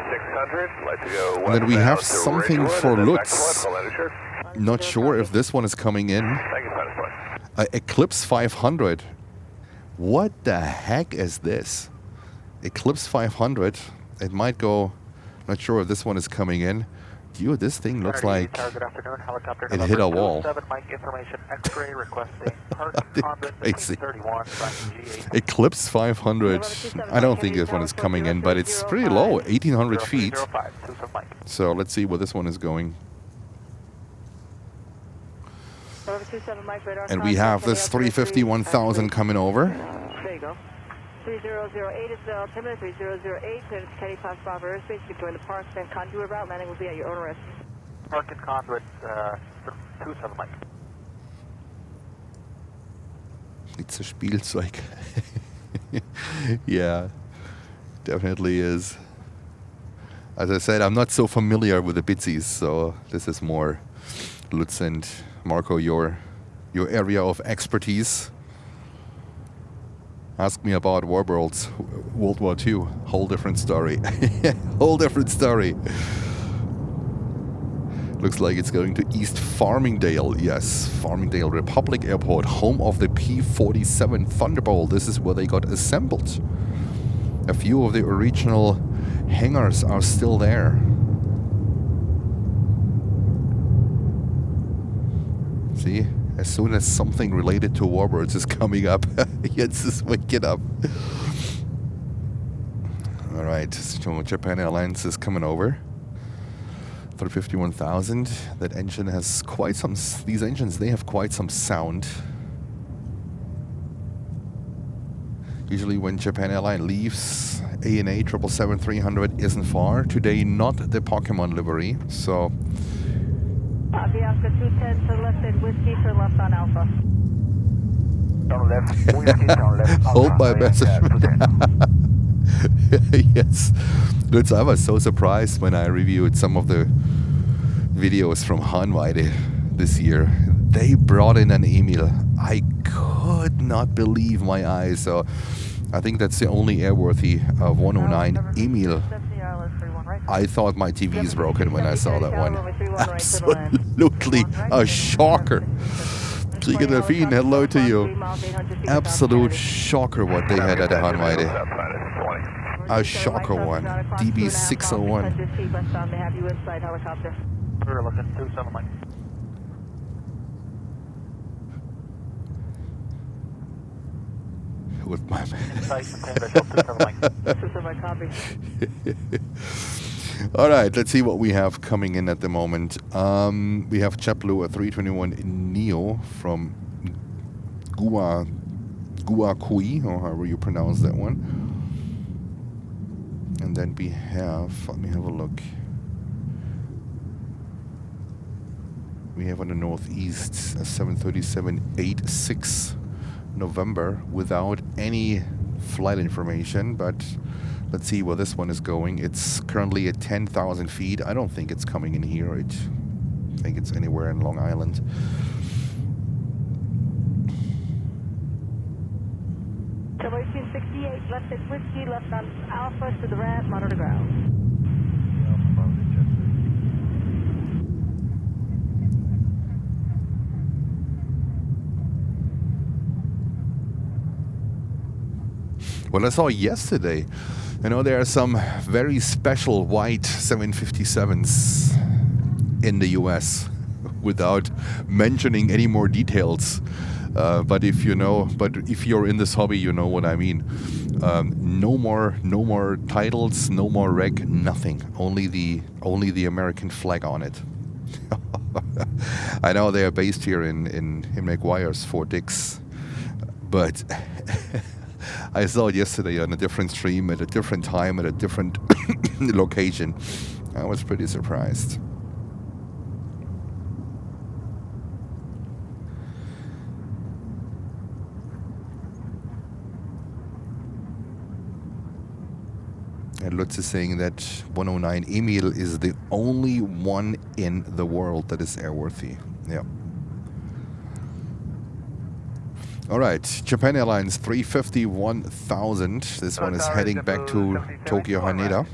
600. Let's go. And then we have something for Lutz. Not sure if this one is coming in. Eclipse 500. What the heck is this? Eclipse 500. It might go. Not sure if this one is coming in. Dude, this thing looks like it hit a wall. Crazy. Eclipse 500. I don't think this one is coming in, but it's pretty low, 1,800 feet. So let's see where this one is going. And we have this 350-1000 coming over. There you go. 3008 is the altimeter, 3008, and it's Kenny Class Bravo Airspace. You can join the park, then contour route. Landing will be at your own risk. Park and conduit, 27 Mike. It's a Spielzeug. Yeah, definitely is. As I said, I'm not so familiar with the Bitsies, so this is more Lutz and Marco, your area of expertise. Ask me about Warworlds, World War II. Whole different story. Whole different story. Looks like it's going to East Farmingdale. Yes, Farmingdale Republic Airport, home of the P-47 Thunderbolt. This is where they got assembled. A few of the original hangars are still there. See, as soon as something related to Warbirds is coming up, Jens is waking up. Alright, so Japan Airlines is coming over. 351,000. That engine has quite some, these engines, they have quite some sound. Usually when Japan Airlines leaves, ANA 777-300 isn't far. Today, not the Pokemon livery, so... Aviasca 210 to left and whiskey for left on Alpha. Turn left, whiskey, turn left. Hold my message. Yes. Lutz, I was so surprised when I reviewed some of the videos from Runway this year. They brought in an Emil. I could not believe my eyes. So I think that's the only airworthy 109 Emil. I thought my TV is broken when I saw that one. Absolutely a shocker. Chica Delphine, hello to you. Absolute shocker what they had at the Runway. A shocker one. DB601. We're looking 27 Mike. With my Alright, let's see what we have coming in at the moment. We have JetBlue, a 321 Neo from Guaqui, or however you pronounce that one. And then we have, let me have a look. We have on the northeast a 737-86 November without any flight information, but let's see where this one is going. It's currently at 10,000 feet. I don't think it's coming in here. I think it's anywhere in Long Island. So 1868, left at whiskey, left on Alpha to the ramp, monitor ground. What I saw yesterday, you know, there are some very special white 757s in the US without mentioning any more details. But if you know, if you're in this hobby, you know what I mean. No more titles, no more reg, nothing. Only the American flag on it. I know they are based here in McGuire's Fort Dix, but I saw it yesterday on a different stream at a different time at a different location. I was pretty surprised. And Lutz is saying that 109 Emil is the only one in the world that is airworthy. Yeah. All right, Japan Airlines 351,000. This one is heading back to Tokyo Haneda.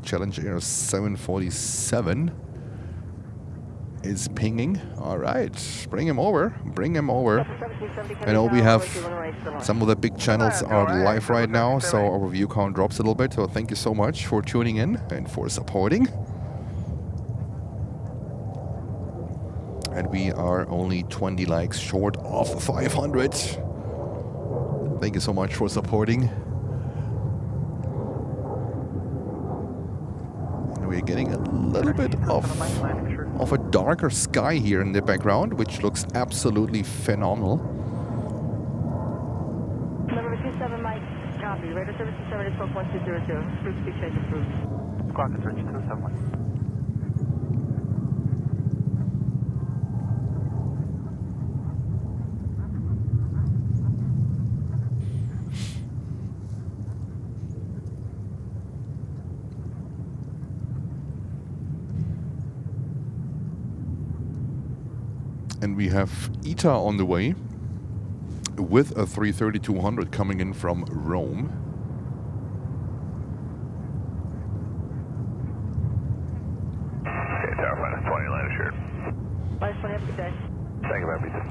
Challenge Air 747 is pinging. All right, bring him over. Bring him over. I know we have some of the big channels are live right now, so our view count drops a little bit. So thank you so much for tuning in and for supporting. And we are only 20 likes short of 500. Thank you so much for supporting. And we're getting a little bit of a darker sky here in the background, which looks absolutely phenomenal. Number 27 Mike, copy. Radar service 27 is 12.202. Approved, speed change approved. Clock is reaching 271. And we have ITA on the way with a 330-200 coming in from Rome. Okay, Tower Finance 20, line assured. Minus 20, have a good day. Thank you, everything.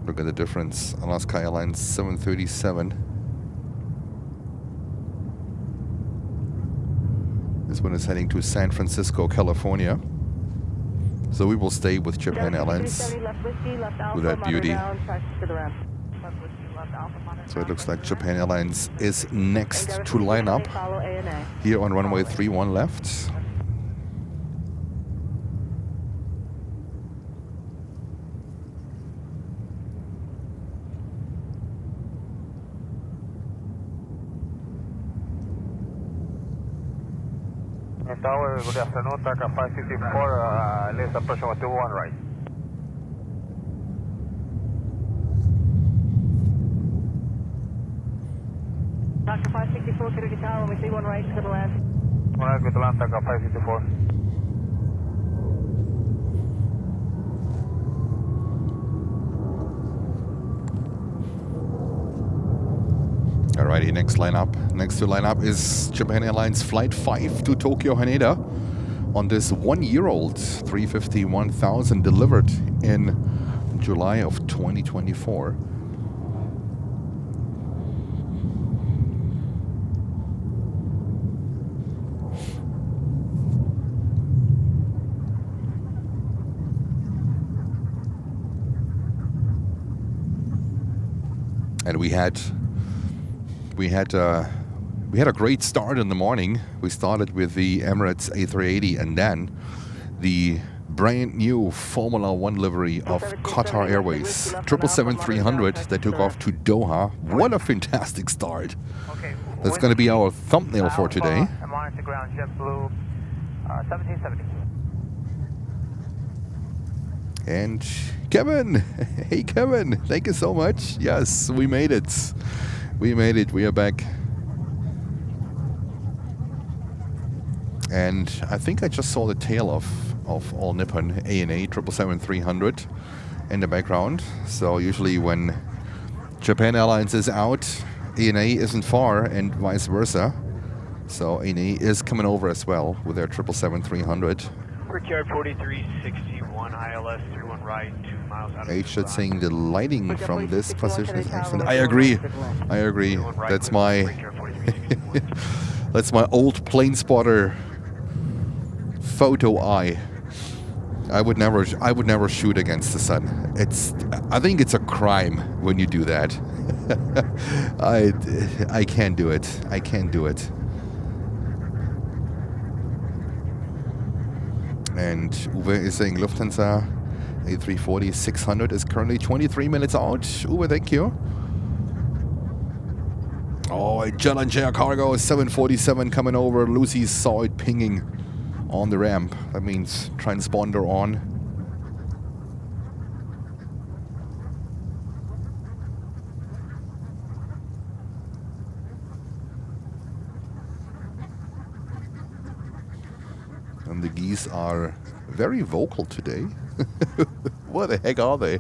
Look at the difference. Alaska Airlines 737. This one is heading to San Francisco, California. So we will stay with Japan Airlines with that beauty. So it looks like Japan Airlines is next to line up here on runway 31 left. Tower, good afternoon, Taka 554, list approaching with 21 right. Dr. 564, Kennedy Tower, we see one right to the land. One right, good to land, Taka 554. Alrighty, next lineup. Next to lineup is Japan Airlines Flight 5 to Tokyo Haneda on this 1-year-old 350-1000 delivered in July of 2024. And we had a great start in the morning. We started with the Emirates A380 and then the brand new Formula One livery of Qatar Airways, 777-300 that took off to Doha. What a fantastic start. Okay. That's going to be our thumbnail for today. I'm on to ground, JetBlue 1770. And Kevin, hey Kevin, thank you so much. Yes, we made it. We made it. We are back. And I think I just saw the tail of All Nippon ANA 777-300 in the background. So usually when Japan Airlines is out, ANA isn't far and vice versa. So ANA is coming over as well with their 777-300. Brickyard 4361, ILS 31 right, 2 miles out of H just saying the lighting from this position is excellent. I agree. I agree. That's my that's my old plane spotter photo eye. I would never shoot against the sun. I think it's a crime when you do that. I can't do it. I can't do it. And Uwe is saying Lufthansa A340-600 is currently 23 minutes out. Uwe, thank you. Oh, a JFK Cargo 747 coming over. Lucy saw it pinging on the ramp. That means transponder on. And the geese are very vocal today. What the heck are they?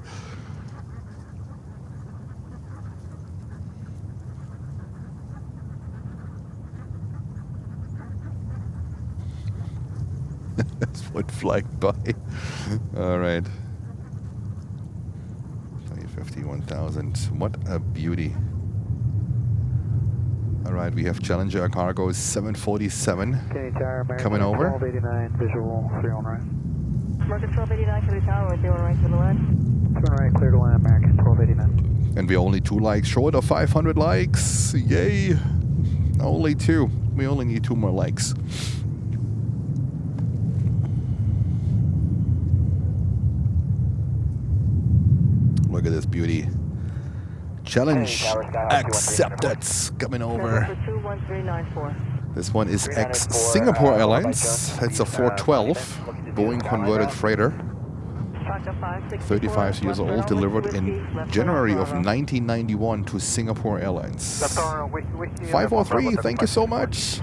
That's what flying by. All right. 51,000. What a beauty. All right, we have Challenger Cargo 747 coming over. 1289, visual, 31 right. Market 1289, Kennedy Tower, 31 right to the land. 21 right, clear to land, American 1289. And we're only 2 likes short of 500 likes. Yay. Only 2. We only need 2 more likes. Look at this beauty. Challenge accepted. Coming over. November 21394. This one is ex-Singapore Airlines. It's a 412 Boeing converted freighter. 35 years old, delivered in January of 1991 to Singapore Airlines. 503, thank you so much.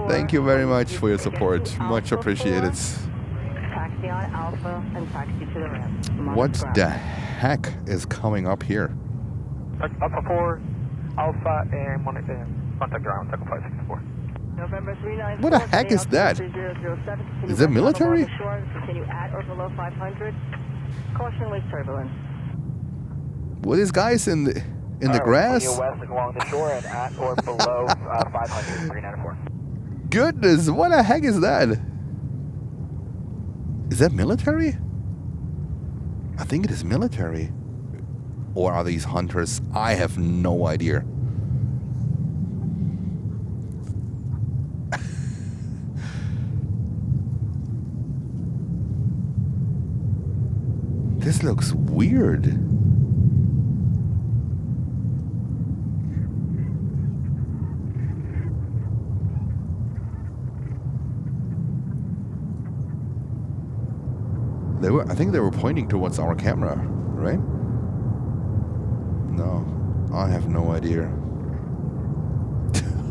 Thank you very much for your support. Much appreciated. Taxi on Alpha and taxi to the ramp. What the heck is coming up here? Alpha 4, Alpha, and contact ground, Taco 564. November 394. What the heck is that? Is it military? Continue at or below 500. Caution with turbulence. What is guys in the grass? West along the shore and at or below 500, 394. Goodness, what the heck is that? Is that military? I think it is military. Or are these hunters? I have no idea. This looks weird. I think they were pointing towards our camera, right? No, I have no idea.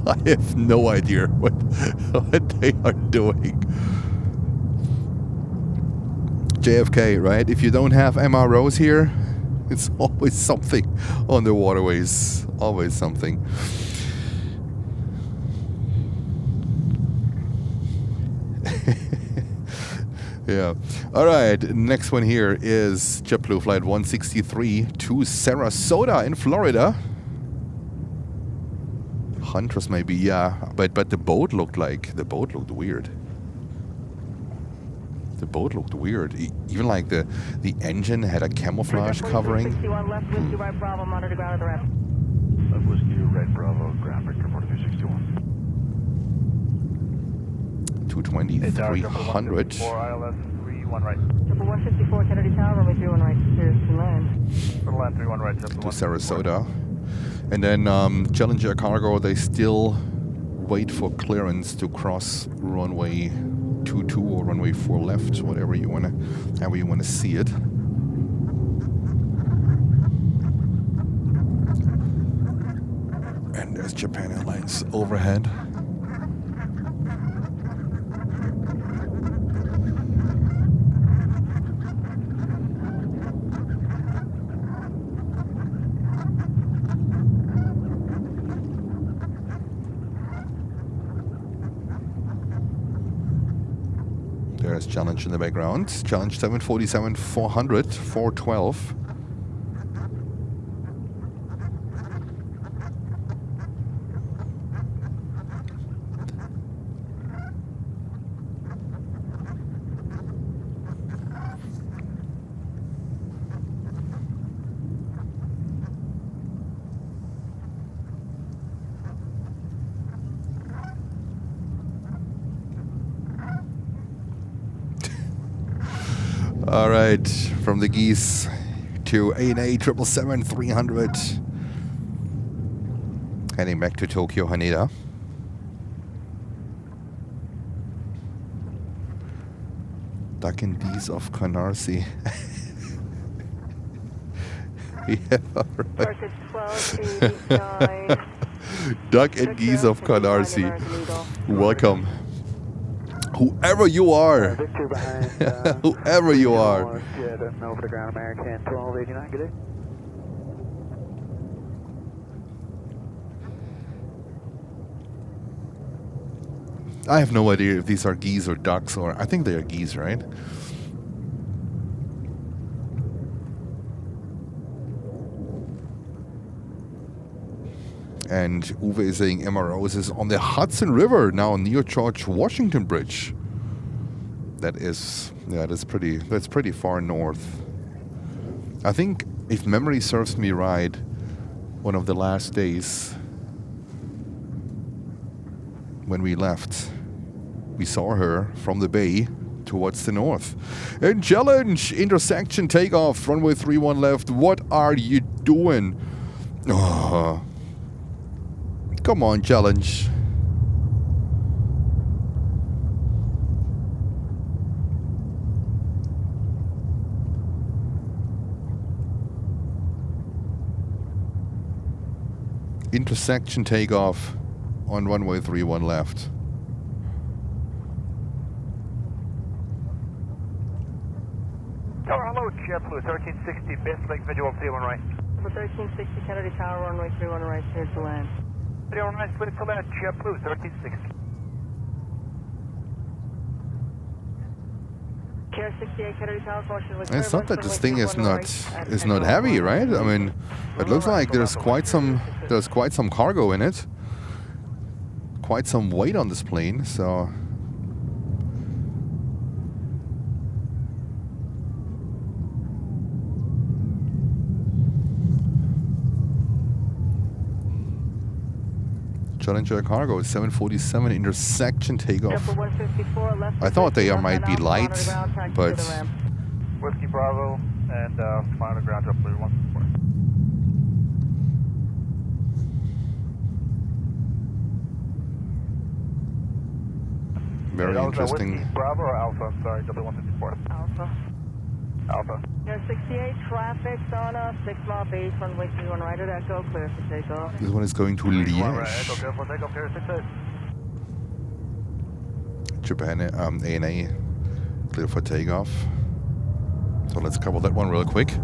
I have no idea what they are doing. JFK, right? If you don't have MROs here, it's always something on the waterways. Always something. Yeah. All right. Next one here is JetBlue Flight 163 to Sarasota in Florida. Hunters maybe, yeah. But the boat looked weird. The boat looked weird. Even like the engine had a camouflage covering. 61 left, whiskey right Bravo, monitor ground at the ramp. Left whiskey, right Bravo, ground breaker, 4361. 220, 300. 4 ILS, 31 right. Triple 154, Kennedy Tower, runway 31 right, clear to land. Triple line, 31 right, To Sarasota. And then Challenger Cargo, they still wait for clearance to cross runway 22 or runway 4 left, however you wanna see it. And there's Japan Airlines overhead. There's Challenge in the background. Challenge 747, 400, 412. All right, from the geese to ANA 777-300. Heading back to Tokyo, Haneda. Duck and geese of Canarsie. Yeah, all right. 1289. Duck and geese of Canarsie. Welcome. Whoever you are. Whoever you are. Yeah, that's over the ground, American 1289, good day. I have no idea if these are geese or ducks, or I think they are geese, right? And Uwe is saying MROs is on the Hudson River now near George Washington Bridge. That's pretty far north. I think, if memory serves me right, one of the last days when we left, we saw her from the bay towards the north. And challenge, intersection, takeoff, runway 31 left. What are you doing? Oh. Come on, challenge. Intersection takeoff on runway 31 left. Tower, hello, JetBlue 1360, best leg visual 31 right. For 1360 Kennedy Tower, runway 31 right, clear to land. 31 right, clear to land, JetBlue 1360. Care 68 Kennedy Tower, fortunately. It's not that this thing is not heavy, right? I mean, it looks like there's quite some cargo in it, quite some weight on this plane. So Challenger cargo 747 intersection takeoff. I thought they might be light, but Whiskey Bravo and final ground up blue 164. very interesting. Whiskey Bravo or Alpha? I'm sorry, W164. Alpha. Alpha. Care 68 traffic on a 6 mile base, runway 31 right at Echo, clear for takeoff. This one is going to Liège. Japan ANA, clear for takeoff. So let's cover that one real quick.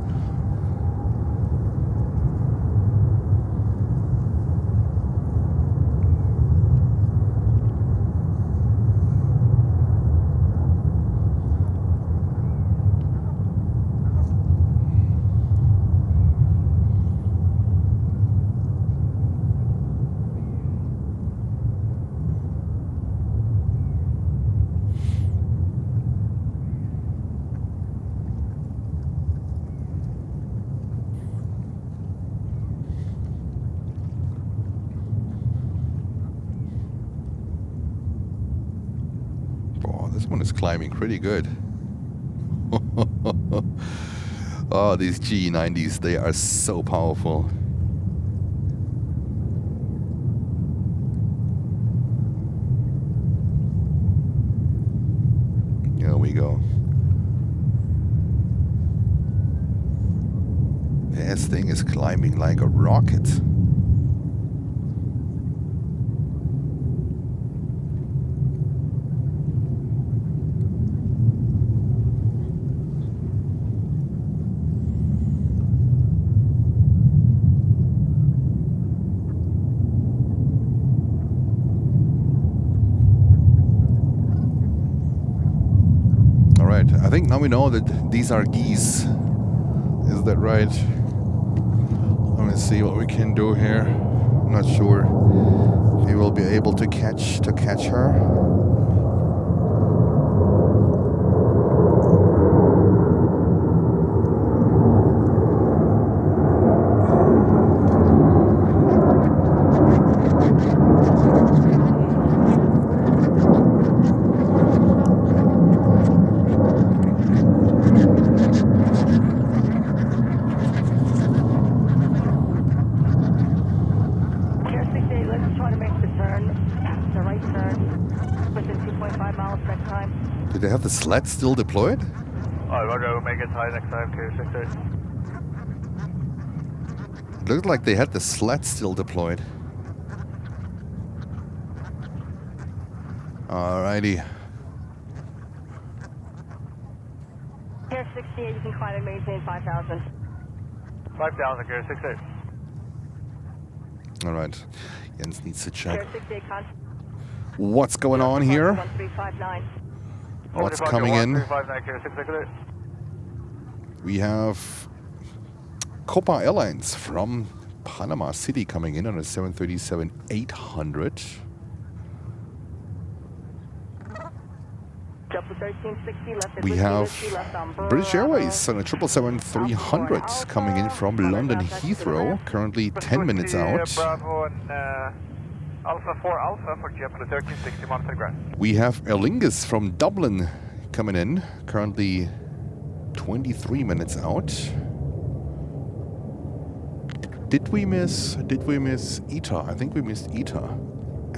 This one is climbing pretty good. Oh, these GE90s, they are so powerful. Here we go. This thing is climbing like a rocket. I think now we know that these are geese. Is that right? Let me see what we can do here. I'm not sure if we will be able to catch her. Did they have the sled still deployed? Alright, Roger, we'll make it high next time, K68. It looked like they had the sled still deployed. Alrighty. Care 68, you can climb and maintain 5,000. 5,000, K68. Alright. Jens needs to check Care 68, what's going on here. 1359. What's coming in? 1359, We have Qatar Airways from Panama City coming in on a 737-800. We have British Airways on a 777-300 coming in from London Heathrow, currently 10 minutes out. Bravo and Alpha 4 Alpha for JetBlue 1360 miles per ground. We have Aer Lingus from Dublin coming in. Currently 23 minutes out. Did we miss ETA? I think we missed ETA.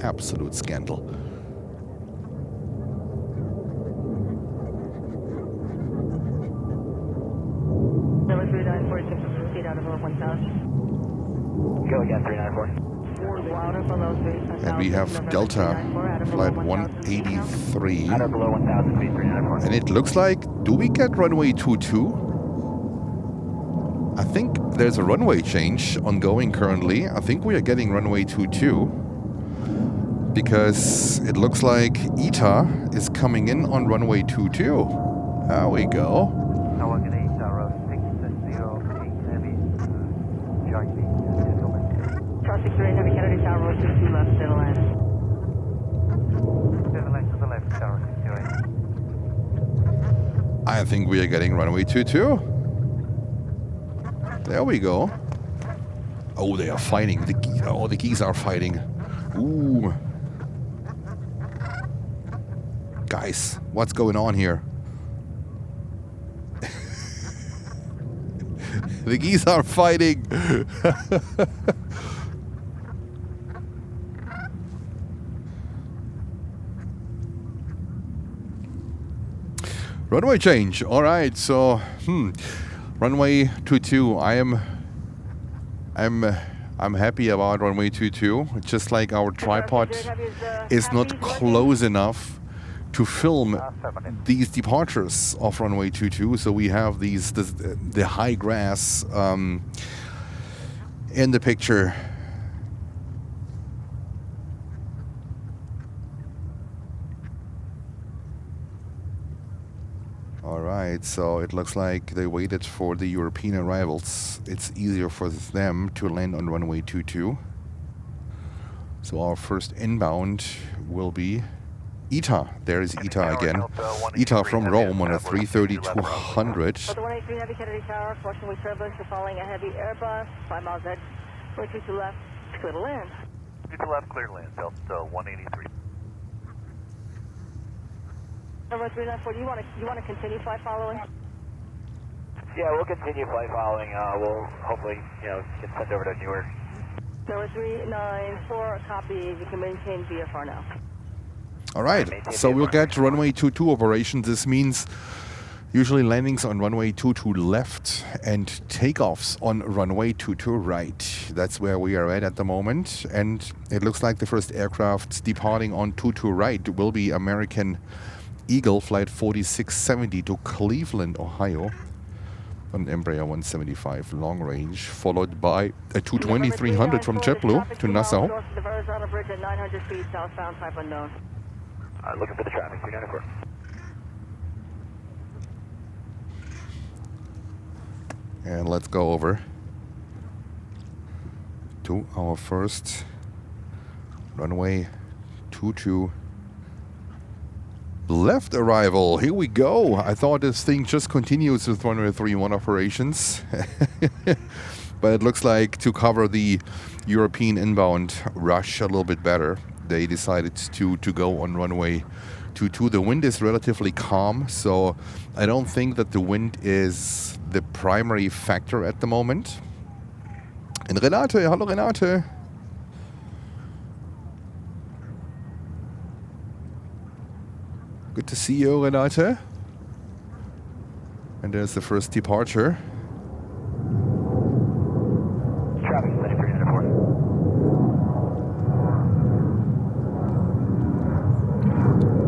Absolute scandal. Number 3946, feet out of 1000. Go again, 394. Louder below 3,000. And we have Delta, flight 183. Out of below 1,000 feet, 394. And it looks like, do we get runway 22? I think there's a runway change ongoing currently. I think we are getting runway 22 because it looks like ETA is coming in on runway 22. There we go. Cross 638 Heavy Kennedy Tower, 22 left, clear to land. To the left, Tower 628. I think we are getting runway 22. There we go. Oh, they are fighting. The geese are fighting. Ooh. Guys, what's going on here? The geese are fighting. Runway change. All right. So, runway 22. I'm happy about runway 22. Just like our tripod is not close enough to film these departures of runway 22. So we have the high grass in the picture. Alright, so it looks like they waited for the European arrivals. It's easier for them to land on runway 22. So our first inbound will be ETA. There is ETA again. ETA from Rome on a 330-200. The 183 Heavy Kennedy Tower, fortunately turbulence, you're following a heavy Airbus, 5 miles ahead, 42 to left, clear to land. 2 to left, clear to land, Delta 183. Number 394, do you want to continue flight following? Yeah, we'll continue flight following. We'll hopefully, get sent over to Newark. Number 394, copy. You can maintain VFR now. All right, so we'll get runway 22 operation. This means usually landings on runway 22 left and takeoffs on runway 22 right. That's where we are at the moment. And it looks like the first aircraft departing on 22 right will be American Eagle flight 4670 to Cleveland, Ohio, on Embraer 175 long range, followed by a 220-300 from JetBlue to Nassau. The Verrazano Bridge at 900 feet, southbound, type unknown. Looking for the traffic, 394. And let's go over to our first runway 22 left arrival. Here we go. I thought this thing just continues with runway 31 operations. But it looks like to cover the European inbound rush a little bit better, they decided to go on runway 22. The wind is relatively calm, so I don't think that the wind is the primary factor at the moment. And Renate, hello Renate. Good to see you, Renate. And there's the first departure. Traffic, 394.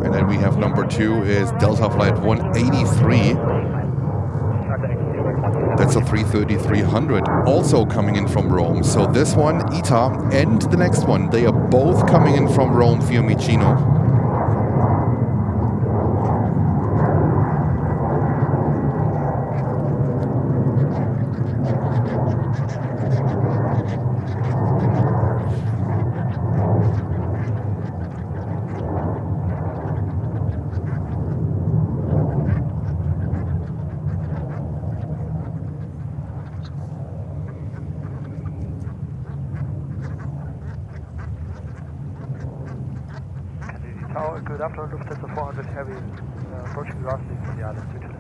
And then we have number 2 is Delta flight 183. That's a 330-300, also coming in from Rome. So this one, ETA, and the next one, they are both coming in from Rome, Fiumicino. Tower, good afternoon, Lufthansa 400 Heavy, approaching velocity for the island, 2 to left.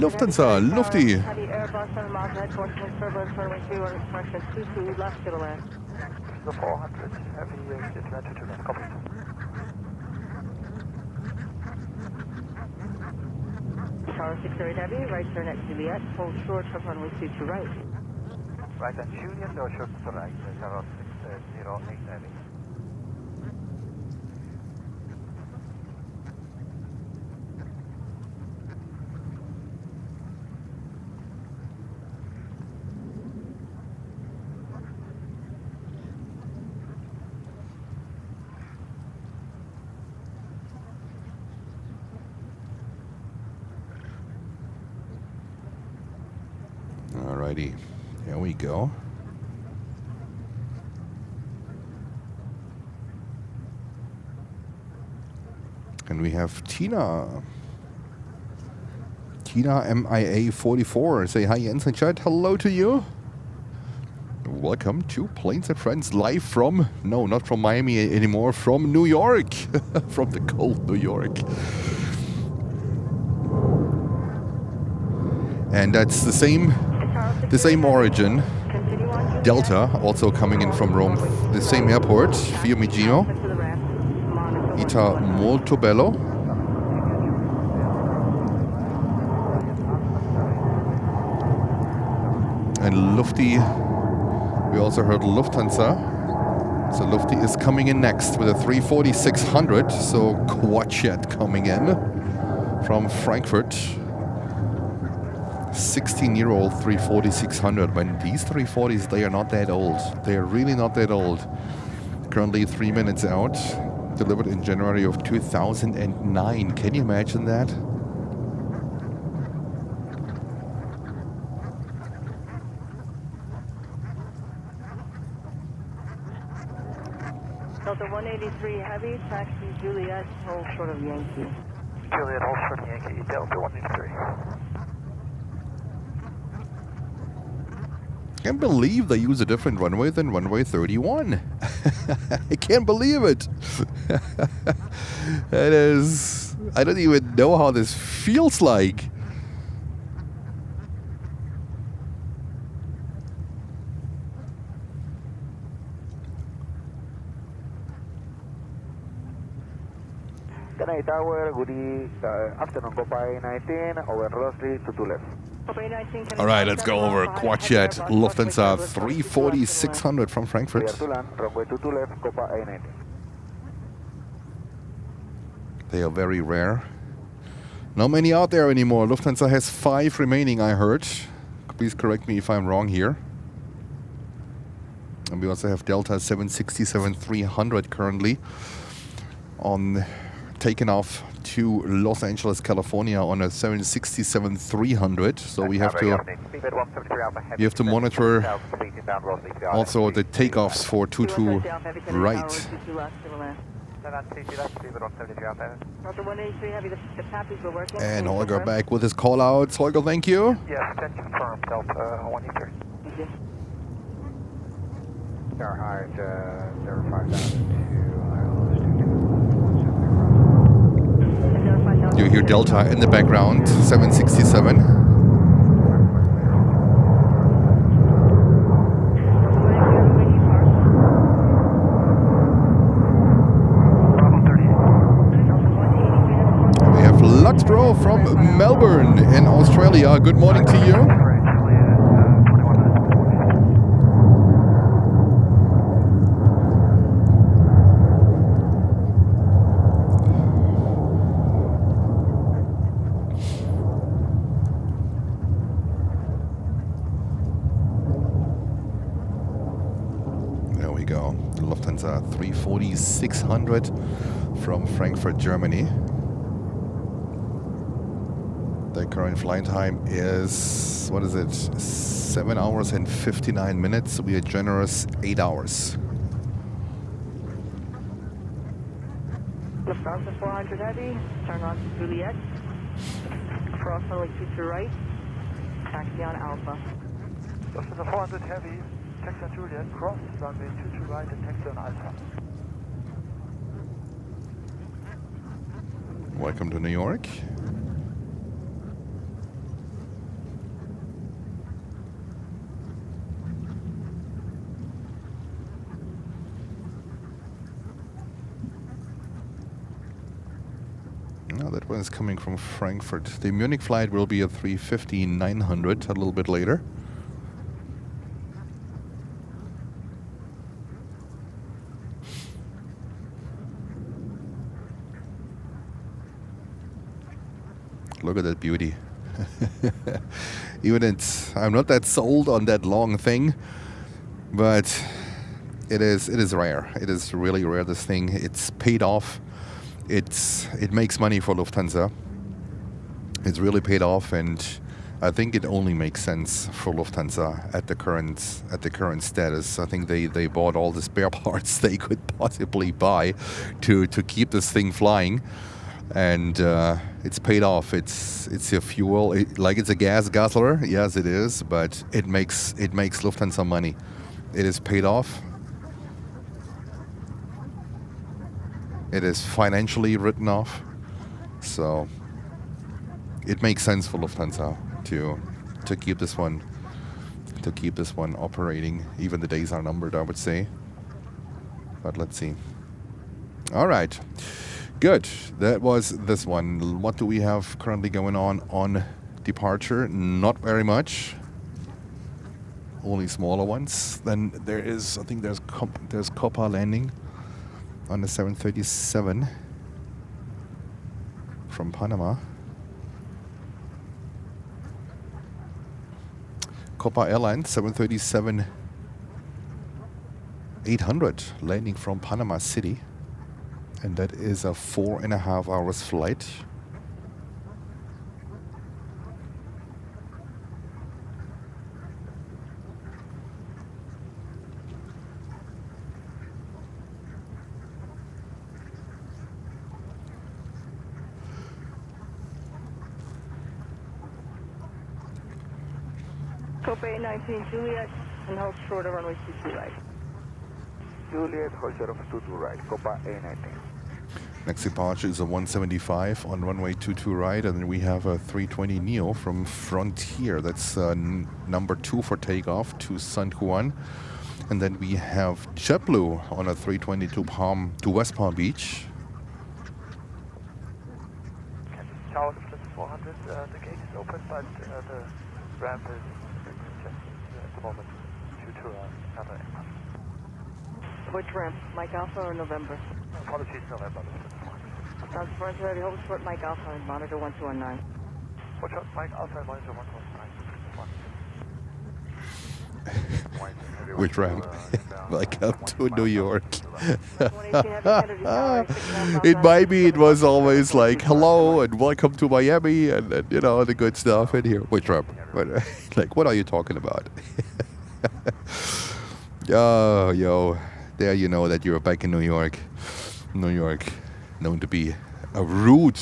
Lufthansa, Lufty. Heavy Airbus 7 miles ahead, course with turbulence, runway 31, correction 22, left to the land. This is the 400 heavy, Atlanta to left, copy. Tower 608 heavy, right turn at Juliet, hold short of runway 22 right. Right at Juliet or short to right, 0608 heavy. Alrighty, here we go. And we have Tina. Tina MIA44. Say hi, Jens and chat. Hello to you. Welcome to Planes and Friends live from, no, not from Miami anymore, from New York. From the cold New York. And that's the same origin. Delta, also coming in from Rome, the same airport, Fiumicino. Ita molto bello. And Lufty, we also heard Lufthansa. So Lufty is coming in next with a 340-600. So quad jet coming in from Frankfurt. 16-year-old 340-600. When these 340s, they are not that old. They are really not that old. Currently 3 minutes out. Delivered in January of 2009. Can you imagine that? Delta 183 heavy, taxi Juliet, hold short of Yankee. Juliet, hold short of Yankee, Delta 183. Can't believe they use a different runway than runway 31. I can't believe it. That is, I don't even know how this feels like. Canarsie Tower, good afternoon, Copa 19, over Rossley to left. All right, let's go over quad jet Lufthansa 340-600 from Frankfurt. Clear to land, runway 22 left, Copa 19. They are very rare. Not many out there anymore. Lufthansa has 5 remaining, I heard. Please correct me if I'm wrong here. And we also have Delta 767-300 currently on taken off to Los Angeles, California on a 767-300. So we have to monitor also the takeoffs for 22 right. And Holger back with his call outs. Holger, thank you. Yes, 10 confirmed, Delta 183. Thank you. Fahrenheit 05002. You hear Delta in the background, 767. We have Luxbro from Melbourne in Australia. Good morning to you. Lufthansa 340-600 from Frankfurt, Germany. Their current flight time is, what is it, 7 hours and 59 minutes. We are generous 8 hours. Lufthansa 400 heavy, turn on to Juliet, cross runway 22 right, taxi on Alpha. Lufthansa 400 heavy, taxi on Juliet, cross runway 22 right and taxi on Alpha. Welcome to New York. No, that one is coming from Frankfurt. The Munich flight will be a 350-900 a little bit later. Look at that beauty. Even I'm not that sold on that long thing, but it is rare. It is really rare, this thing. It's paid off. It makes money for Lufthansa. It's really paid off, and I think it only makes sense for Lufthansa at the current status. I think they bought all the spare parts they could possibly buy to keep this thing flying. And it's paid off. It's your fuel. It's a gas guzzler. Yes, it is. But it makes Lufthansa money. It is paid off. It is financially written off. So it makes sense for Lufthansa to keep this one operating. Even the days are numbered, I would say. But let's see. All right. Good. That was this one. What do we have currently going on departure? Not very much. Only smaller ones. Then there is, I think there's Copa landing on the 737 from Panama. Copa Airlines 737-800 landing from Panama City. And that is a 4.5 hours flight. Copa 819 Juliet and hold short of runway 22 right. Juliet, hold short of 22 right, Copa A19. Next departure is a 175 on runway 22 right, and then we have a 320 Neo from Frontier. That's number 2 for takeoff to San Juan. And then we have JetBlue on a 320 to West Palm Beach. Kansas Tower, this is 400. The gate is open, but the ramp is congested at the moment due to another aircraft. Which ramp? Mike Alpha or November? Apologies, November. Sounds first ready. Hold short Mike Alpha and monitor 1219. Watch out, Mike Alpha and monitor 119. Which ramp? Welcome to New York. In Miami, it was always like, hello and welcome to Miami, and you know, the good stuff. And here, which ramp? Like, what are you talking about? Yo, there you know that you're back in New York. New York, known to be a rude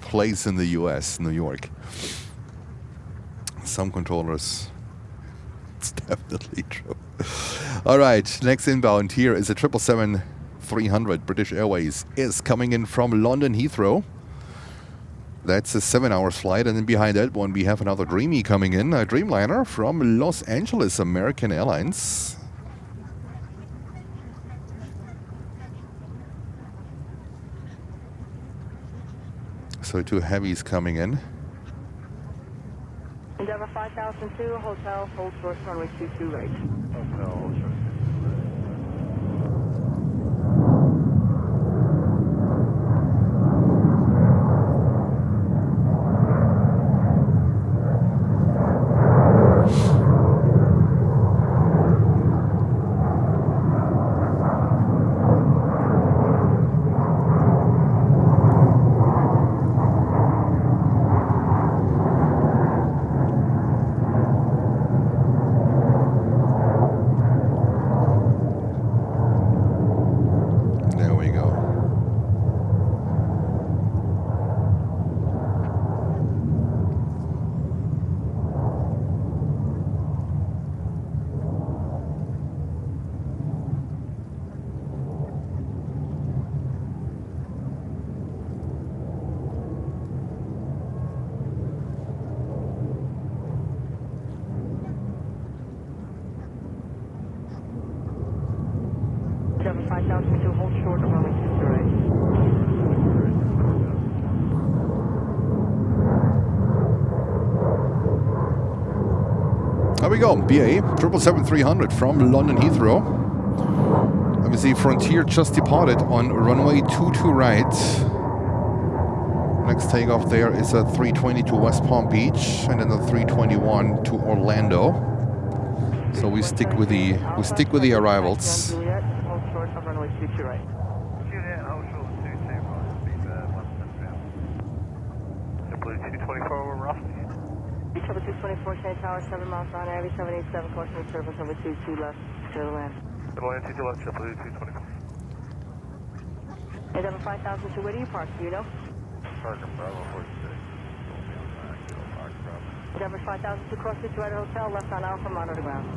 place in the U.S. New York. Some controllers. It's definitely true. All right, next inbound here is a 777-300. British Airways is coming in from London Heathrow. That's a 7-hour flight, and then behind that one we have another Dreamy coming in, a Dreamliner from Los Angeles, American Airlines. So 2 heavies coming in. Endeavour 5002, hotel, hold short runway 22 right. Hotel, hold short. 5002, hold short of runway 22 right. There we go, BA 777-300 from London Heathrow. Let me see, Frontier just departed on runway 22 right. Next takeoff there is a 320 to West Palm Beach, and then a 321 to Orlando. So we stick with the arrivals. Juliet, hold short of runway 22 right. Juliet, hold short 22 right. Speed 110 Blue 224, we're roughly. Trouble 224, change tower, 7 miles on Air, 787, caution service number 22 left, clear the land. Middle land 22 left, Blue 224. Hey, number 5002, where do you park, do you know? Parker Bravo 46. Parker Bravo. Number 5002, cross the right hotel, left on Alpha, monitor ground.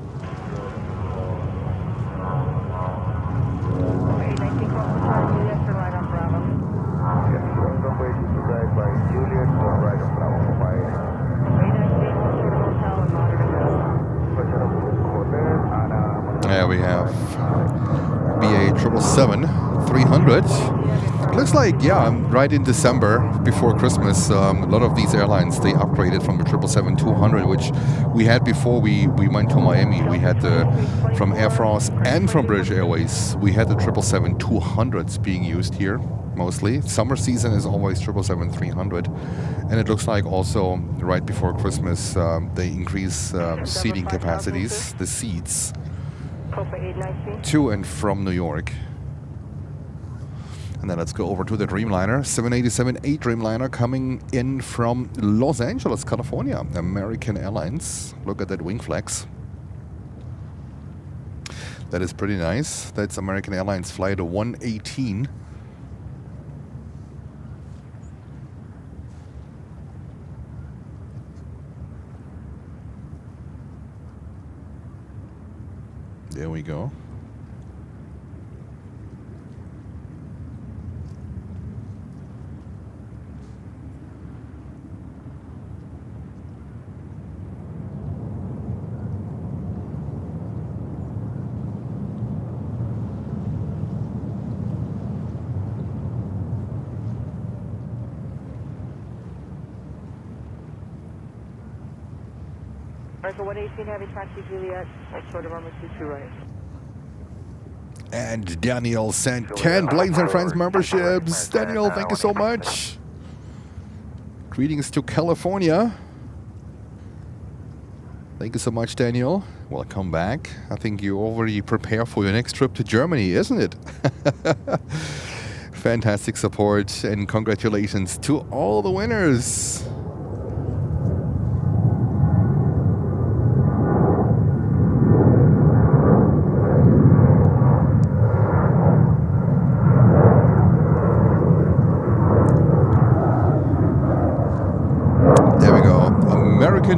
819, cross the chart, Juliet, turn right on Bravo. Yes, runway 22 right by Juliet, turn right on Bravo 5. 819, hold short of hotel and monitor ground. There we have BA 777-300. Looks like, yeah, right in December, before Christmas, a lot of these airlines, they upgraded from the 777-200, which we had before we went to Miami. We had from Air France and from British Airways, we had the 777-200s being used here, mostly. Summer season is always 777-300. And it looks like also, right before Christmas, they increase seating capacities, the seats, to and from New York. And then let's go over to the Dreamliner, 787-8 Dreamliner coming in from Los Angeles, California, American Airlines. Look at that wing flex. That is pretty nice. That's American Airlines flight 118. There we go. America 118, heavy taxi, Juliet, short of runway 22 right. And Daniel sent 10 Planes and Friends memberships. Daniel, thank you so much. Greetings to California. Thank you so much, Daniel. Welcome back. I think you already prepare for your next trip to Germany, isn't it? Fantastic support and congratulations to all the winners.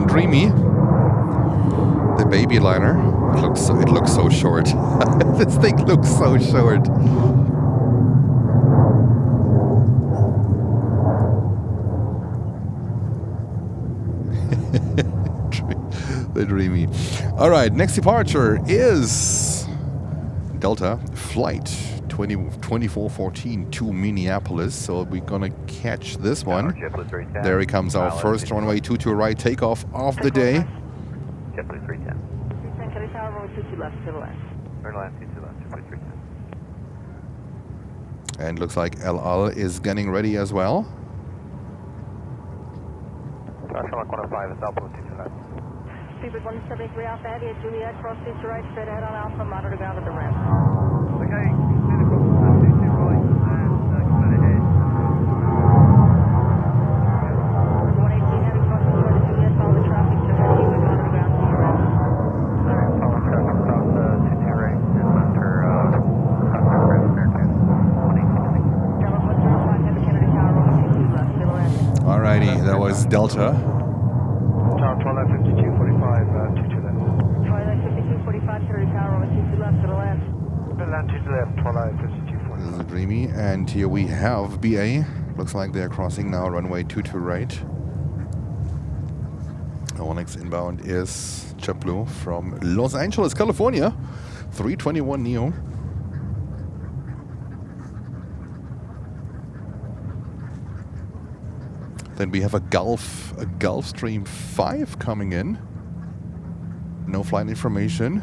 Dreamy, the baby liner. It looks so short. This thing looks so short. The Dreamy. All right, next departure is Delta flight 2414 to Minneapolis. So we're gonna catch this one. There he comes, our first runway 22 right takeoff of the day. JetBlue 310. 310, Kelly Tower, runway 22 left, to the left. Turn left, 22 left, JetBlue 310. And looks like El Al is getting ready as well. Joshua 105 is Alpha 22 left. Speedbird 173 Alpha Heavy at Juliet, cross 22 right, straight ahead on Alpha, monitor ground at the ramp. Okay, medical, 22 right, and coming ahead. 118 heavy, cross the shore to Juliet, follow the traffic to heavy, we monitor ground to your right. Alright, follow traffic across 22 right, and center ground American 118. Dallas 105 heavy, Kennedy Tower, runway 22 left, to the left. Alrighty, that was Delta. Tower 12 left, 52, 45, 22 left. Twilight 52, 45, Kennedy Tower, runway 22 left, to the left. Land 2 to left, 12 52, 45. This is a Dreamy, and here we have BA. Looks like they're crossing now runway 22 right. Our next inbound is JetBlue from Los Angeles, California, 321 Neo. Then we have a Gulfstream 5 coming in. No flight information.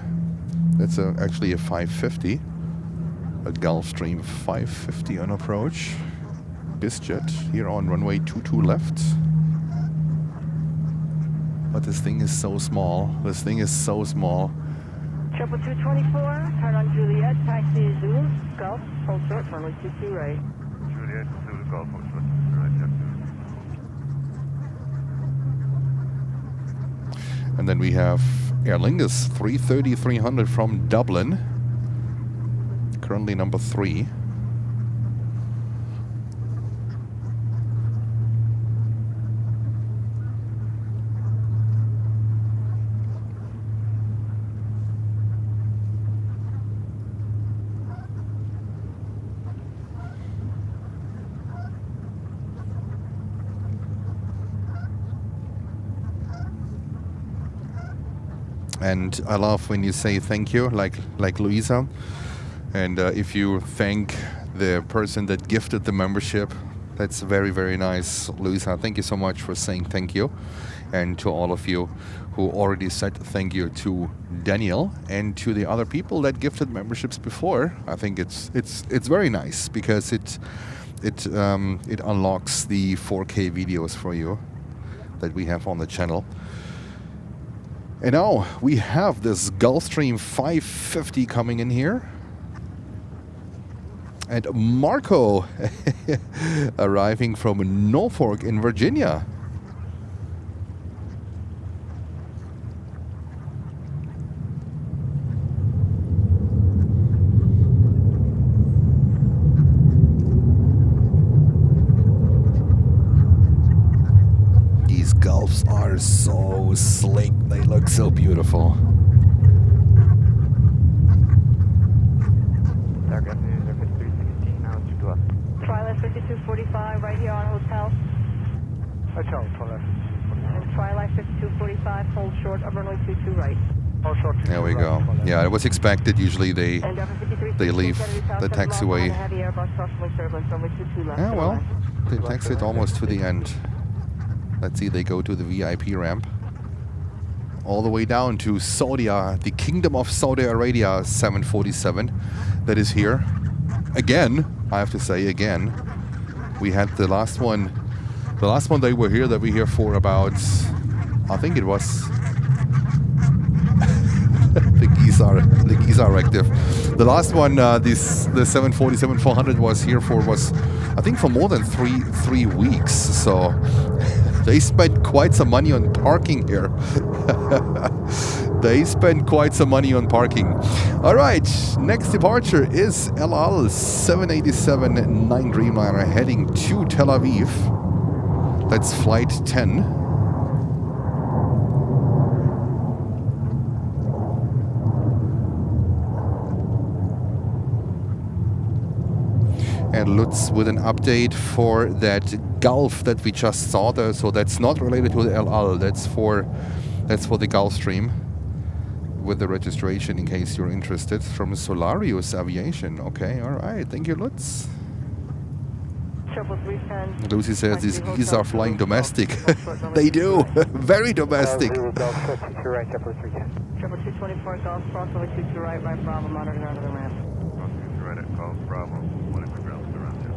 That's actually a 550. A Gulfstream 550 on approach. BizJet here on runway 22 left. But this thing is so small. This thing is so small. 224, turn on Juliet, taxi Zulu, Gulf, hold short, runway 22 right. Juliet, Zulu Golf, hold short, right, check. And then we have Aer Lingus 330-300 from Dublin. Currently number 3. And I love when you say thank you, like Luisa. And if you thank the person that gifted the membership, that's very, very nice. Luisa, thank you so much for saying thank you. And to all of you who already said thank you to Daniel and to the other people that gifted memberships before. I think it's very nice because it unlocks the 4K videos for you that we have on the channel. And now we have this Gulfstream 550 coming in here. And Marco arriving from Norfolk in Virginia. These Gulfs are so slick. They look so beautiful. Twilight 5245, right here on hotel. Hotel, Twilight. And Twilight 5245, hold short of runway 22 right. Hold short. There we go. Yeah, it was expected. Usually they leave the taxiway. Yeah, well, they taxied almost to the end. Let's see, they go to the VIP ramp. All the way down to Saudi, the Kingdom of Saudi Arabia 747 that is here. Again, I have to say again. We had the last one they were here that we here for about, I think it was the geese are active. The last one, the 747-400 was here for I think for more than three weeks. So they spent quite some money on parking here. They spent quite some money on parking. All right, next departure is El Al 787-9 Dreamliner heading to Tel Aviv. That's flight 10. And Lutz with an update for that Gulf that we just saw there. So that's not related to the El Al. That's for the Gulfstream with the registration in case you're interested from Solarius Aviation. Okay, all right. Thank you, Lutz. Lucy says these geese are flying domestic. They do. Very domestic. 224 Golf, cross over 22 right, right Bravo, monitoring out of the ramp. Right at Golf Bravo, 1 ground around you.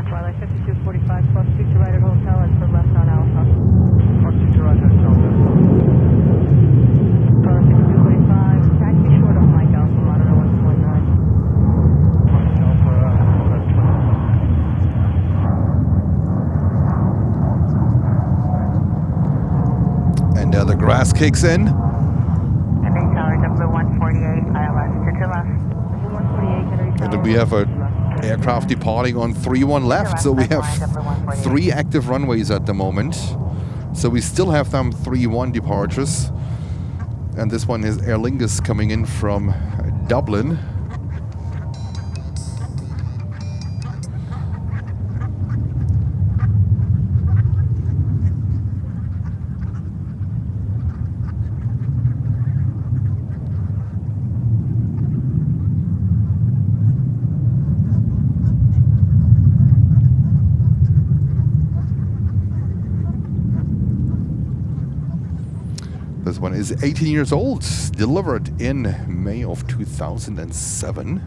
Twilight 5245, plus 22 right at hotel and for left on Alpha. Plus 22 right at hotel. Twilight 5245, taxi short of Mike Alpha, monitor 1.9. Mike Alpha, And the grass kicks in. And then we have a aircraft departing on 31 left, so we have 3 active runways at the moment. So we still have them 31 departures. And this one is Aer Lingus coming in from Dublin. This one is 18 years old, delivered in May of 2007.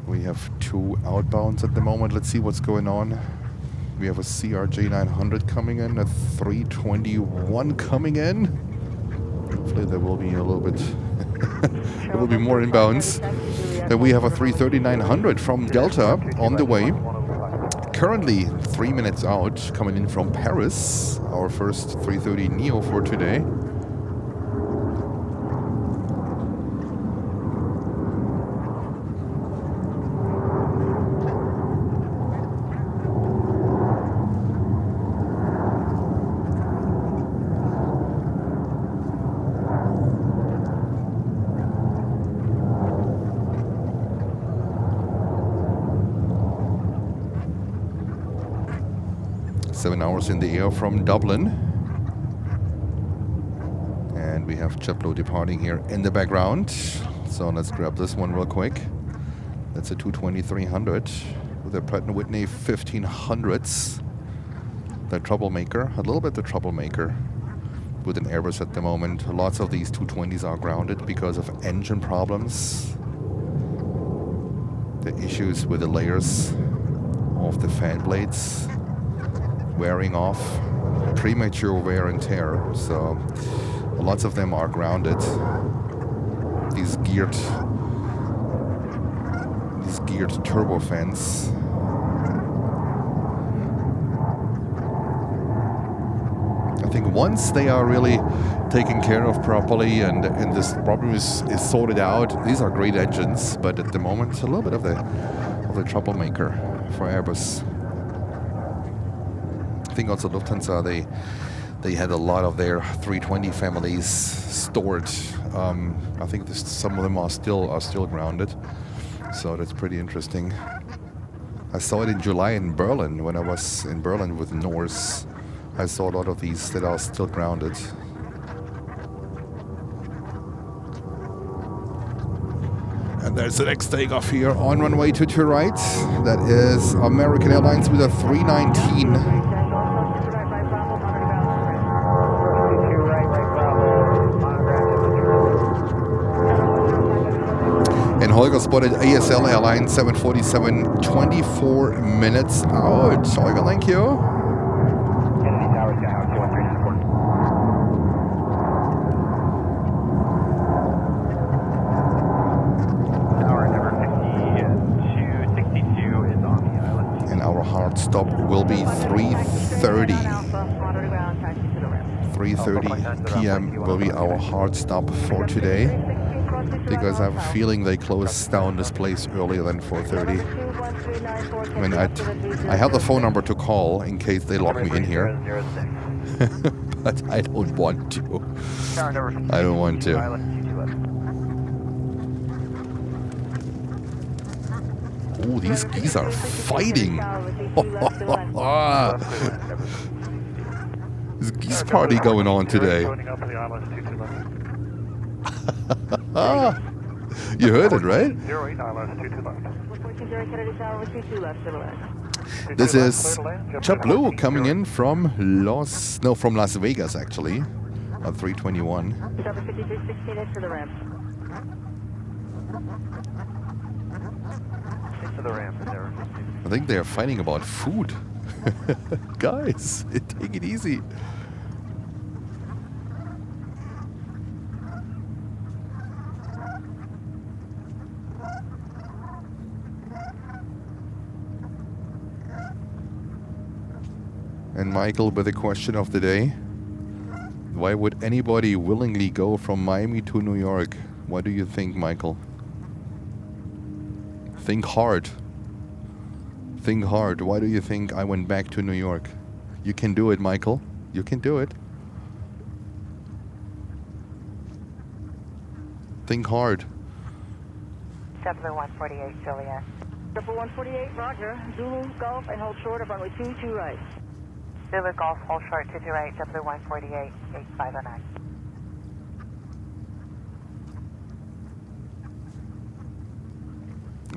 We have 2 outbounds at the moment. Let's see what's going on. We have a CRJ 900 coming in, a 321 coming in. Hopefully there will be a little bit, there will be more inbounds. Then we have a 330-900 from Delta on the way. Currently 3 minutes out, coming in from Paris. Our first 330 Neo for today. In the air from Dublin, and we have JetBlue departing here in the background. So let's grab this one real quick. That's a 220-300 with a Pratt & Whitney 1500s. The troublemaker, a little bit the troublemaker with an Airbus at the moment. Lots of these 220s are grounded because of engine problems. The issues with the layers of the fan blades wearing off, premature wear and tear, so lots of them are grounded. These geared turbofans. I think once they are really taken care of properly and this problem is sorted out, these are great engines, but at the moment a little bit of the troublemaker for Airbus. I think also Lufthansa, they had a lot of their 320 families stored. I think some of them are still grounded, so that's pretty interesting. I saw it in July in Berlin when I was in Berlin with Norse. I saw a lot of these that are still grounded. And there's the next takeoff here on runway 22 right. That is American Airlines with a 319. And Holger spotted ASL Airlines 747, 24 minutes out. Holger, thank you. And our hard stop will be 3:30. 3:30 p.m. will be our hard stop for today, because I have a feeling they close down this place earlier than 4:30. I mean, I have the phone number to call in case they lock me in here, but I don't want to. I don't want to. Oh, these geese are fighting. There's a geese party going on today. You heard it, right? This is JetBlue coming in from Las Vegas, actually, at 321. I think they are fighting about food. Guys, take it easy. And Michael with the question of the day. Why would anybody willingly go from Miami to New York? What do you think, Michael? Think hard. Think hard. Why do you think I went back to New York? You can do it, Michael. You can do it. Think hard. JetBlue 148, Juliet. JetBlue 148, roger. Zulu, Golf, and hold short of runway 22 right. Zulu, Golf, hold short, 22 right, JetBlue 148, 8509.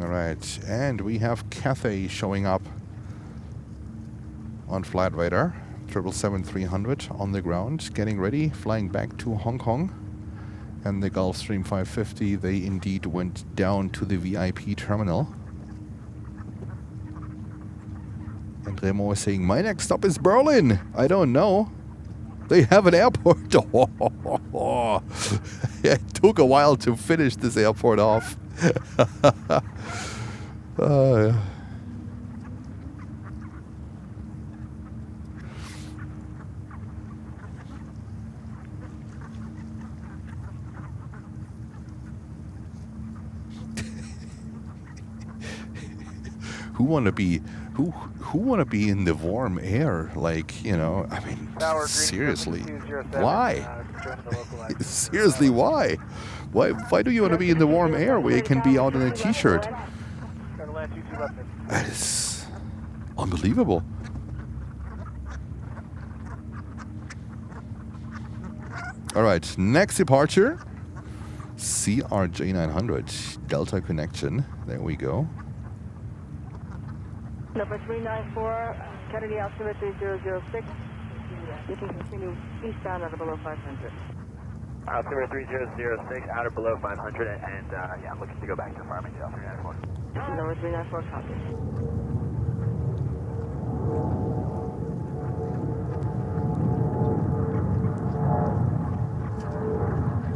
Alright, and we have Cathay showing up on flight radar. 777-300 on the ground, getting ready, flying back to Hong Kong. And the Gulfstream 550, they indeed went down to the VIP terminal. And Remo was saying, my next stop is Berlin. I don't know. They have an airport. It took a while to finish this airport off. Who wanna be in the warm air? Like, you know, I mean, seriously, why? Seriously, why? Why do you want to be in the warm air where you can be out in a t-shirt? That is unbelievable. All right, next departure, CRJ 900 Delta connection. There we go. Number 394, Kennedy altimeter 3006. You can continue eastbound out of below 500. Altimeter 3006, out of below 500, and yeah, I'm looking to go back to Farmingdale 394. Number 394, copy.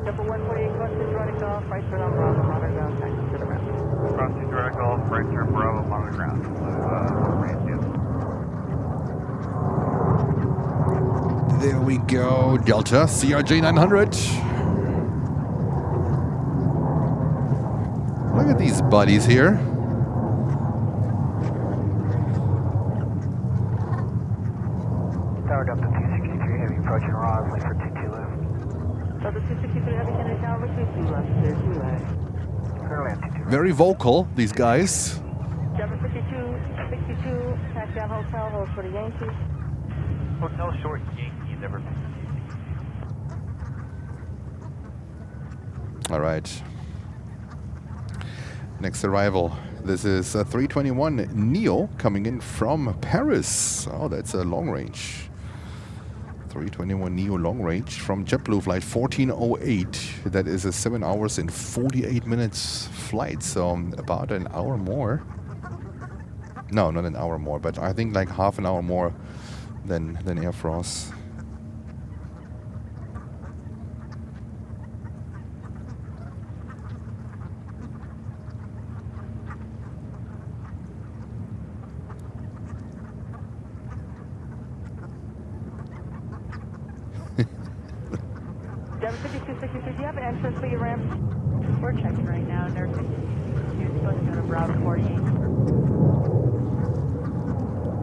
Number 148, crossing direct off, right turn on Bravo, modern ground, taxi to the ramp. Crossing direct off, right turn Bravo, modern ground. There we go, Delta CRJ 900. Look at these buddies here. Tower Delta 263 Heavy approaching Rosley for 22 left. Delta 263 Heavy Kennedy Tower, 22 left, clear 2 left. Currently on 22. Very vocal, these guys. Delta 62, taxi out hotel, hold for the Yankees. Hotel short Yankee, never. All right. Next arrival. This is a 321 Neo coming in from Paris. Oh, that's a long range. 321 Neo long range from JetBlue flight 1408. That is a 7 hours and 48 minutes flight. So about an hour more. No, not an hour more, but I think like half an hour more than Air France. Delta 5263, do you have an entrance for your ramp? We're checking right now, and they're supposed to go to Bravo 48.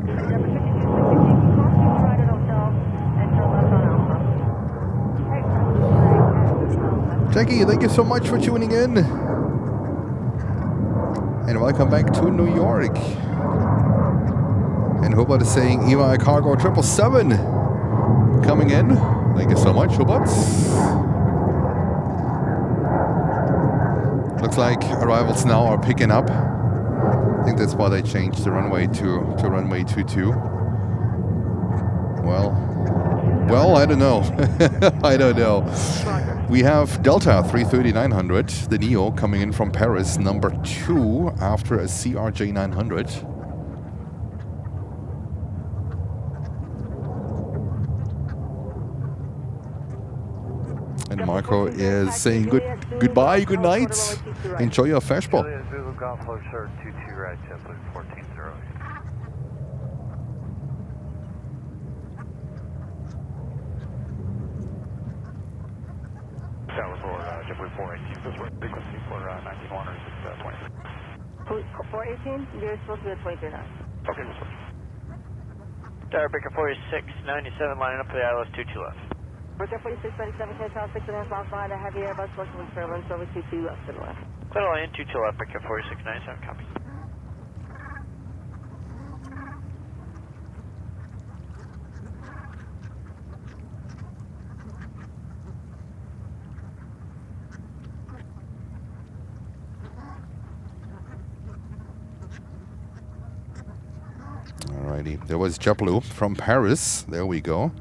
Delta 5263, cross to the right at hotel, and turn left on Alpha. Jackie, thank you so much for tuning in. And welcome back to New York. And Hubert is saying EMI Cargo 777 coming in. Thank you so much, Hubert. Looks like arrivals now are picking up. I think that's why they changed the runway to runway 22. Well, I don't know. I don't know. We have Delta 330-900, the Neo, coming in from Paris, number 2 after a CRJ 900. And Marco is saying goodbye, good night. Enjoy your fastball. Google Golf Flow Short 22 right, JetBlue 1408. Tower for JetBlue 418, this way, frequency for 19 or 620. 418, you're supposed to be at 23 now. Okay, this way. Tower Baker 4697, lining up for the ILS 22 left. Roger 4637, Hotel 6.5 miles behind a heavy Airbus working with Fairland, service 22 left to the left. Clear line 22 left, Baker 4697, copy. Alrighty, there was JetBlue from Paris. There we go.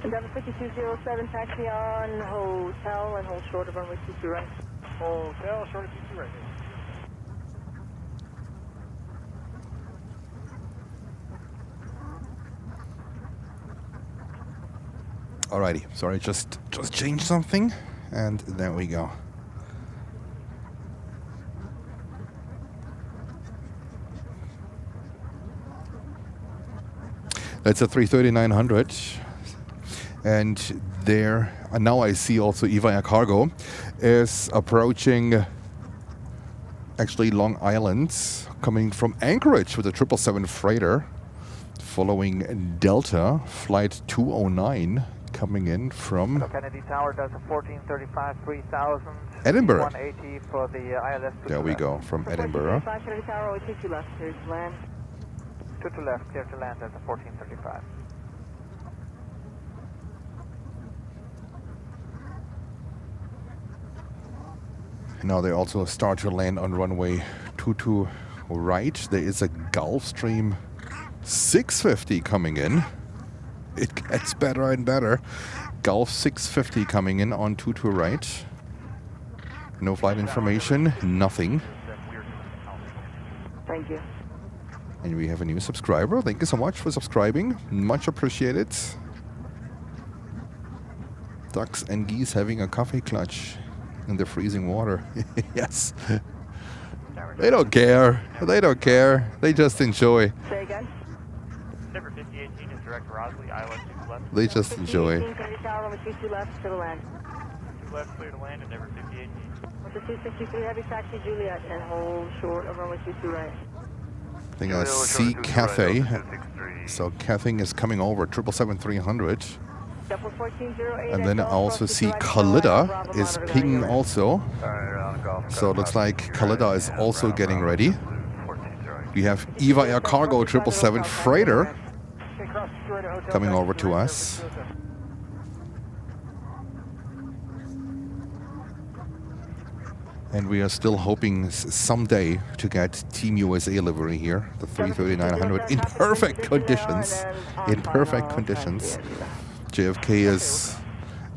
Delta 5207, taxi on hotel and hold short of runway 22 right. Hotel, short of 22 right. Alrighty, sorry, just changed something, and there we go. That's a 330-900. And there, and now I see also Viva Air Cargo is approaching actually Long Island, coming from Anchorage with a 777 freighter, following Delta, flight 209, coming in from Kennedy Tower does a 1435, 3000. Edinburgh. 180 for the ILS. There we go, from Edinburgh. 5 Kennedy Tower, 22 left, clear to land. 22 left, clear to land, that's a 1435. Now they also start to land on runway 22 right. There is a Gulfstream 650 coming in. It gets better and better. Gulf 650 coming in on 22 right. No flight information, nothing. Thank you. And we have a new subscriber. Thank you so much for subscribing. Much appreciated. Ducks and geese having a coffee clutch in the freezing water. Yes. They don't care. They don't care. They just enjoy. Say again? Number 5018 is direct Rosley, ILS 2 left. They just enjoy. 5018, Kennedy Tower, runway 22 left, clear to land. 2 left, clear to land, and number 5018. With the 263 heavy taxi Juliet and hold short of runway 22 right. I think I see Cathay. So Cathay is coming over, 777-300. And then I also see Khalida is pinging also. So it looks like Khalida is also getting ready. We have Viva Air Cargo 777 freighter coming over to us. And we are still hoping someday to get Team USA livery here, the 330-900, in perfect conditions. In perfect conditions. JFK is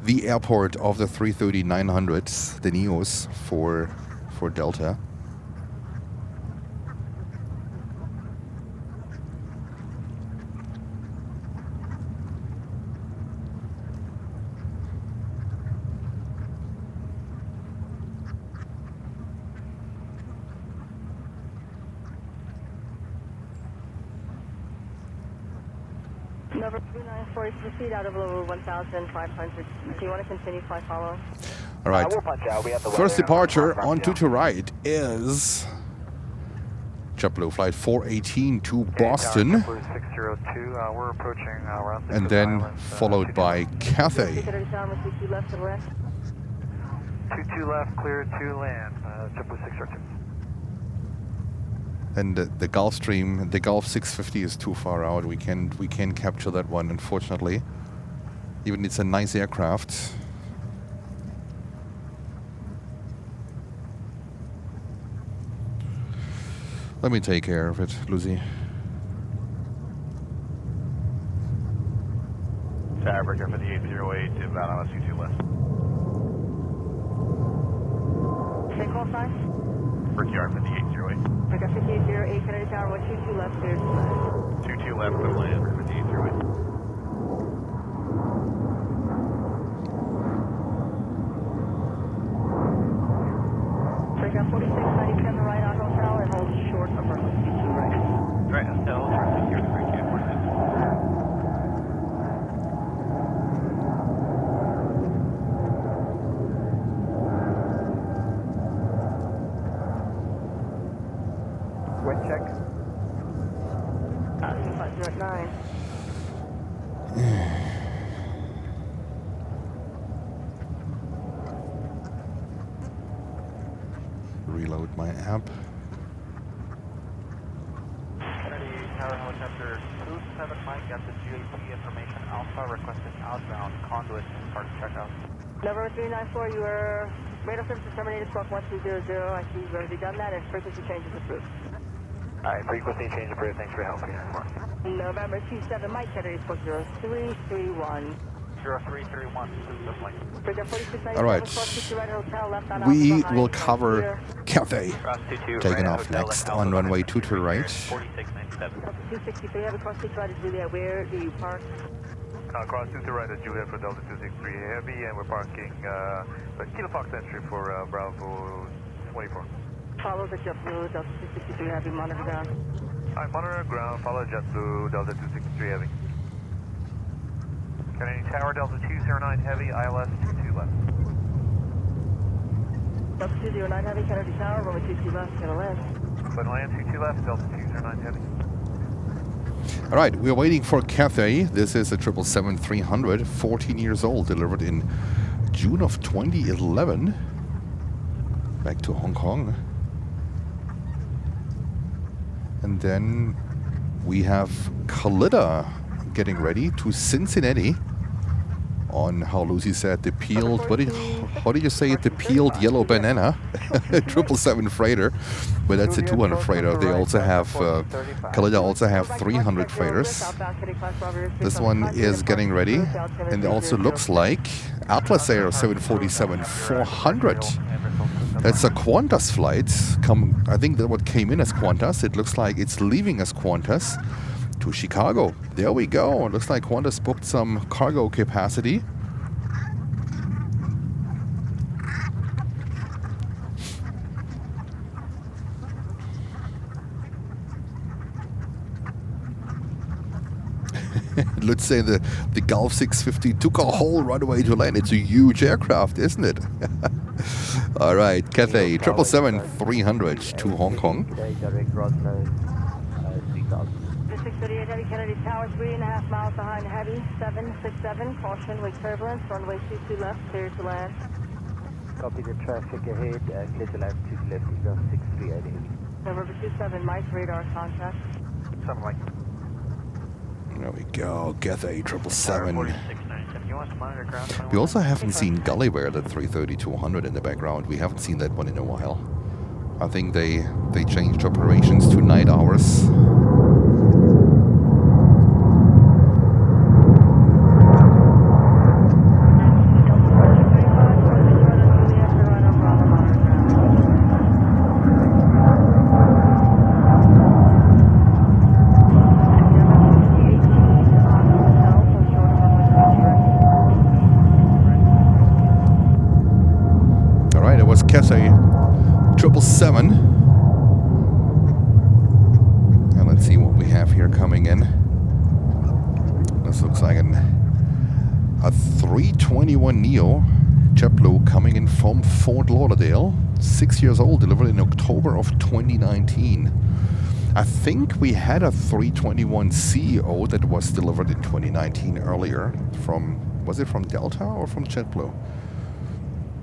the airport of the 330-900s, the Neos for Delta. Number 2940, proceed out of level 1,500. Do you want to continue fly follow? All right. We'll punch out. We have the First weather. departure on 22 right is JetBlue flight 418 to Boston. 602, we're approaching around 6 And then Islands, followed by Cathay. 22 left to land. 22 left, clear to land, JetBlue 602. And the Gulfstream, the Gulf 650 is too far out. We can't capture that one, unfortunately. Even it's a nice aircraft. Let me take care of it, Lucy. Fabric here for the 808 to about on 22 left. Say call sign. Brickyard for the 808. I got 5808, Kennedy Tower, 122 left, clear to land. 22 left for land for the 808. Breakout 4697 right on hotel and hold short of runway 22 right. Right, hotel, here the Brickyard 46. check. 509. Reload my app. Kennedy Tower Helicopter 27 Mike got the GAP information Alpha requested outbound conduit and park checkout. November 394, you are radar service terminated, squawk 1200. I see you've already done that, and frequency changes approved. Alright, frequency change approved. Thanks for your help here. November 27 Mike, Kennedy squawk 0331. 0331, All right, we will cover Cathay, taking off next on runway 22 right. 263, have a cross 2 right at Juliet. Where do you park? Cross 22 right at Juliet for Delta 263 Heavy, and we're parking Kilo Fox entry for Bravo 24. Follow the JetBlue, Delta 263 Heavy, monitor ground. Alright, monitor ground, follow JetBlue, Delta 263 Heavy. Kennedy Tower, Delta 209 Heavy, ILS 22 left. Delta 209 Heavy, Kennedy Tower, runway 22 left, gonna land. Gonna land 22 left, Delta 209 Heavy. All right, we're waiting for Cathay. This is a 777-300, 14 years old, delivered in June of 2011. Back to Hong Kong. And then we have Kalida getting ready to Cincinnati on, how Lucy said, the peeled, how did you say it, the peeled yellow banana 777 freighter, but that's a 200 freighter. They also have, Kalida also have 300 freighters. This one is getting ready, and it also looks like Atlas Air 747-400. That's a Qantas flight. I think that what came in as Qantas, it looks like it's leaving as Qantas to Chicago. There we go. It looks like Qantas booked some cargo capacity. Let's say the Gulf 650 took a whole runway to land. It's a huge aircraft, isn't it? All right, Cathay 777-300 to Hong Kong. 638 Heavy, Kennedy Tower, 3.5 miles behind Heavy, 767, caution, wake turbulence, runway 22 left, clear to land. Copy the traffic ahead, clear to land 2 left, Eagle 638. November 27 Mike, radar contact. 7 Mike. There we go, Cathay 777. We also haven't seen Gulliver, the 330-200 in the background. We haven't seen that one in a while. I think they changed operations to night hours. Cathay 777. And let's see what we have here coming in. This looks like a 321neo JetBlue coming in from Fort Lauderdale. 6 years old, delivered in October of 2019. I think we had a 321ceo that was delivered in 2019 earlier. Was it from Delta or from JetBlue?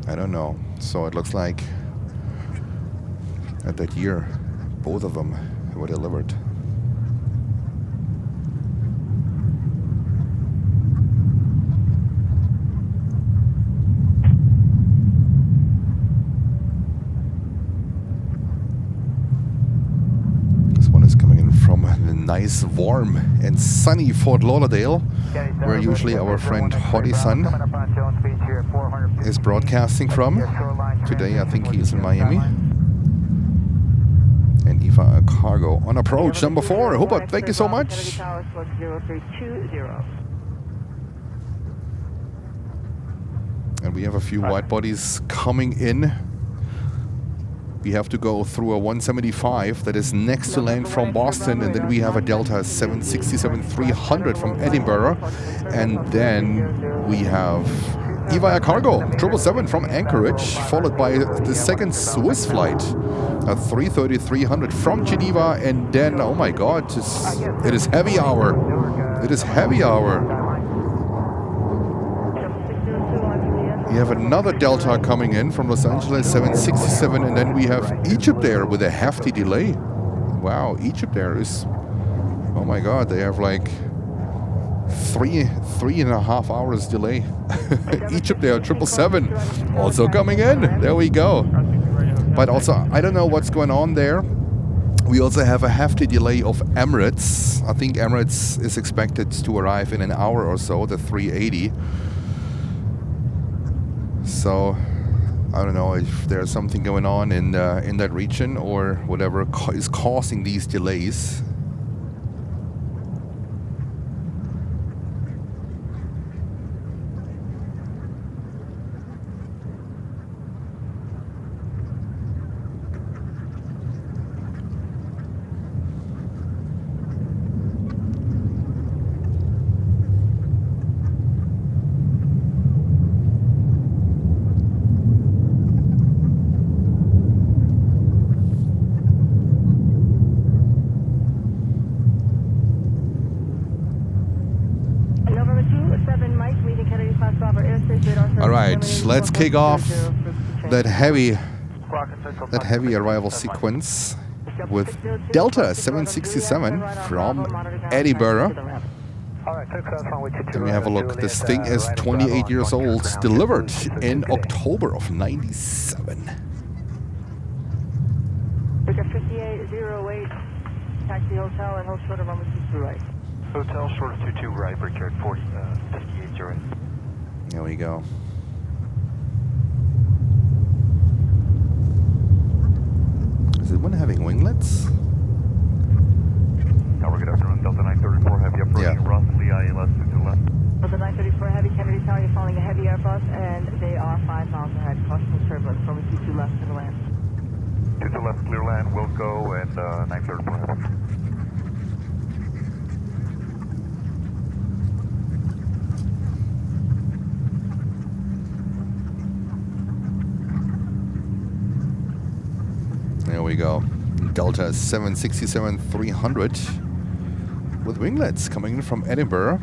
I don't know. So it looks like at that year, both of them were delivered. This one is coming in from a nice, warm and sunny Fort Lauderdale, where usually our friend Hori-san is broadcasting from. Today I think he is in Miami. And Eva Cargo on approach number 4. Hubert, thank you so much. And we have a few wide bodies coming in. We have to go through a 175 that is next to land from Boston, and then we have a Delta 767-300 from Edinburgh, and then we have Viva Air Cargo 777 from Anchorage, followed by the second Swiss flight, a 330-300 from Geneva, and then, oh my God, it is heavy hour. It is heavy hour. We have another Delta coming in from Los Angeles, 767, and then we have Egypt Air with a hefty delay. Wow, Egypt Air is, oh my God, they have like three and a half hours delay. Egypt Air 777 also coming in. There we go. But also, I don't know what's going on there. We also have a hefty delay of Emirates. I think Emirates is expected to arrive in an hour or so, the 380. So I don't know if there's something going on in that region or whatever is causing these delays. All right, let's kick off that heavy arrival sequence with Delta 767 from Edinburgh. Let me have a look. This thing is 28 years old, delivered in October of '97. Victor 5808, taxi hotel and hold short of runway 22 right. Hotel short of 22 right, Brickyard 5808. There we go. Is it one having winglets? Tower, good afternoon. Delta 934 heavy approaching roughly ILS to the left. Delta 934 heavy, Kennedy Tower, you're following a heavy Airbus and they are 5 miles ahead. Caution turbulence, runway 22 left to the land. 22 left, clear land, will go, and 934 heavy. There we go. Delta 767-300 with winglets coming in from Edinburgh.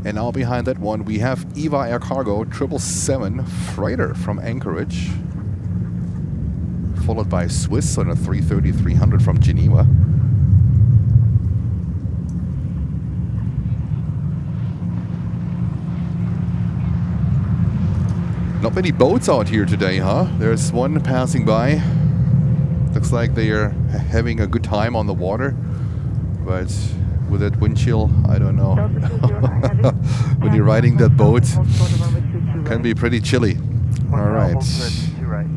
And now behind that one we have Viva Air Cargo 777 freighter from Anchorage, followed by Swiss on a 330-300 from Geneva. Not many boats out here today, huh? There's one passing by. Looks like they are having a good time on the water, but with that wind chill, I don't know. When you're riding that boat, can be pretty chilly. All right.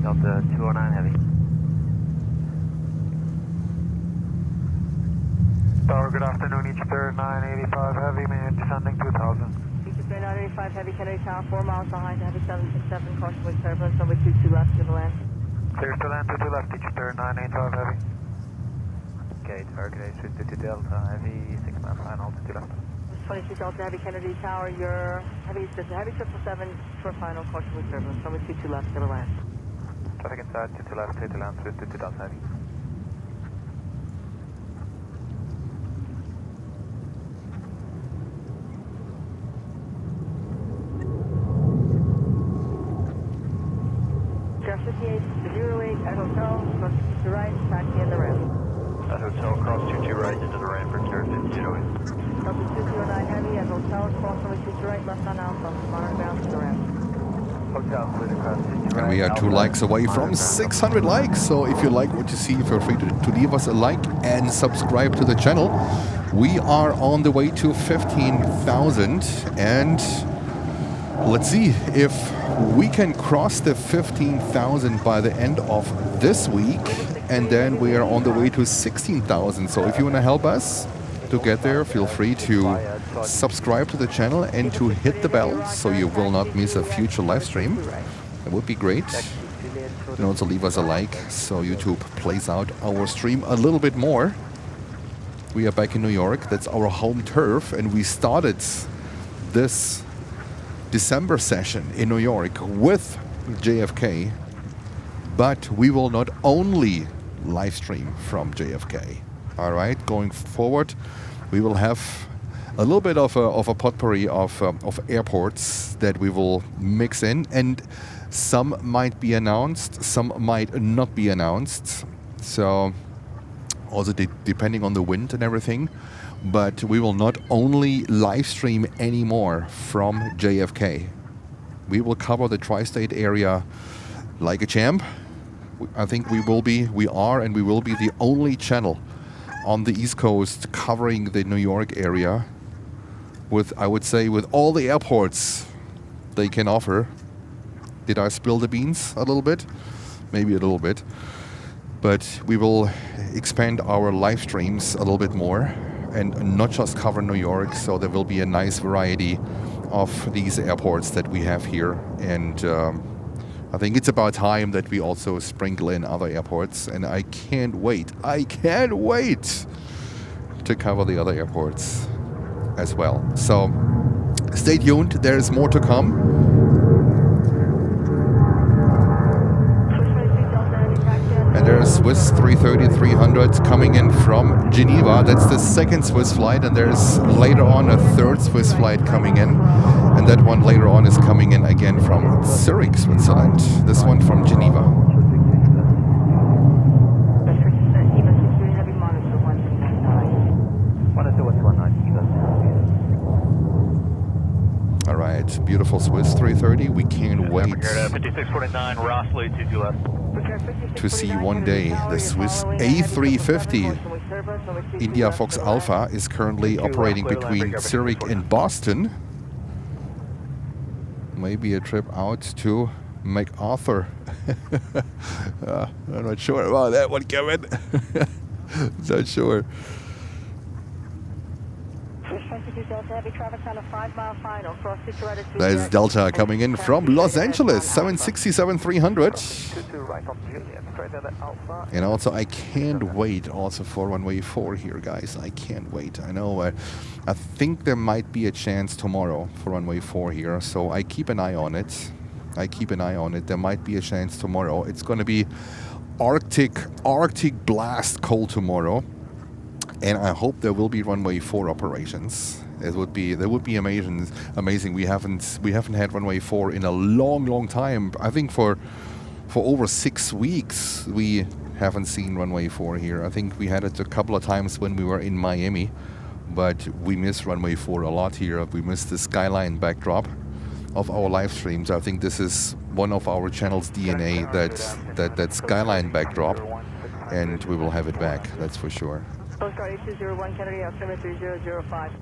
Delta 209 heavy. Tower, good afternoon. Each third 985 heavy, man, descending 2000. Each third 985 heavy, Kennedy Tower, 4 miles behind, heavy 767, caution with turbulence, runway 22 left to the land. Clear to land, 22 left, each third 985 heavy. Okay, target A380 Delta, heavy 6 mile final, 22 left. 22 Delta heavy, Kennedy Tower, your heavy 777 for final, caution with turbulence, runway 22 left to the land. Traffic inside, 22 left, clear to land, 22 Delta heavy. Jar 5808 at hotel, cross to right, taxi in the ramp. At hotel, cross 22 right into the ramp, Jar 5808. Delta 209 heavy at hotel, cross runway 22 right, left on Alpha, monitor bound to the ramp. Hotel, clear to cross 22 right. And we are 2 likes away from 600 likes. So if you like what you see, feel free to leave us a like and subscribe to the channel. We are on the way to 15,000, and let's see if we can cross the 15,000 by the end of this week, and then we are on the way to 16,000. So if you want to help us to get there, feel free to subscribe to the channel and to hit the bell so you will not miss a future live stream. That would be great. And also leave us a like so YouTube plays out our stream a little bit more. We are back in New York. That's our home turf, and we started this December session in New York with JFK, but we will not only live stream from JFK. All right, going forward, we will have a little bit of a potpourri of airports that we will mix in, and some might be announced, some might not be announced. So also depending on the wind and everything. But we will not only live stream anymore from JFK. We will cover the tri-state area like a champ. I think we are and we will be the only channel on the East Coast covering the New York area with, I would say, with all the airports they can offer. Did I spill the beans a little bit? Maybe a little bit. But we will expand our live streams a little bit more and not just cover New York, so there will be a nice variety of these airports that we have here. And I think it's about time that we also sprinkle in other airports, and I can't wait to cover the other airports as well. So stay tuned, there is more to come. And there's Swiss 330-300 coming in from Geneva. That's the second Swiss flight, and there's later on a third Swiss flight coming in. And that one later on is coming in again from Zurich, Switzerland. This one from Geneva. All right, beautiful Swiss 330. We can't wait 5649, Rossley, 22 left. to see one day the Swiss A380. India Fox Alpha is currently operating between Zurich and Boston. Maybe a trip out to MacArthur. I'm not sure about that one, Kevin. Not sure. There's Delta coming in from Los Angeles, 767-300. And also, I can't wait also for runway 4 here, guys. I can't wait. I know. I think there might be a chance tomorrow for runway 4 here, so I keep an eye on it. There might be a chance tomorrow. It's going to be Arctic blast cold tomorrow. And I hope there will be runway 4 operations. That would be amazing. We haven't had runway 4 in a long time. I think for over 6 weeks we haven't seen runway 4 here. I think we had it a couple of times when we were in Miami, but we miss runway 4 a lot here. We miss the skyline backdrop of our live streams. I think this is one of our channel's DNA, that skyline backdrop, and we will have it back. That's for sure. Coast Guard 8201, Kennedy, altimeter 3005.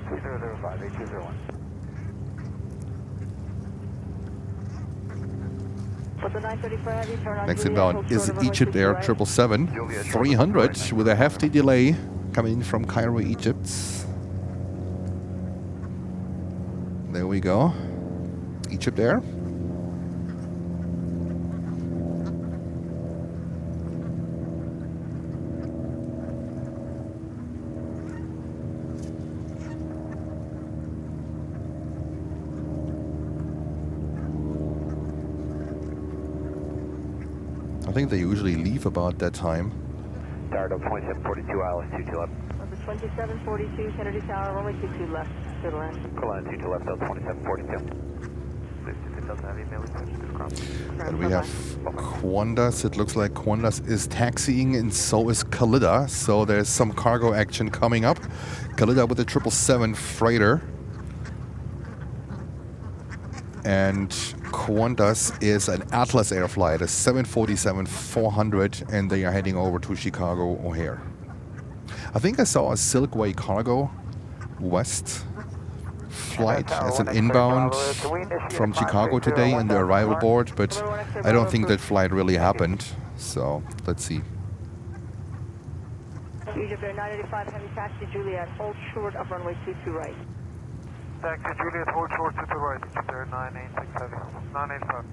3005, 8201. Next inbound is Egypt Air 777-300 with a hefty delay coming in from Cairo, Egypt. There we go. Egypt Air. I think they usually leave about that time. Tower 2742, ILS 22 left. 2742, Kennedy Tower, only 22 left. Good land. Good land, 22 left, 2742. And we have Qantas. It looks like Qantas is taxiing, and so is Khalida. So there's some cargo action coming up. Khalida with the 777 freighter. And Qantas is an Atlas Air flight, a 747-400, and they are heading over to Chicago O'Hare. I think I saw a Silkway Cargo West flight as an inbound from Chicago today in the arrival board, but I don't think that flight really happened. So let's see. Egypt Air 985, heavy taxi Juliet, hold short of runway 22 right. Taxi Juliet, hold short to the right, Egypt Air 9867, 985.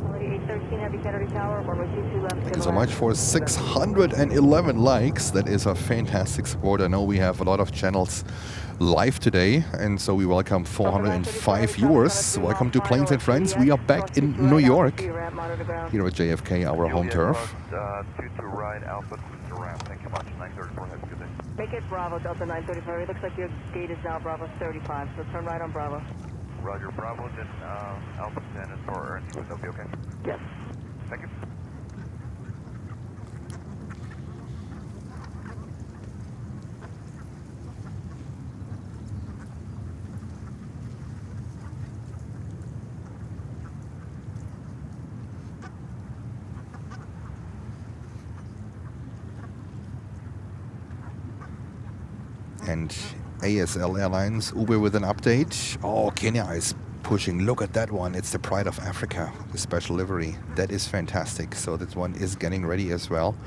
Quality 13 Heavy Kennedy Tower, runway 22 left. Thank you so much for 611 likes. That is a fantastic support. I know we have a lot of channels live today, and so we welcome 405 viewers. Welcome to Planes and Friends. We are back in New York, here at JFK, our home turf. 22 right, Alpha, cruise to ramp. Thank you much. 934, have a good day. Make it Bravo, Delta 935. It looks like your gate is now Bravo 35, so turn right on Bravo. Roger, Bravo, then Alpha 10 is for Ernst. Would that be okay? Yes. Thank you. And ASL Airlines, Uber with an update. Oh, Kenya is pushing. Look at that one. It's the Pride of Africa, the special livery. That is fantastic. So that one is getting ready as well.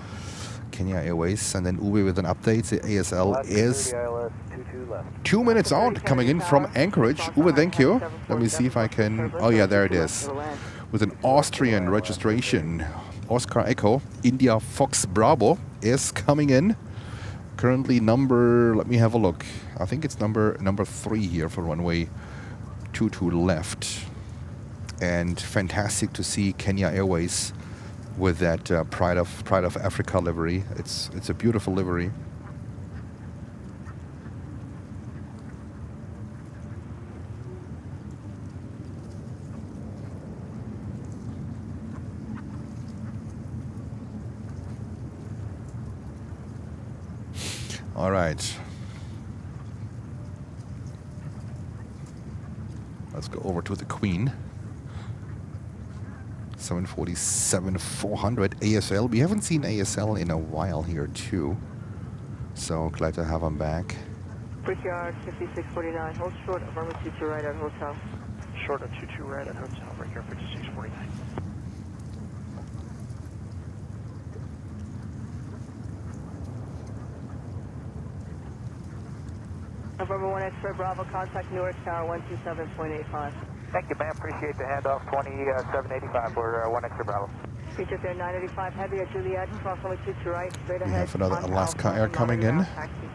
Kenya Airways. And then Uber with an update. The ASL is 2 minutes out, coming in from Anchorage. Uber, thank you. Let me see if I can... Oh, yeah, there it is. With an Austrian registration. Oscar Echo, India Fox Bravo is coming in. Currently number, let me have a look. I think it's number 3 here for runway 22 left. And fantastic to see Kenya Airways with that Pride of Africa livery. It's a beautiful livery. All right. Let's go over to the Queen. 747-400 ASL. We haven't seen ASL in a while here too. So glad to have them back. Brickyard 5649. Hold short of runway 22 right at hotel. Short of 22 right at hotel. Brickyard 5649. November 1 X-ray Bravo, contact Newark Tower 127.85. Thank you, ma'am. Appreciate the handoff. 2785 for 1 X-ray Bravo. Reach up there 985 Heavy at Juliet, cross runway 22 right, straight We ahead. have another Alaska Air coming in.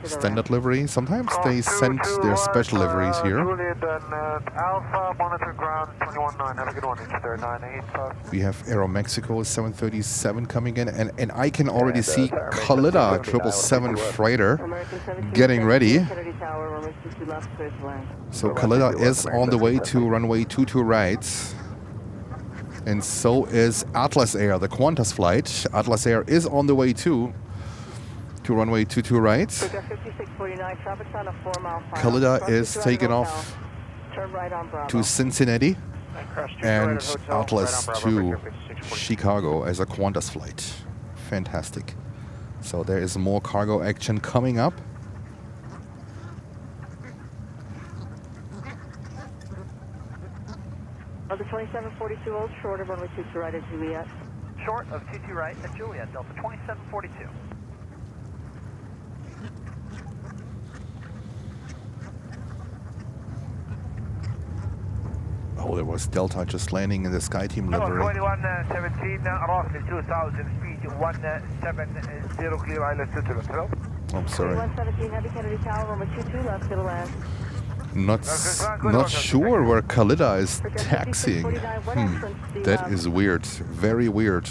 Standard livery. Sometimes they send their special liveries here. Juliet and Alpha, monitor ground 21-9. Have a good one. It's there 985. We have Aeromexico 737 coming in, and I can already see Khalida 777 freighter getting ready. So Khalida is on the way to runway 22 right. And so is Atlas Air, the Qantas flight. Atlas Air is on the way to runway 22 right. Khalida is taking off to Cincinnati, and Atlas to Chicago as a Qantas flight. Fantastic. So there is more cargo action coming up. The 2742 old short of runway 22 right at Juliet. Short of 22 right at Juliet, Delta 2742. Oh, there was Delta just landing in the SkyTeam livery. 2117, roughly 2000 speed, 170 clear island to hello? I'm sorry. 117 Heavy Kennedy Tower, runway 22 left, to the land. Not sure where Khalida is taxiing. That is weird. Very weird.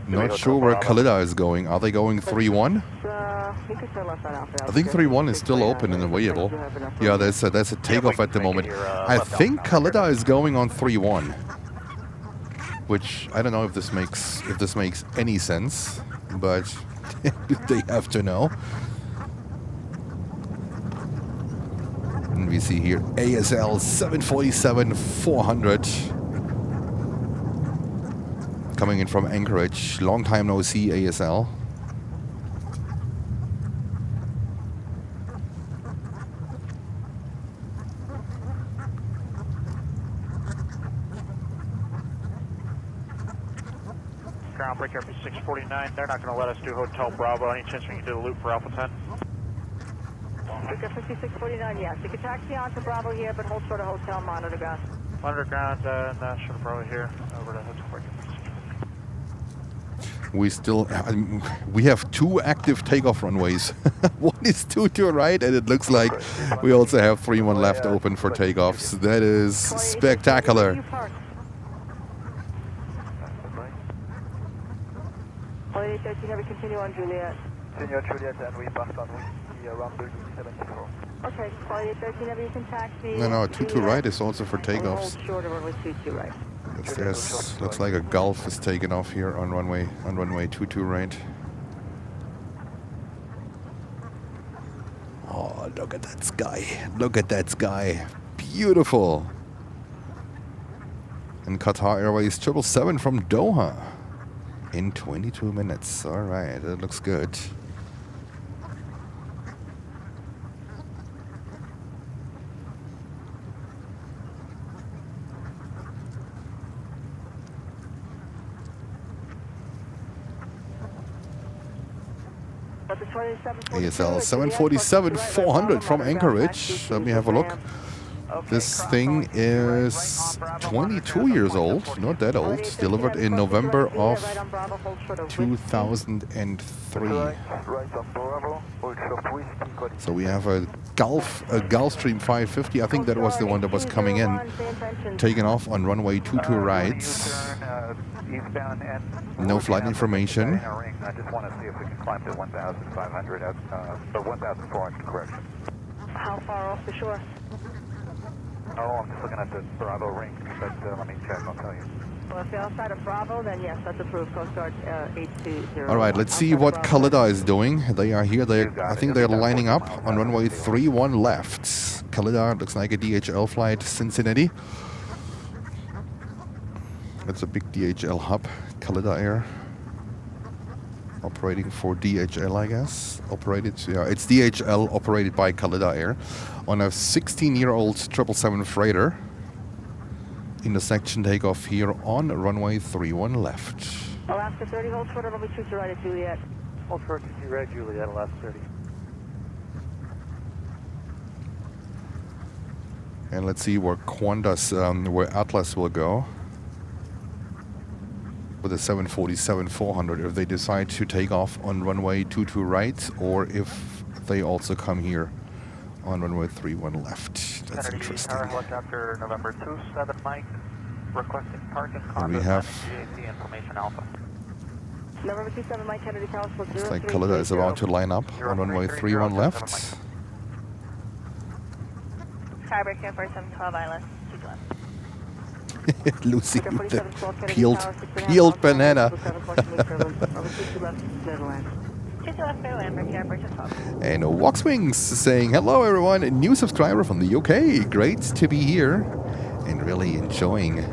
Not sure where Khalida is going. Are they going 3-1? I think 3-1 is still open and available. Yeah, there's a takeoff at the moment. I think Khalida is going on 3-1, which I don't know if this makes any sense, but they have to know. And we see here ASL 747-400 coming in from Anchorage. Long time no see, ASL. Ground breaker 649. They're not going to let us do Hotel Bravo. Any chance we can do the loop for Alpha 10? Breaker 5649, yes. You can taxi on to Bravo here, but hold short of hotel, monitor ground. Underground, and should probably here over to Hood. We still, we have 2 active takeoff runways. One is 2 to right, and it looks like we also have 3-1 left open for takeoffs. That is spectacular. Holiday 13, have we continue on Juliet? Continue on Juliet, and we bust on whiskey around 74. Okay, Holiday 13, have you can taxi? No, 2 to right is also for takeoffs. Hold short of runway 2 to right. There's, looks like a Gulf is taken off here on runway 2 to right. Oh, look at that sky. Look at that sky. Beautiful. And Qatar Airways 777 from Doha in 22 minutes. All right, that looks good. ASL 747-400 from Anchorage. Let me have a look. This thing is 22 years old, not that old. Delivered in November of 2003. So we have a Gulfstream 550. I think that was the one that was coming in, taken off on runway 2 to right. No flight information. I just want to see if we can climb to 1,500, or 1,400, correction. How far off the shore? Oh, I'm just looking at the Bravo ring, but let me check, I'll tell you. Well, if you're outside of Bravo, then yes, that's approved. Coast Guard 820. All right, let's see what Qantas is doing. They are here. I think they're lining up on runway 31 left. Qantas looks like a DHL flight, Cincinnati. That's a big DHL hub, Qantas Air. Operating for DHL, I guess. It's DHL operated by Qantas Air on a 16-year-old 777 freighter. Intersection takeoff here on runway 31 left. Alaska 30, hold short of runway 2 to right at Juliet. Hold short to right, Juliet, Alaska 30. And let's see where Qantas, where Atlas will go with a 747-400, if they decide to take off on runway 2 to right, or if they also come here on runway 31 left. That's Kennedy, interesting. Tower helicopter November 27 Mike, requesting parking. And we have, GAC information Alpha. November 27 Mike, Kennedy Tower, looks like Qantas is about to line up on runway 31 left. Skybreak here for 712 ILS, 2 left. Lucy with the peeled banana. And Walkswings saying hello everyone, a new subscriber from the UK. Great to be here and really enjoying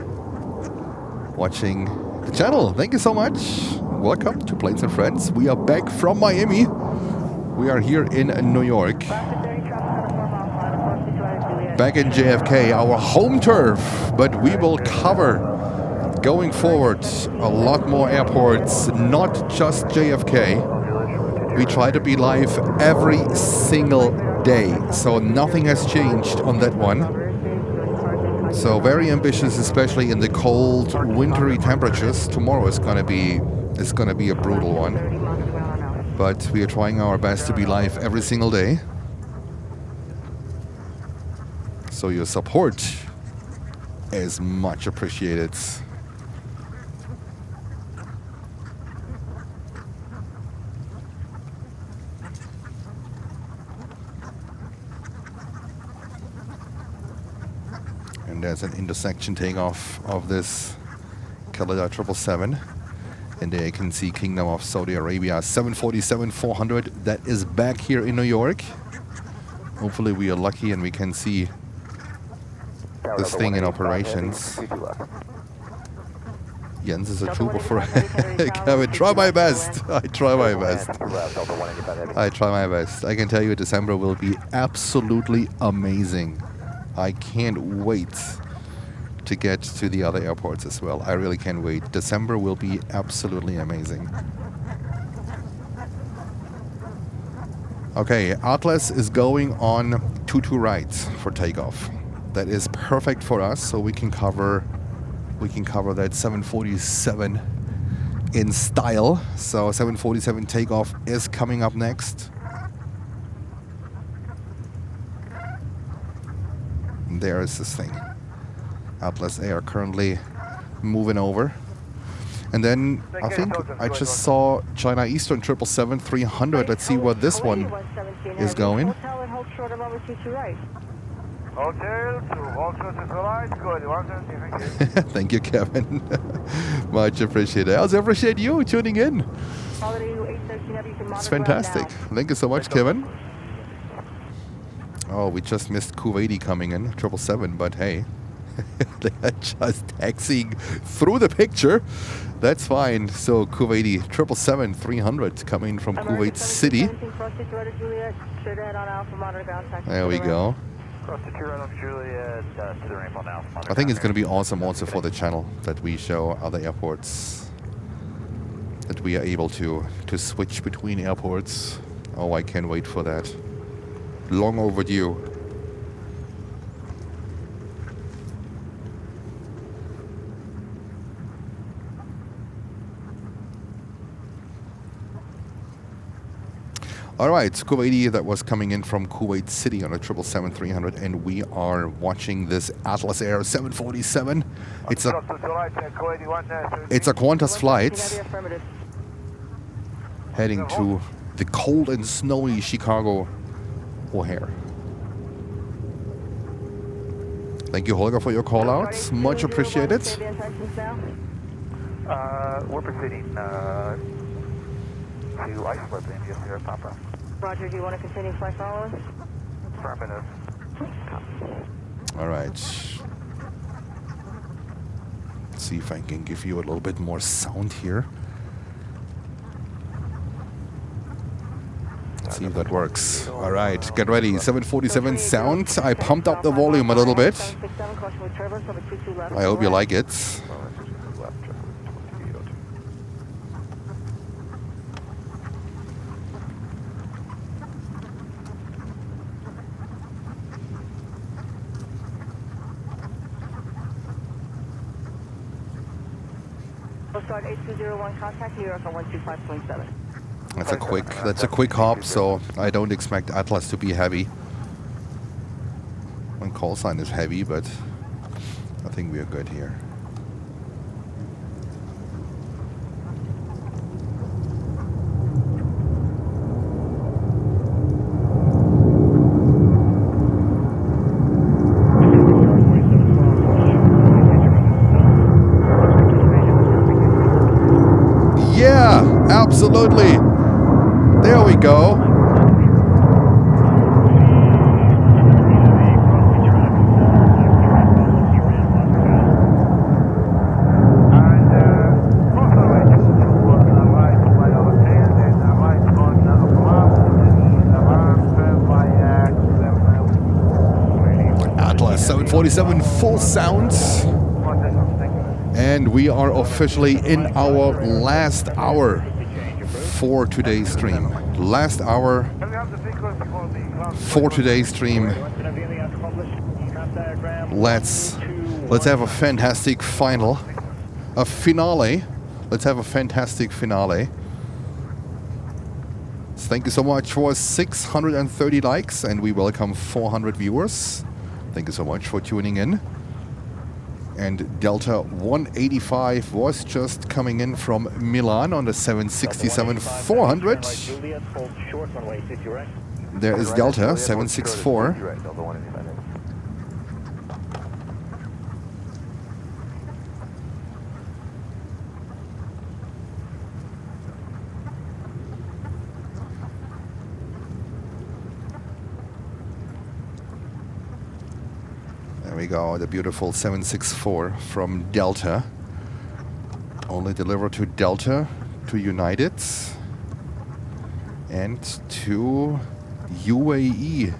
watching the channel. Thank you so much. Welcome to Planes and Friends. We are back from Miami. We are here in New York. Back in JFK, our home turf, but we will cover going forward a lot more airports, not just JFK. We try to be live every single day, so nothing has changed on that one. So very ambitious, especially in the cold, wintry temperatures. Tomorrow is gonna be a brutal one, but we are trying our best to be live every single day. So your support is much appreciated. And there's an intersection takeoff of this Qantas 777. And there you can see Kingdom of Saudi Arabia 747-400 that is back here in New York. Hopefully we are lucky and we can see this thing in operations. Jens is a trooper for Kevin. Try my best. I try my best. I try my best. I can tell you December will be absolutely amazing. I can't wait to get to the other airports as well. I really can't wait. December will be absolutely amazing. Okay, Atlas is going on 2 to right for takeoff. that is perfect for us, so we can cover that 747 in style. So 747 takeoff is coming up next. And there is this thing. Atlas Air currently moving over. And then I think I just saw China Eastern 777-300. Let's see where this one is going. Hotel and hold short of level 22 right. Hotel to hold short of right. Good. Thank you, Kevin. Much appreciated. I also appreciate you tuning in. It's fantastic. Thank you so much, Kevin. Oh, we just missed Kuwaiti coming in, 777, but hey. They are just taxiing through the picture. That's fine. So Kuwaiti 777-300 coming from Kuwait City. There we go. I think it's going to be awesome also for the channel that we show other airports, that we are able to switch between airports. Oh, I can't wait for that. Long overdue. All right, Kuwaiti that was coming in from Kuwait City on a 777-300, and we are watching this Atlas Air 747. It's a Qantas flight heading to the cold and snowy Chicago O'Hare. Thank you, Holger, for your call-outs. Much appreciated. We're proceeding to isolate the India Sierra Papa. Roger, do you want to continue flight following? Affirmative. All right. Let's see if I can give you a little bit more sound here. Let's see if that works. All right, get ready. 747 sound. I pumped up the volume a little bit. I hope you like it. Start 8201 contact New York on 125.7. That's a quick hop, so I don't expect Atlas to be heavy. One call sign is heavy, but I think we are good here. Absolutely. There we go. Atlas 747 full sound. And we are officially in our last hour for today's stream. Last hour for today's stream. Let's have a fantastic final. A finale. Let's have a fantastic finale. Thank you so much for 630 likes, and we welcome 400 viewers. Thank you so much for tuning in. And Delta 185 was just coming in from Milan on the 767-400. There is Delta 764. There we go, the beautiful 764 from Delta. Only delivered to Delta, to United, and to UAE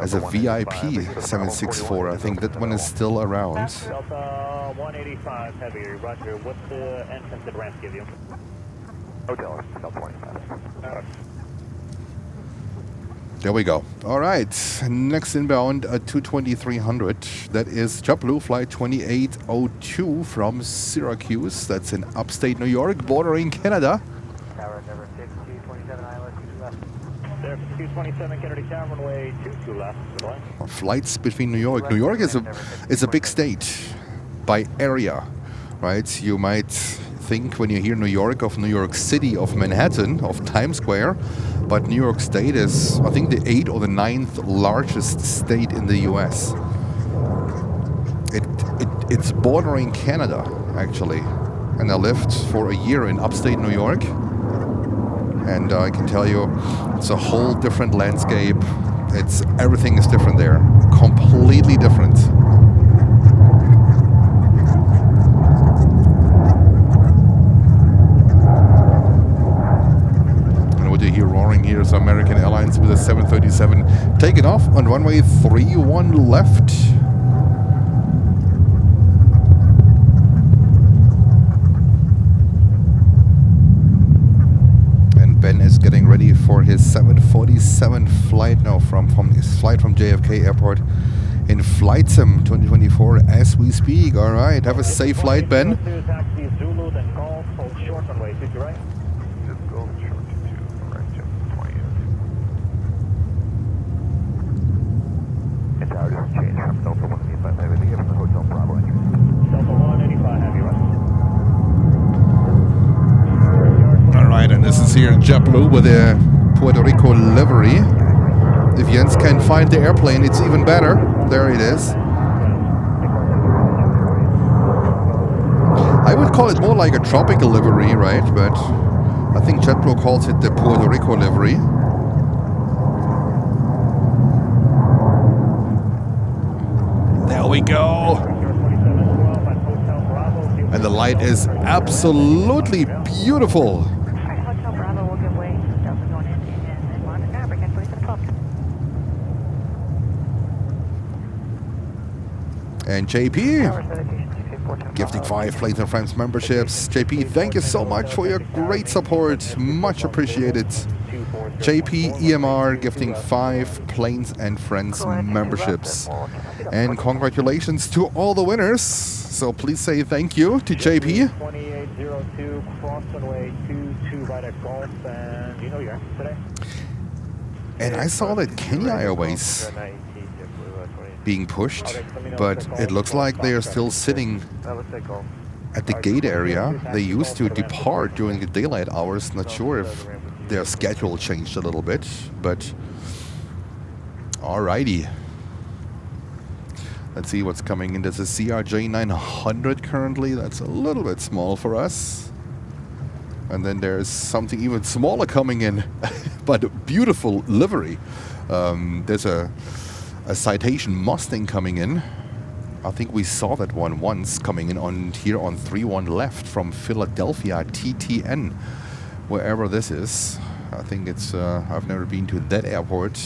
as a VIP 764. I think that one is still around. Delta 185 heavy, roger. What's the entrance and ramp give you? Hotel, Delta 25. There we go. All right. Next inbound at 22300. That is JetBlue flight 2802 from Syracuse. That's in upstate New York, bordering Canada. Tower number 6227 ILS 2 left. There, 227 Kennedy Tower, runway 22 left. Goodbye. Flights between New York. New York is a big state by area, right? You might think when you hear New York of New York City, of Manhattan, of Times Square, but New York State is, I think, the 8th or the 9th largest state in the U.S. It's bordering Canada, actually, and I lived for a year in upstate New York, and I can tell you, it's a whole different landscape. Everything is different there, completely different. Roaring here is American Airlines with a 737 taking off on runway 31 left. And Ben is getting ready for his 747 flight now from his flight from JFK Airport in Flight Sim 2024 as we speak. All right, have a safe flight, Ben. Taxi Zulu, then golf, hold short runway 50 right. Tower just changed from Delta 185 Heavy to from the Hotel Bravo entry. Delta 185 Heavy right. All right, and this is here JetBlue with a Puerto Rico livery. If Jens can find the airplane, it's even better. There it is. I would call it more like a tropical livery, right? But I think JetBlue calls it the Puerto Rico livery. There we go. And the light is absolutely beautiful. Hotel Bravo will give way. Delta going in London, African 2712. And JP, gifting 5 Planes and Friends memberships. JP, thank you so much for your great support. Much appreciated. JP EMR gifting 5 Planes and Friends memberships. And congratulations to all the winners. So please say thank you to JP. 2802, cross runway 22 right at golf, and you know you're today. And I saw that Kenya Airways being pushed, but it looks like they are still sitting at the gate area. They used to depart during the daylight hours. Not sure if their schedule changed a little bit, but alrighty. Let's see what's coming in. There's a CRJ 900 currently. That's a little bit small for us. And then there's something even smaller coming in, but beautiful livery. There's a Citation Mustang coming in. I think we saw that one once coming in on here on 31 left from Philadelphia TTN, wherever this is. I think it's, I've never been to that airport.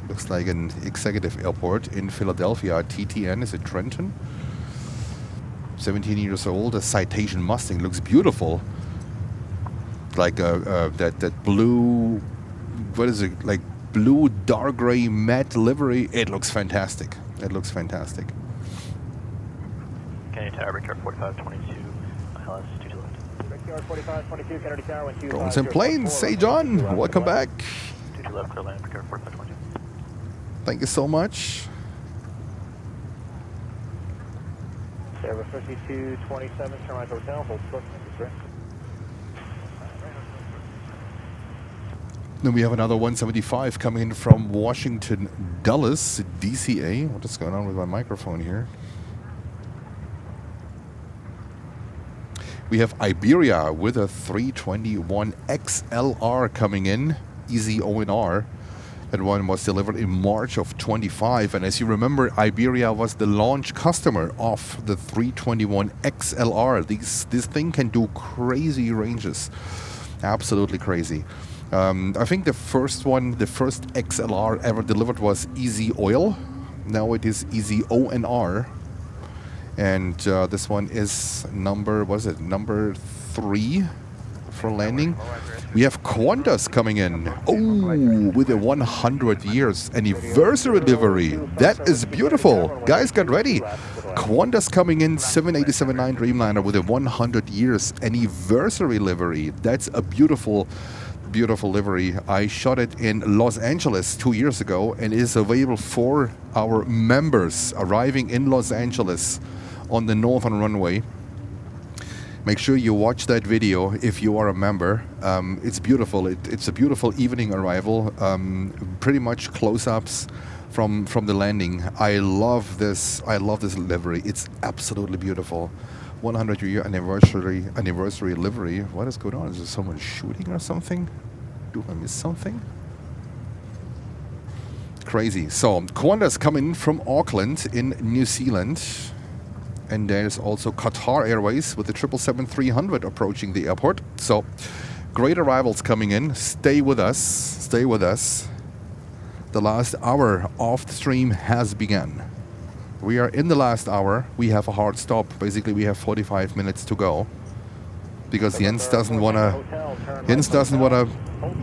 Looks like an executive airport in Philadelphia. TTN, is it Trenton? 17 years old, a Citation Mustang, looks beautiful. Like that blue, what is it, like blue dark gray matte livery. It looks fantastic. It looks fantastic. Canadian Tower, Brickyard 4522, ILS 22 left. Brickyard 4522, Kennedy Tower, 125. Drones and planes, say John, welcome back. 22 left, clear land, Brickyard 4522. Thank you so much. Server 5227, Sunrise Hotel, hold short, right. Then we have another 175 coming in from Washington Dulles, DCA. What is going on with my microphone here? We have Iberia with a 321 XLR coming in, easy ONR. That one was delivered in March of 25, and as you remember, Iberia was the launch customer of the 321 XLR. This thing can do crazy ranges, absolutely crazy. I think the first XLR ever delivered was Easy Oil. Now it is Easy ONR. And this one is number 3 for landing. We have Qantas coming in. Oh, with a 100 years anniversary livery. That is beautiful. Guys, get ready. Qantas coming in, 787-9 Dreamliner with a 100 years anniversary livery. That's a beautiful, beautiful livery. I shot it in Los Angeles 2 years ago and it is available for our members arriving in Los Angeles on the northern runway. Make sure you watch that video if you are a member. It's beautiful. It's a beautiful evening arrival. Pretty much close-ups from the landing. I love this livery. It's absolutely beautiful. 100-year anniversary livery. What is going on? Is there someone shooting or something? Do I miss something? Crazy. So Qantas coming from Auckland in New Zealand. And there's also Qatar Airways with the 777-300 approaching the airport. So, great arrivals coming in. Stay with us. Stay with us. The last hour of the stream has begun. We are in the last hour. We have a hard stop. Basically, we have 45 minutes to go. Because Jens doesn't want to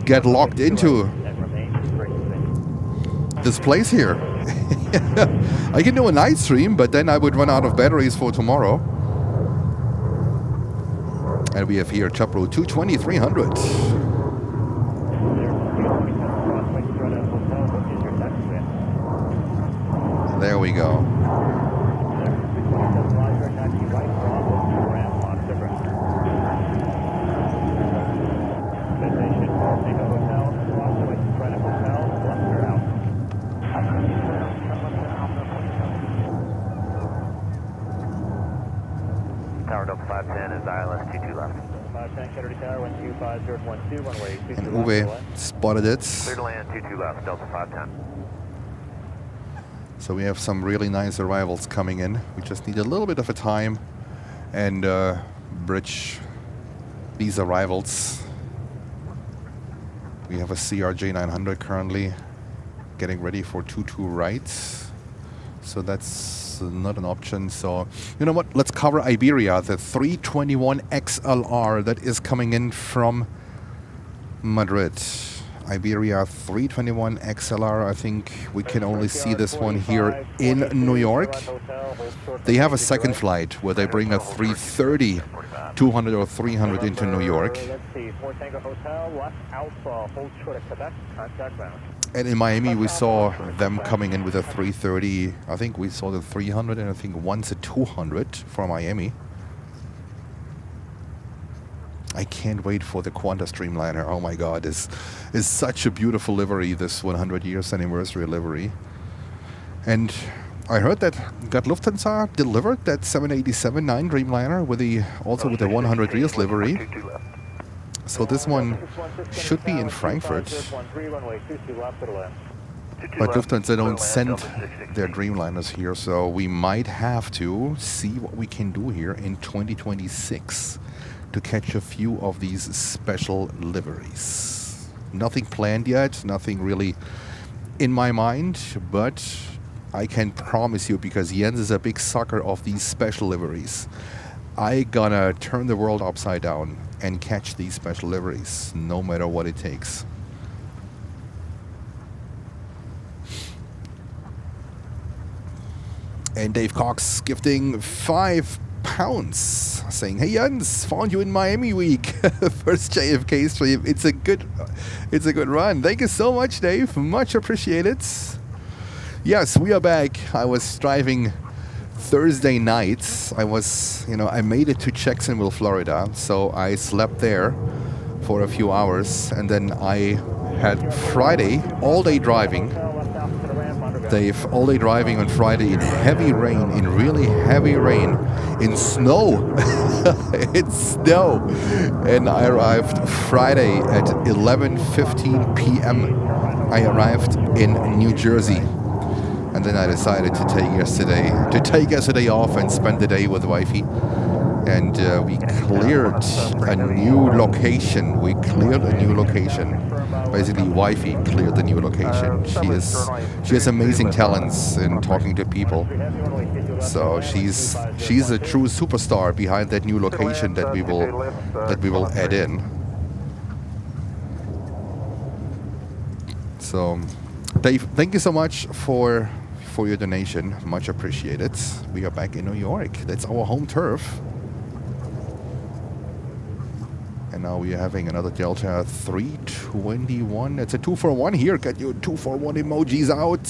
get locked into this place here. I can do a night stream, but then I would run out of batteries for tomorrow. And we have here JetBlue 220-300. There we go. And Uwe spotted it. Clear to land, 22 left, Delta 510. So we have some really nice arrivals coming in. We just need a little bit of a time and bridge these arrivals. We have a CRJ 900 currently getting ready for 22 rights. So that's not an option. So, you know what? Let's cover Iberia, the 321 XLR that is coming in from Madrid. Iberia 321 XLR. I think we can only see this one here in New York. They have a second flight where they bring a 330, 200 or 300 into New York. And in Miami, we saw them coming in with a 330. I think we saw the 300 and I think once a 200 from Miami. I can't wait for the Qantas Dreamliner. Oh my God, this is such a beautiful livery, this 100 years anniversary livery. And I heard that Lufthansa delivered that 787-9 Dreamliner with the also with the 100 years livery. So this one should be in Frankfurt. But Lufthansa don't send their Dreamliners here, so we might have to see what we can do here in 2026 to catch a few of these special liveries. Nothing planned yet, nothing really in my mind, but I can promise you, because Jens is a big sucker of these special liveries, I gonna turn the world upside down and catch these special liveries, no matter what it takes. And Dave Cox gifting £5, saying, "Hey Jens, found you in Miami week." First JFK stream. It's a good run. Thank you so much, Dave. Much appreciated. Yes, we are back. I was driving Thursday night. I made it to Jacksonville, Florida, so I slept there for a few hours, and then I had Friday all day driving. Dave, all day driving on Friday in heavy rain, in really heavy rain, in snow. It's snow. And I arrived Friday at 11:15 p.m. I arrived in New Jersey. And then I decided to take yesterday off and spend the day with wifey. And we cleared a new location. Basically, wifey cleared the new location. She has amazing talents in talking to people. So she's a true superstar behind that new location that we will add in. So, Dave, thank you so much for your donation. Much appreciated. We are back in New York. That's our home turf. And now we are having another Delta 321. It's a 241 here. Get your 241 emojis out.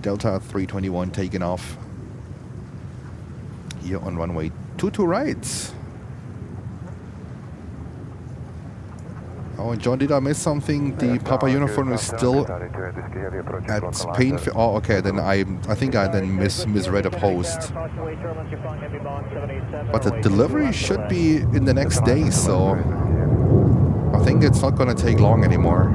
Delta 321 taking off here on runway 22 right. Oh, and John, did I miss something? The Papa uniform is still at Spain. Oh, okay. Then I think I then misread a post. But the delivery should be in the next day, so I think it's not going to take long anymore.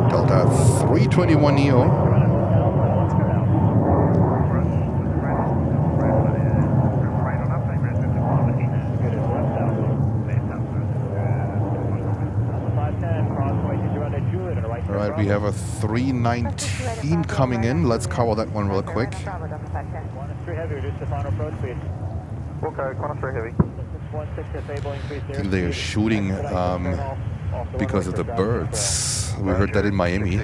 Delta 321 Neo. Alright, we have a 319 coming in. Let's cover that one real quick. Okay, Qantas very heavy. I think they're shooting because of the birds. We heard that in Miami.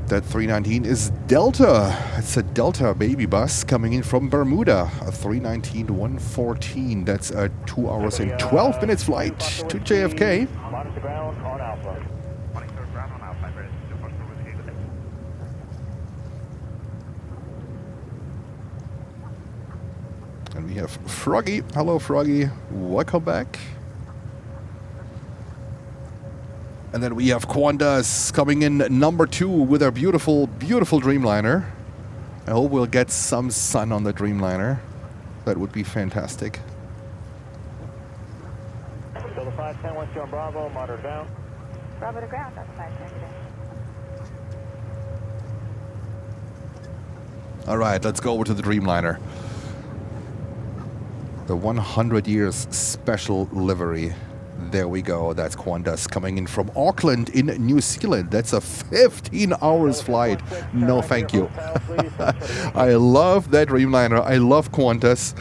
That 319 is Delta. It's a Delta baby bus coming in from Bermuda. A 319-114. That's a 2 hours and 12 minutes flight to JFK. And we have Froggy. Hello, Froggy. Welcome back. And then we have Qantas coming in number 2 with our beautiful, beautiful Dreamliner. I hope we'll get some sun on the Dreamliner. That would be fantastic. So the 510 wants you on Bravo, moderate down. Bravo to ground, that's 510. All right, let's go over to the Dreamliner. The 100 years special livery. There we go. That's Qantas coming in from Auckland in New Zealand. That's a 15 hours flight. No, thank you. I love that Dreamliner. I love Qantas.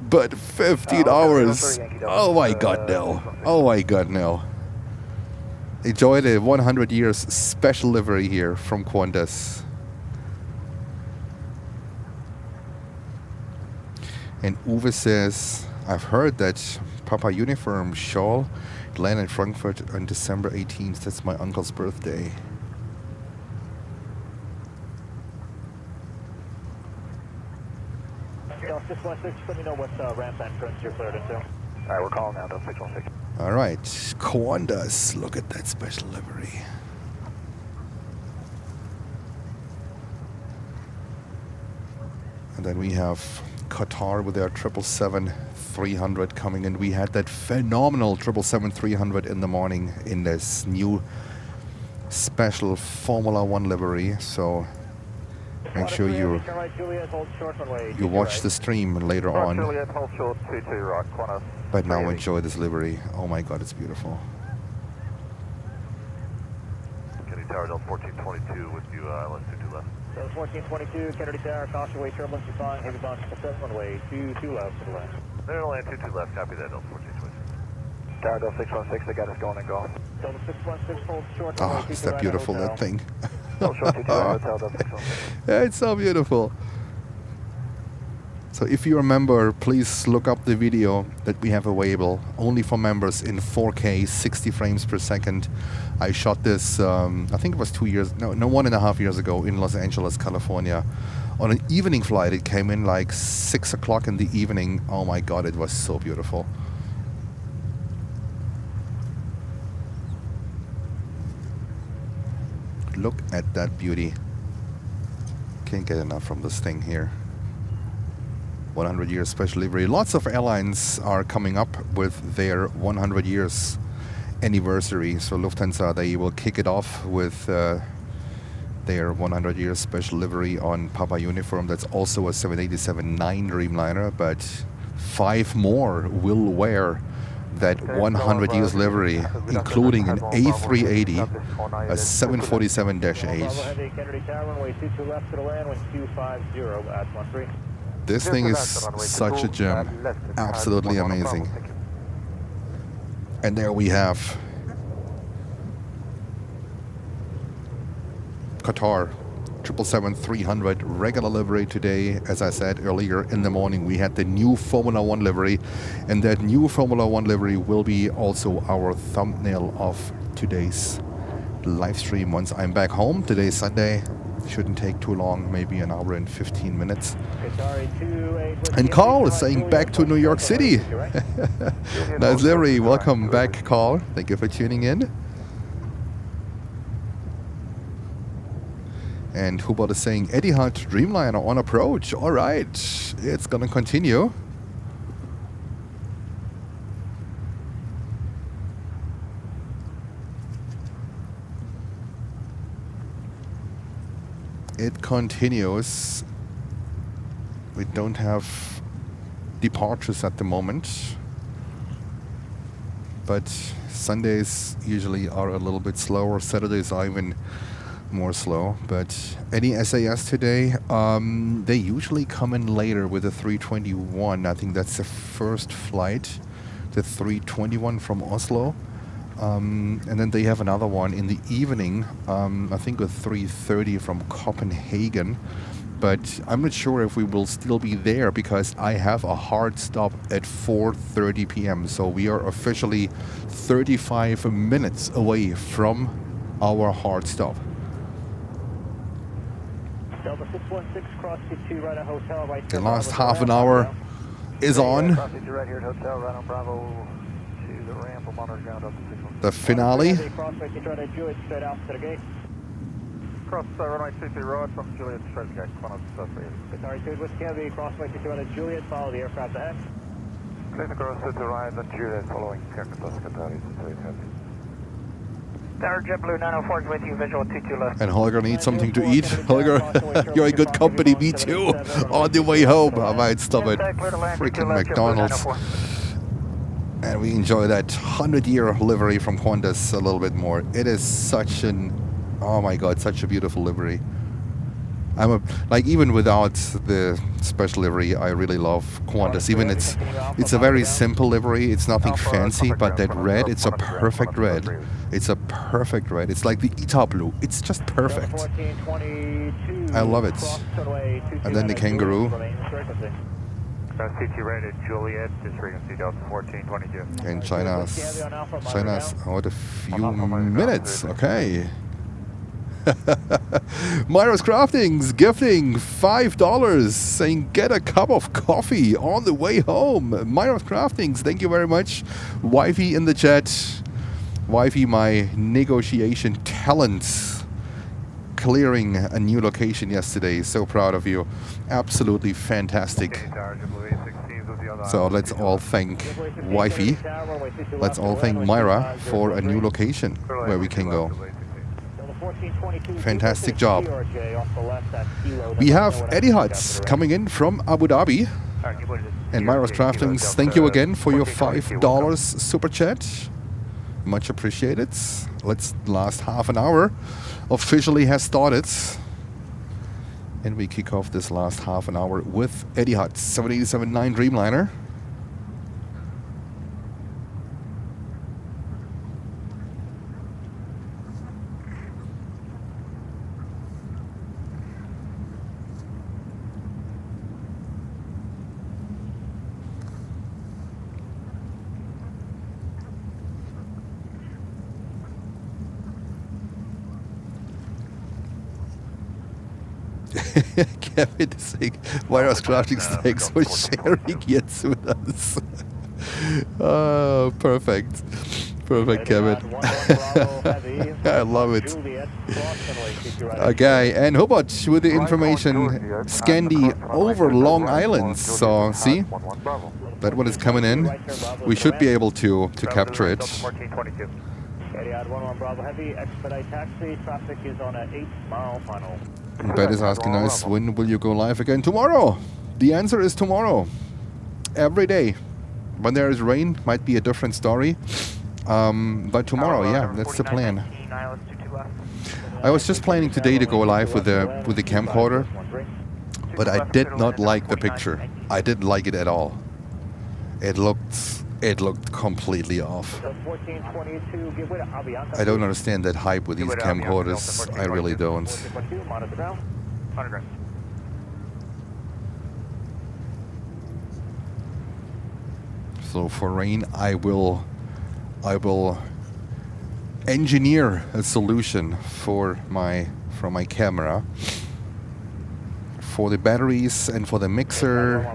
But 15 hours. Oh my God, no. Oh my God, no. Enjoy the 100 years special livery here from Qantas. And Uwe says, I've heard that Papa Uniform Shawl landed in Frankfurt on December 18th. That's my uncle's birthday. Delta 616, let me know what ramp entrance you're cleared into. Alright, we're calling now, Delta 616. Alright, Qantas. Look at that special livery. And then we have Qatar with their 777-300 coming in. We had that phenomenal 777-300 in the morning in this new special Formula One livery. So make sure you watch the stream later on. But now enjoy this livery. Oh my God, it's beautiful. Kennedy Tower, Delta 1422 with you, let's do 2 left. So 1422, Kennedy Tower, caution way turbulence, you're fine, heavy bounce, runway 22 left to the left. They're going to land 22 left, copy that, Delta 1422. Tower, Delta 616, they got us going and go. Delta 616, hold short. Oh, is that beautiful, that thing? Hold short, 22 hotel, Delta 616. Yeah, it's so beautiful. So if you're a member, please look up the video that we have available only for members in 4K, 60 frames per second. I shot this, I think it was 1.5 years ago in Los Angeles, California. On an evening flight, it came in like 6 o'clock in the evening. Oh my God, it was so beautiful. Look at that beauty. Can't get enough from this thing here. 100 years special livery. Lots of airlines are coming up with their 100 years anniversary. So Lufthansa, they will kick it off with their 100 years special livery on Papa Uniform. That's also a 787-9 Dreamliner, but 5 more will wear that 100 years livery, including an A380, a 747-8. This thing is such a gem, absolutely amazing. And there we have Qatar 777-300 regular livery today. As I said earlier in the morning, we had the new Formula 1 livery, and that new Formula 1 livery will be also our thumbnail of today's live stream once I'm back home. Today's Sunday, shouldn't take too long, maybe an hour and 15 minutes. And Carl is saying back to New York City. Nice livery, welcome back Carl, thank you for tuning in. And Hubert is saying Etihad Dreamliner on approach. All right, it's gonna continue. It continues. We don't have departures at the moment, but Sundays usually are a little bit slower. Saturdays are even more slow. But any SAS today, they usually come in later with the 321. I think that's the first flight, the 321 from Oslo. And then they have another one in the evening, I think a 330 from Copenhagen. But I'm not sure if we will still be there because I have a hard stop at 4:30 p.m. So we are officially 35 minutes away from our hard stop. The last half an hour is on. The finale. Cross runway 23 right from Juliet, straight to gate, Qantas Sorry, 2 Whiskey Heavy, crossway 22 out of Juliet, follow the aircraft ahead. Clear the cross to right and Juliet following Qantas, Qatar Airways. Tower JetBlue 904 is with you, visual 22 left. And Holger needs something to eat. Holger, you're in good company, me too. On the way home, I might stop at freaking McDonald's. And we enjoy that 100-year livery from Qantas a little bit more. It is such an, oh my God, such a beautiful livery. Even without the special livery, I really love Qantas. Even it's a very simple livery. It's nothing fancy, but that red, it's a perfect red. It's a perfect red. It's like the Ita blue. It's just perfect. I love it. And then the kangaroo. CT rated Juliet, just frequency Delta 1422. And China's out a few minutes. Okay. Myra's Craftings gifting $5, saying get a cup of coffee on the way home. Myra's Craftings, thank you very much. Wifey in the chat. Wifey, my negotiation talent. Clearing a new location yesterday. So proud of you. Absolutely fantastic. So let's all thank Wifey. Let's all thank Myra for a new location where we can go. Fantastic job. We have Etihad coming in from Abu Dhabi. And Myra's Craftings, thank you again for your $5 super chat. Much appreciated. Last half an hour officially has started. And we kick off this last half an hour with Etihad 787-9 Dreamliner. Kevin is saying, Myra's Crafting, thanks for sharing yet with us. Oh, perfect. Perfect, Kevin. I love it. Okay, and Hobart with the information, Scandi over Long Island. So, see, that one is coming in. We should be able to capture it. Etihad 11 Bravo Heavy, expedite taxi, traffic is on an 8-mile final. Bet is asking us, when will you go live again? Tomorrow. The answer is tomorrow. Every day. When there is rain, might be a different story. But tomorrow, yeah, that's the plan. I was just planning today to go live with the camcorder, but I did not like the picture. I didn't like it at all. It looked completely off. I don't understand that hype with these camcorders. I really don't. So for rain, I will engineer a solution for my camera. For the batteries and for the mixer,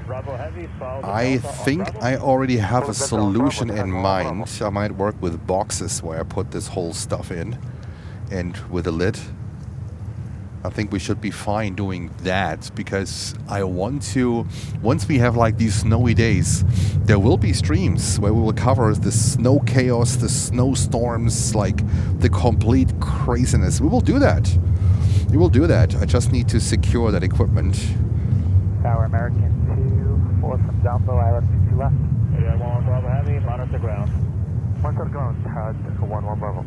I think I already have a solution in mind. I might work with boxes where I put this whole stuff in, and with a lid. I think we should be fine doing that, because I want to, once we have like these snowy days, there will be streams where we will cover the snow chaos, the snowstorms, like the complete craziness. We will do that. We will do that. I just need to secure that equipment. Tower American 2, 4 from down below, island 22 left. Yeah, 1 Bravo Heavy, monitor ground. Monitor ground, Tower 1 Bravo.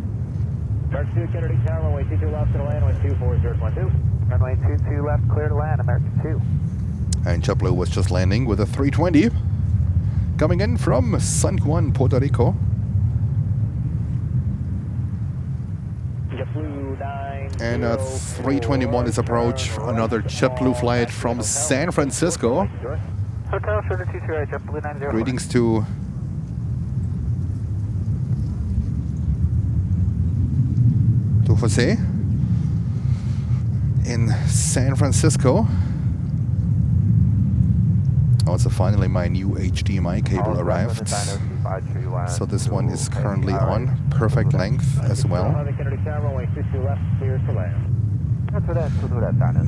Dark 2, Kennedy Tower, runway 22 left to the land, wind 24012. Runway 22 left, clear to land, American 2. And JetBlue was just landing with a 320. Coming in from San Juan, Puerto Rico. JetBlue 9. And a 321 is approach. Another JetBlue flight from San Francisco. Hotel Sugar 228, JetBlue 90. Greetings to Jose in San Francisco. Also, finally my new HDMI cable arrived. So this one is currently on. Perfect length as well.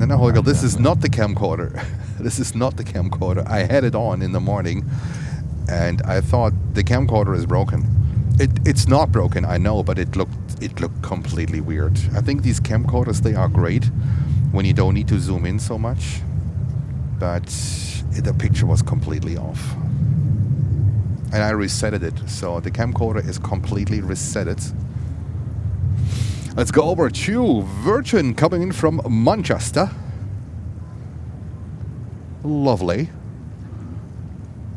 No, Holger, this is not the camcorder. This is not the camcorder. I had it on in the morning and I thought the camcorder is broken. It's not broken, I know, but it looked completely weird. I think these camcorders, they are great when you don't need to zoom in so much, but the picture was completely off. And I resetted it, so the camcorder is completely resetted. Let's go over to Virgin coming in from Manchester. Lovely.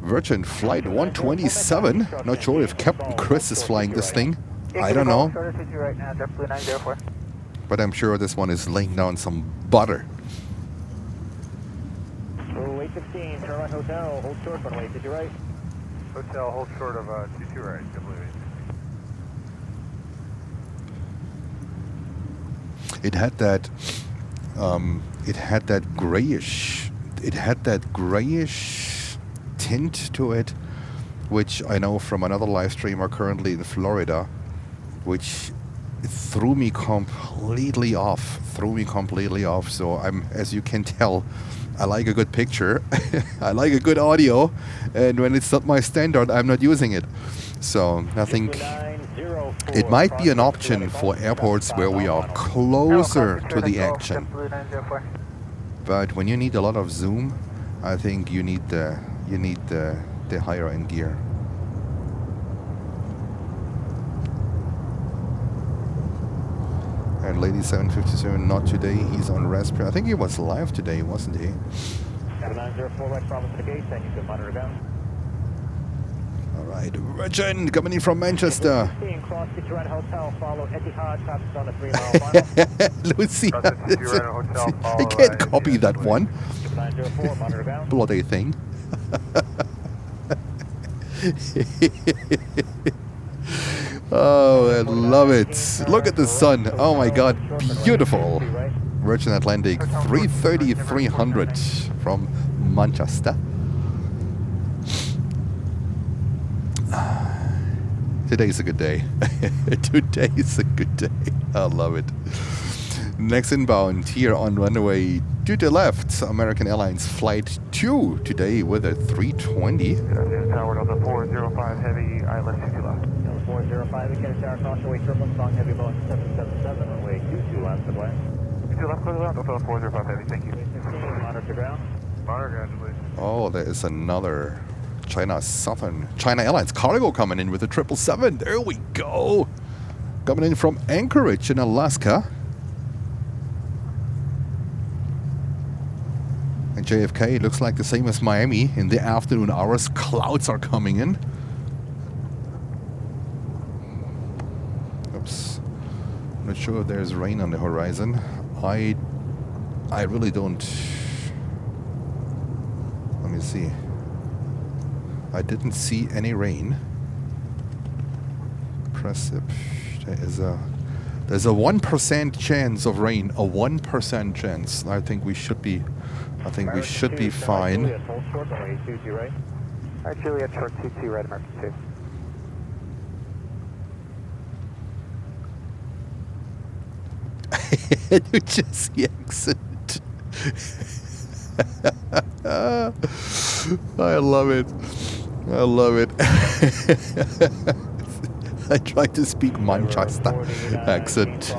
Virgin Flight 127. Not sure if Captain Chris is flying this thing. I don't know. But I'm sure this one is laying down some butter. 815, turn right hotel, hold short, runway 22 right. Hotel, hold short of 22 right, It had that grayish tint to it, which I know from another live streamer currently in Florida, which threw me completely off. So I'm, as you can tell, I like a good picture. I like a good audio, and when it's not my standard, I'm not using it. So I think it might be an option for airports where we are closer to the action. But when you need a lot of zoom, I think you need the higher end gear. And Lady 757, not today. He's on Raspberry. I think he was live today, wasn't he? 904 right promise to the gate, and you can monitor down. All right, Virgin coming in from Manchester. Cross Citroen Hotel, follow Etihad, traffic on the 3 mile final. Lucy, I can't copy that one. 904, monitor down. Bloody thing. Oh, I love it. Look at the sun. Oh my God, beautiful. Virgin Atlantic 330-300 from Manchester. Today's a good day. Today is a good day. I love it. Next inbound here on runway to the left, American Airlines Flight 2 today with a 320. Tower Delta 405 Heavy, island 22 left. 405, Canarsie Tower, caution, away turbulence, long heavy Boeing 777, runway 22 left to land. 22 left, clear to land, Delta 405 Heavy, thank you. 15, monitor ground. Monitor ground, please. Oh, there is another China Airlines cargo coming in with the 777. There we go. Coming in from Anchorage in Alaska. And JFK looks like the same as Miami. In the afternoon hours, clouds are coming in. Oops. Not sure if there's rain on the horizon. I really don't. Let me see. I didn't see any rain. There's a 1% chance of rain. A 1% chance. I think we should be fine. Alright, Juliet, short 22, right, American 2. You just the accent. I love it. I love it. I try to speak Manchester accent.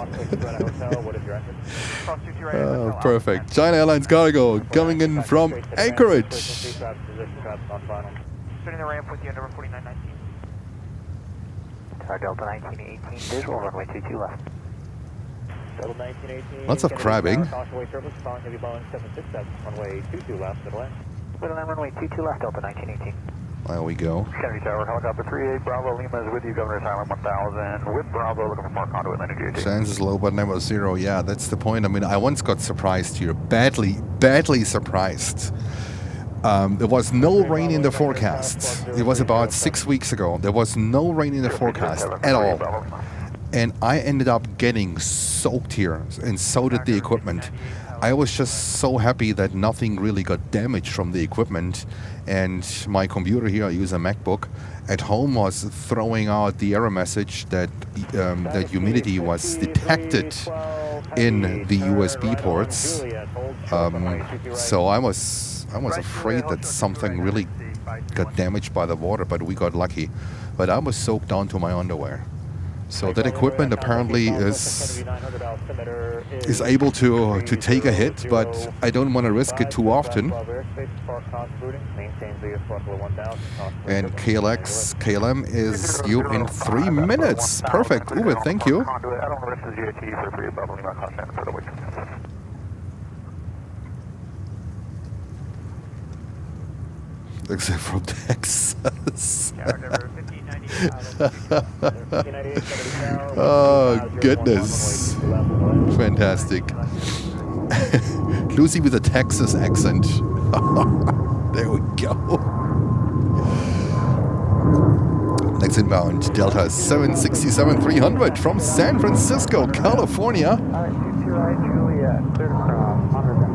Oh, perfect. China Airlines cargo coming in from Anchorage. Starting the ramp with you, number 4919. Tower Delta 1918, visual, runway 22 left. Delta 1918. Lots of crabbing. Cautionway service, following heavy Boeing 767, runway 22 left, middle end. Middle end, runway 22 left, Delta 1918. There we go. Kennedy Tower, helicopter 38, Bravo, Lima is with you, Governor's Island 1000, with Bravo, looking for more conduit landing duty. Chance is low, but never zero. Yeah, that's the point. I mean, I once got surprised here. Badly surprised. There was no rain in the forecast. It was about 6 weeks ago. There was no rain in the forecast at all. And I ended up getting soaked here, and so did the equipment. I was just so happy that nothing really got damaged from the equipment. And my computer here, I use a MacBook, at home was throwing out the error message that that humidity was detected in the USB ports. So I was afraid that something really got damaged by the water, but we got lucky. But I was soaked down to my underwear. So that equipment apparently is able to take a hit, but I don't want to risk it too often. And KLM is you in 3 minutes. Perfect. Uwe, thank you. Except from Texas. Oh, goodness. Fantastic. Lucy with a Texas accent. There we go. Next inbound, Delta 767-300 from San Francisco, California. Alright, 22 right, Juliet, clear to cross, 100.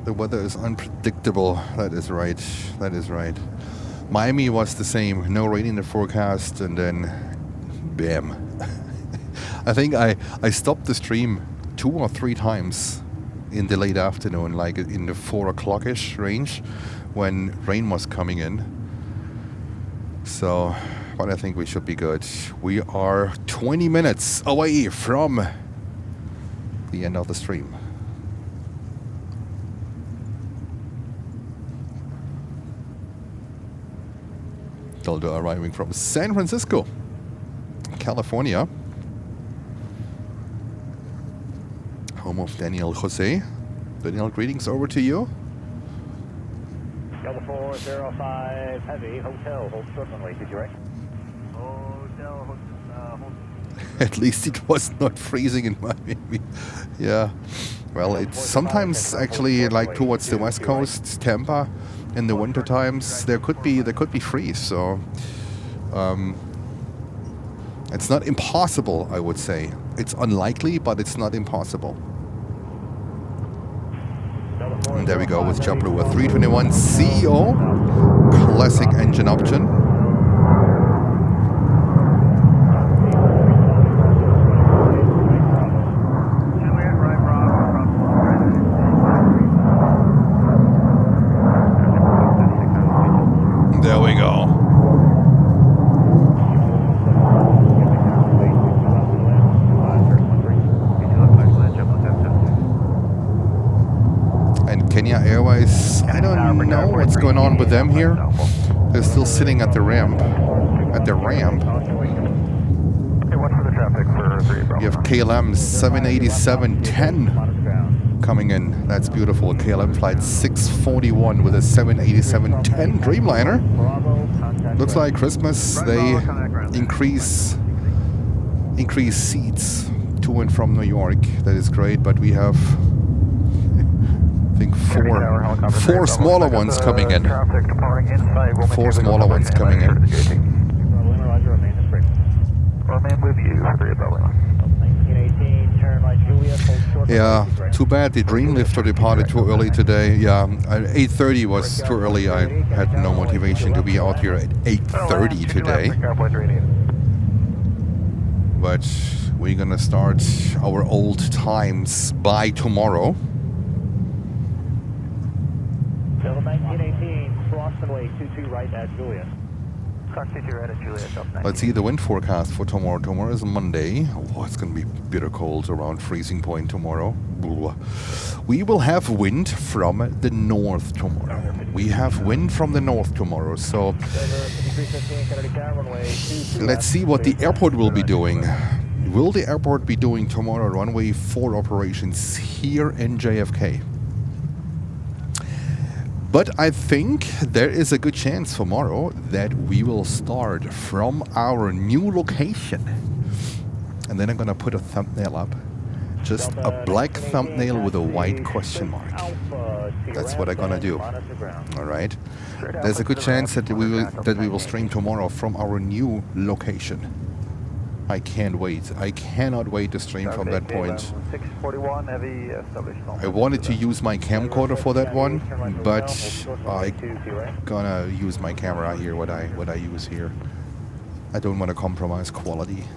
The weather is unpredictable. That is right. That is right. Miami was the same. No rain in the forecast, and then bam. I think I stopped the stream 2 or 3 times in the late afternoon, like in the 4 o'clock-ish range, when rain was coming in. So, but I think we should be good. We are 20 minutes away from the end of the stream. Delta arriving from San Francisco, California. Home of Daniel Jose. Daniel, greetings over to you. Delta 405 Heavy, hotel, hold short runway, did you right? Hotel, hold. At least it was not freezing in Miami. Yeah. Well, it's sometimes actually like towards the west coast, Tampa, in the winter times there could be freeze. So it's not impossible, I would say. It's unlikely, but it's not impossible. And there we go with JetBlue, a 321 CEO, classic engine option. And Kenya Airways, I don't know what's going on with them here. They're still sitting at the ramp. Hey, watch for the traffic for 3 Bravo. You have KLM 787-10 coming in. That's beautiful. KLM flight 641 with a 787-10 Dreamliner. Looks like Christmas. They increase seats to and from New York. That is great, but we have, I think, four smaller ones coming in. 4 smaller ones coming in. Remain with you for 3 Bravo. Yeah, too bad the Dreamlifter departed too early today. Yeah, 8:30 was too early. I had no motivation to be out here at 8:30 today. But we're gonna start our old times by tomorrow. 1918, cross runway 22 right at Juliet. Let's see the wind forecast for tomorrow. Tomorrow is Monday. Oh, it's going to be bitter cold, around freezing point tomorrow. We will have wind from the north tomorrow. We have wind from the north tomorrow. So let's see what the airport will be doing. Will the airport be doing tomorrow runway 4 operations here in JFK? But I think there is a good chance tomorrow that we will start from our new location. And then I'm gonna put a thumbnail up. Just a black thumbnail with a white question mark. That's what I'm gonna do. All right. There's a good chance that we will stream tomorrow from our new location. I can't wait. I cannot wait to stream from that point. 641 heavy established. I wanted to use my camcorder for that one, but I'm gonna use my camera here. What I use here. I don't want to compromise quality.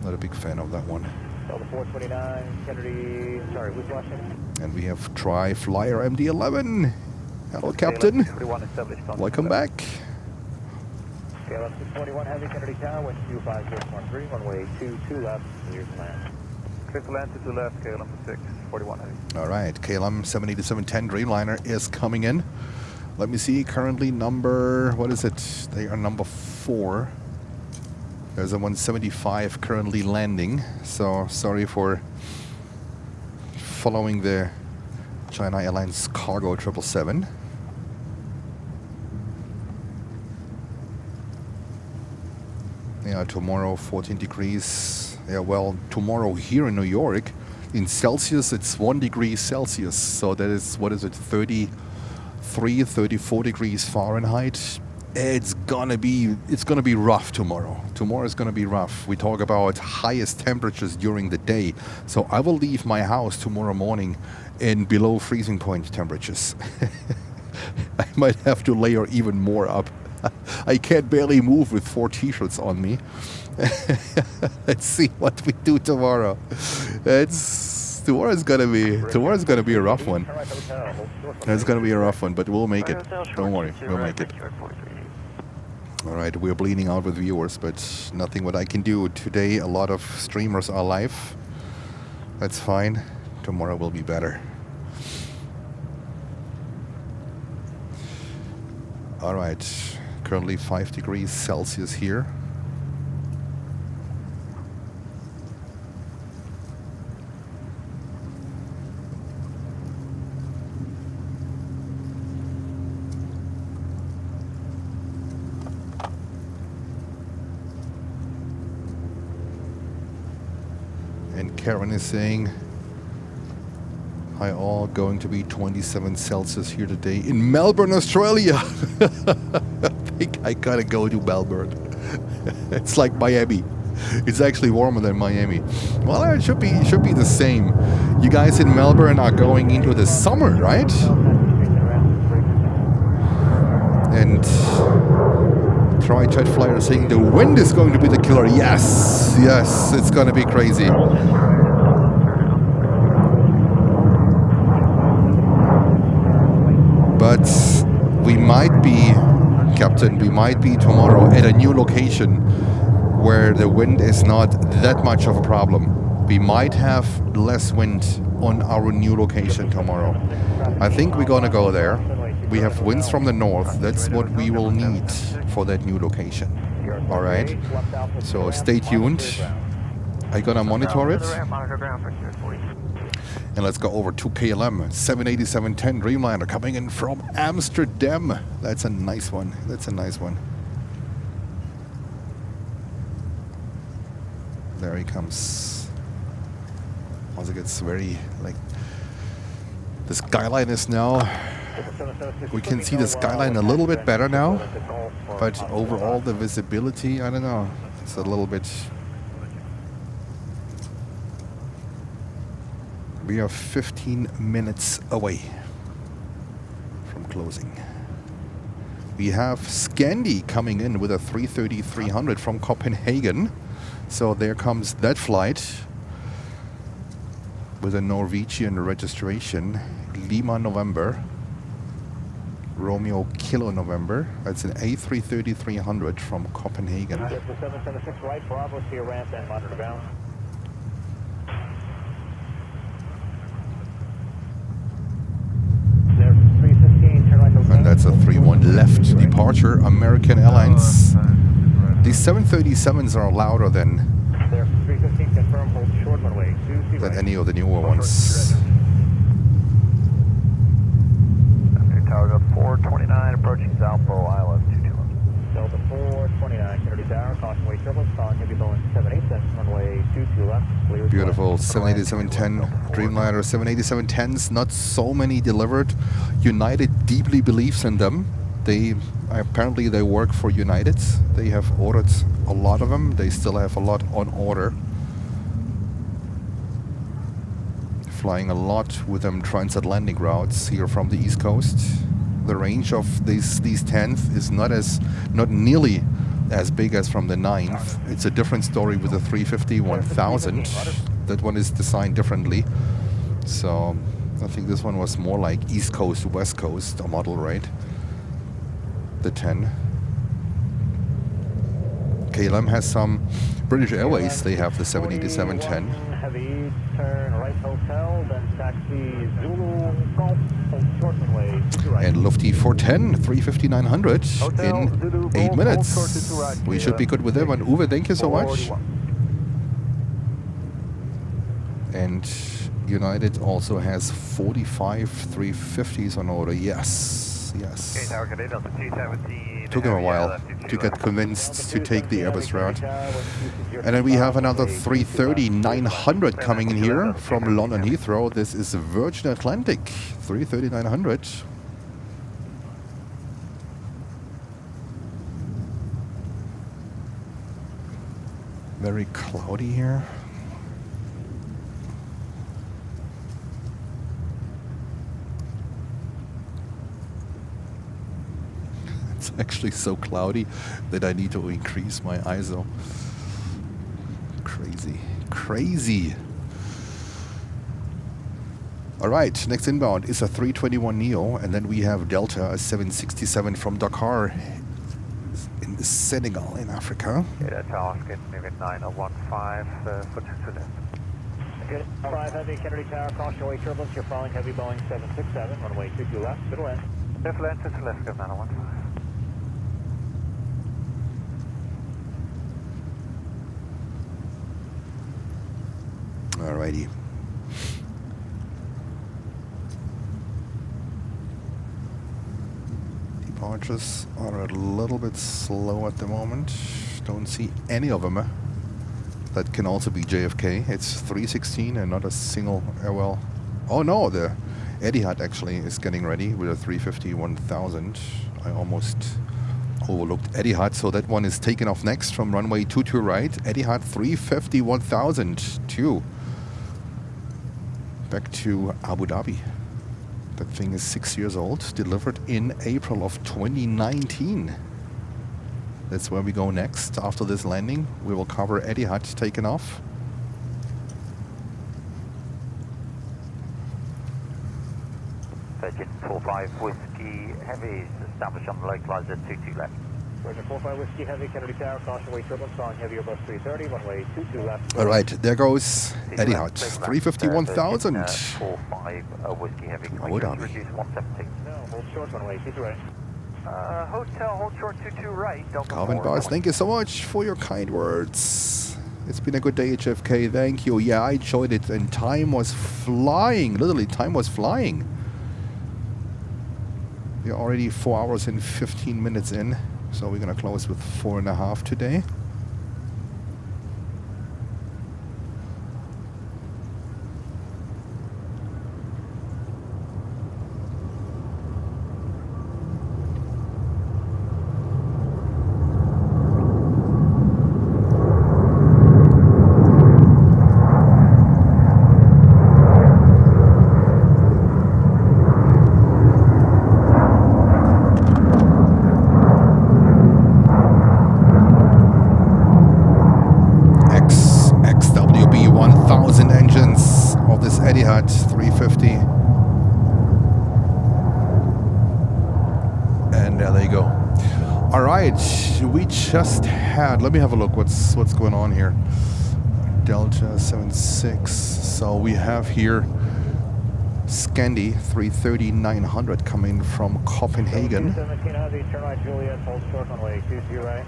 Not a big fan of that one. 429 Kennedy. Sorry, who's Washington? And we have Tri-Flyer MD-11. Hello, Captain. Welcome back. KLM 641 heavy Kennedy Tower, wind 25013, runway 22 left, clear to land. Clear to land to left, KLM 641 heavy. All right, KLM 787-10 Dreamliner is coming in. Let me see, currently number, what is it? They are number 4. There's a 175 currently landing, so sorry for following the China Airlines Cargo 777. Yeah, tomorrow 14 degrees. Yeah, well, tomorrow here in New York, in Celsius, it's 1 degree Celsius. So that is, what is it, 33, 34 degrees Fahrenheit. It's gonna be rough tomorrow. Tomorrow is gonna be rough. We talk about highest temperatures during the day. So I will leave my house tomorrow morning in below freezing point temperatures. I might have to layer even more up. I can't barely move with 4 t-shirts on me. Let's see what we do tomorrow. Tomorrow's gonna be a rough one. It's gonna be a rough one, but we'll make it. Don't worry, we'll make it. All right, we're bleeding out with viewers, but nothing what I can do. Today, a lot of streamers are live. That's fine. Tomorrow will be better. All right. Currently 5 degrees Celsius here. And Karen is saying, hi all, going to be 27 Celsius here today in Melbourne, Australia. I think I gotta go to Melbourne. It's like Miami. It's actually warmer than Miami. Well, it should be the same. You guys in Melbourne are going into the summer, right? And Tri-Jet Flyer saying the wind is going to be the killer. Yes, yes, it's gonna be crazy. But we might be, Captain, we might be tomorrow at a new location where the wind is not that much of a problem. We might have less wind on our new location tomorrow. I think we're gonna go there. We have winds from the north. That's what we will need for that new location. All right. So stay tuned. I'm gonna monitor it. And let's go over to KLM 787-10 Dreamliner coming in from Amsterdam. That's a nice one. That's a nice one. There he comes. Also gets very like the skyline is now. We can see the skyline a little bit better now, but overall the visibility, I don't know. It's a little bit. We are 15 minutes away from closing. We have Scandi coming in with a 330-300 from Copenhagen. So there comes that flight with a Norwegian registration. Lima November. Romeo Kilo November. That's an A330-300 from Copenhagen. 776 right, Bravo, see your ramp and monitor bound. And that's a 3-1 left departure, American Airlines. These 737s are louder than any of the newer ones. Tower 429 approaching Valpo, ILS 221. Delta 429, Kennedy Tower, caution weight turbulence, calling heavy Boeing 787, runway 22 left, clear. Beautiful 787-10 Dreamliner, 787-10s, not so many delivered. United deeply believes in them. Apparently they work for United. They have ordered a lot of them. They still have a lot on order. Flying a lot with them transatlantic routes here from the East Coast. The range of these 10th is not nearly as big as from the 9th. It's a different story with the 350-1000. That one is designed differently. So I think this one was more like East Coast, West Coast, a model, right? The 10. KLM has some British Airways. They have the 787-10. Heavy, turn right hotel, then taxi Zulu Golf, short runway. And Lufty 410, 350-900 in 8 minutes. We should be good with them. And Uwe, thank you so much. And United also has 45 350s on order. Yes, yes. Took him a while to get convinced to take the Airbus route. And then we have another 330-900 coming in here from London Heathrow. This is Virgin Atlantic 330-900. Very cloudy here. It's actually so cloudy that I need to increase my ISO. Crazy, crazy. All right, next inbound is a 321neo, and then we have Delta, a 767 from Dakar in Senegal in Africa. Okay, that's Oscar, maybe 9015 for 2 to left. Okay, 5 heavy, Kennedy Tower, caution weight turbulence, you're following heavy Boeing 767, runway 22 left, to the left. Left land to the left, 9015. Alrighty. Departures are a little bit slow at the moment. Don't see any of them. That can also be JFK. It's 316 and not a single airwell. Oh no, the Etihad actually is getting ready with a 350-1000. I almost overlooked Etihad, so that one is taken off next from runway 22 right. Etihad 350-1000 2. Back to Abu Dhabi. That thing is 6 years old, delivered in April of 2019. That's where we go next. After this landing, we will cover Etihad taken off. Virgin 45 Whiskey Heavy is established on the localizer 22 left. Roger, 45 Whiskey Heavy, Kennedy Tower, caution way turbulence on heavy Airbus 330, runway 22 left. All right, there goes Etihad 351,000. 45 Whiskey Heavy, Hold on. reduce 117. No, hold short, runway 22 right. Hotel, hold short 22 right, Delta Calvin 4. Bars, thank you so much for your kind words. It's been a good day, JFK. Thank you. Yeah, I enjoyed it, and time was flying. Literally, time was flying. We're already 4 hours and 15 minutes in, so we're gonna close with 4.5 today. XWB 1000 engines of this Etihad 350. And there they go. All right, we just had, let me have a look what's going on here. Delta 76. So we have here Scandi 330-900 coming from Copenhagen. 17 Heavy, turn right Juliet, hold short runway 22 right.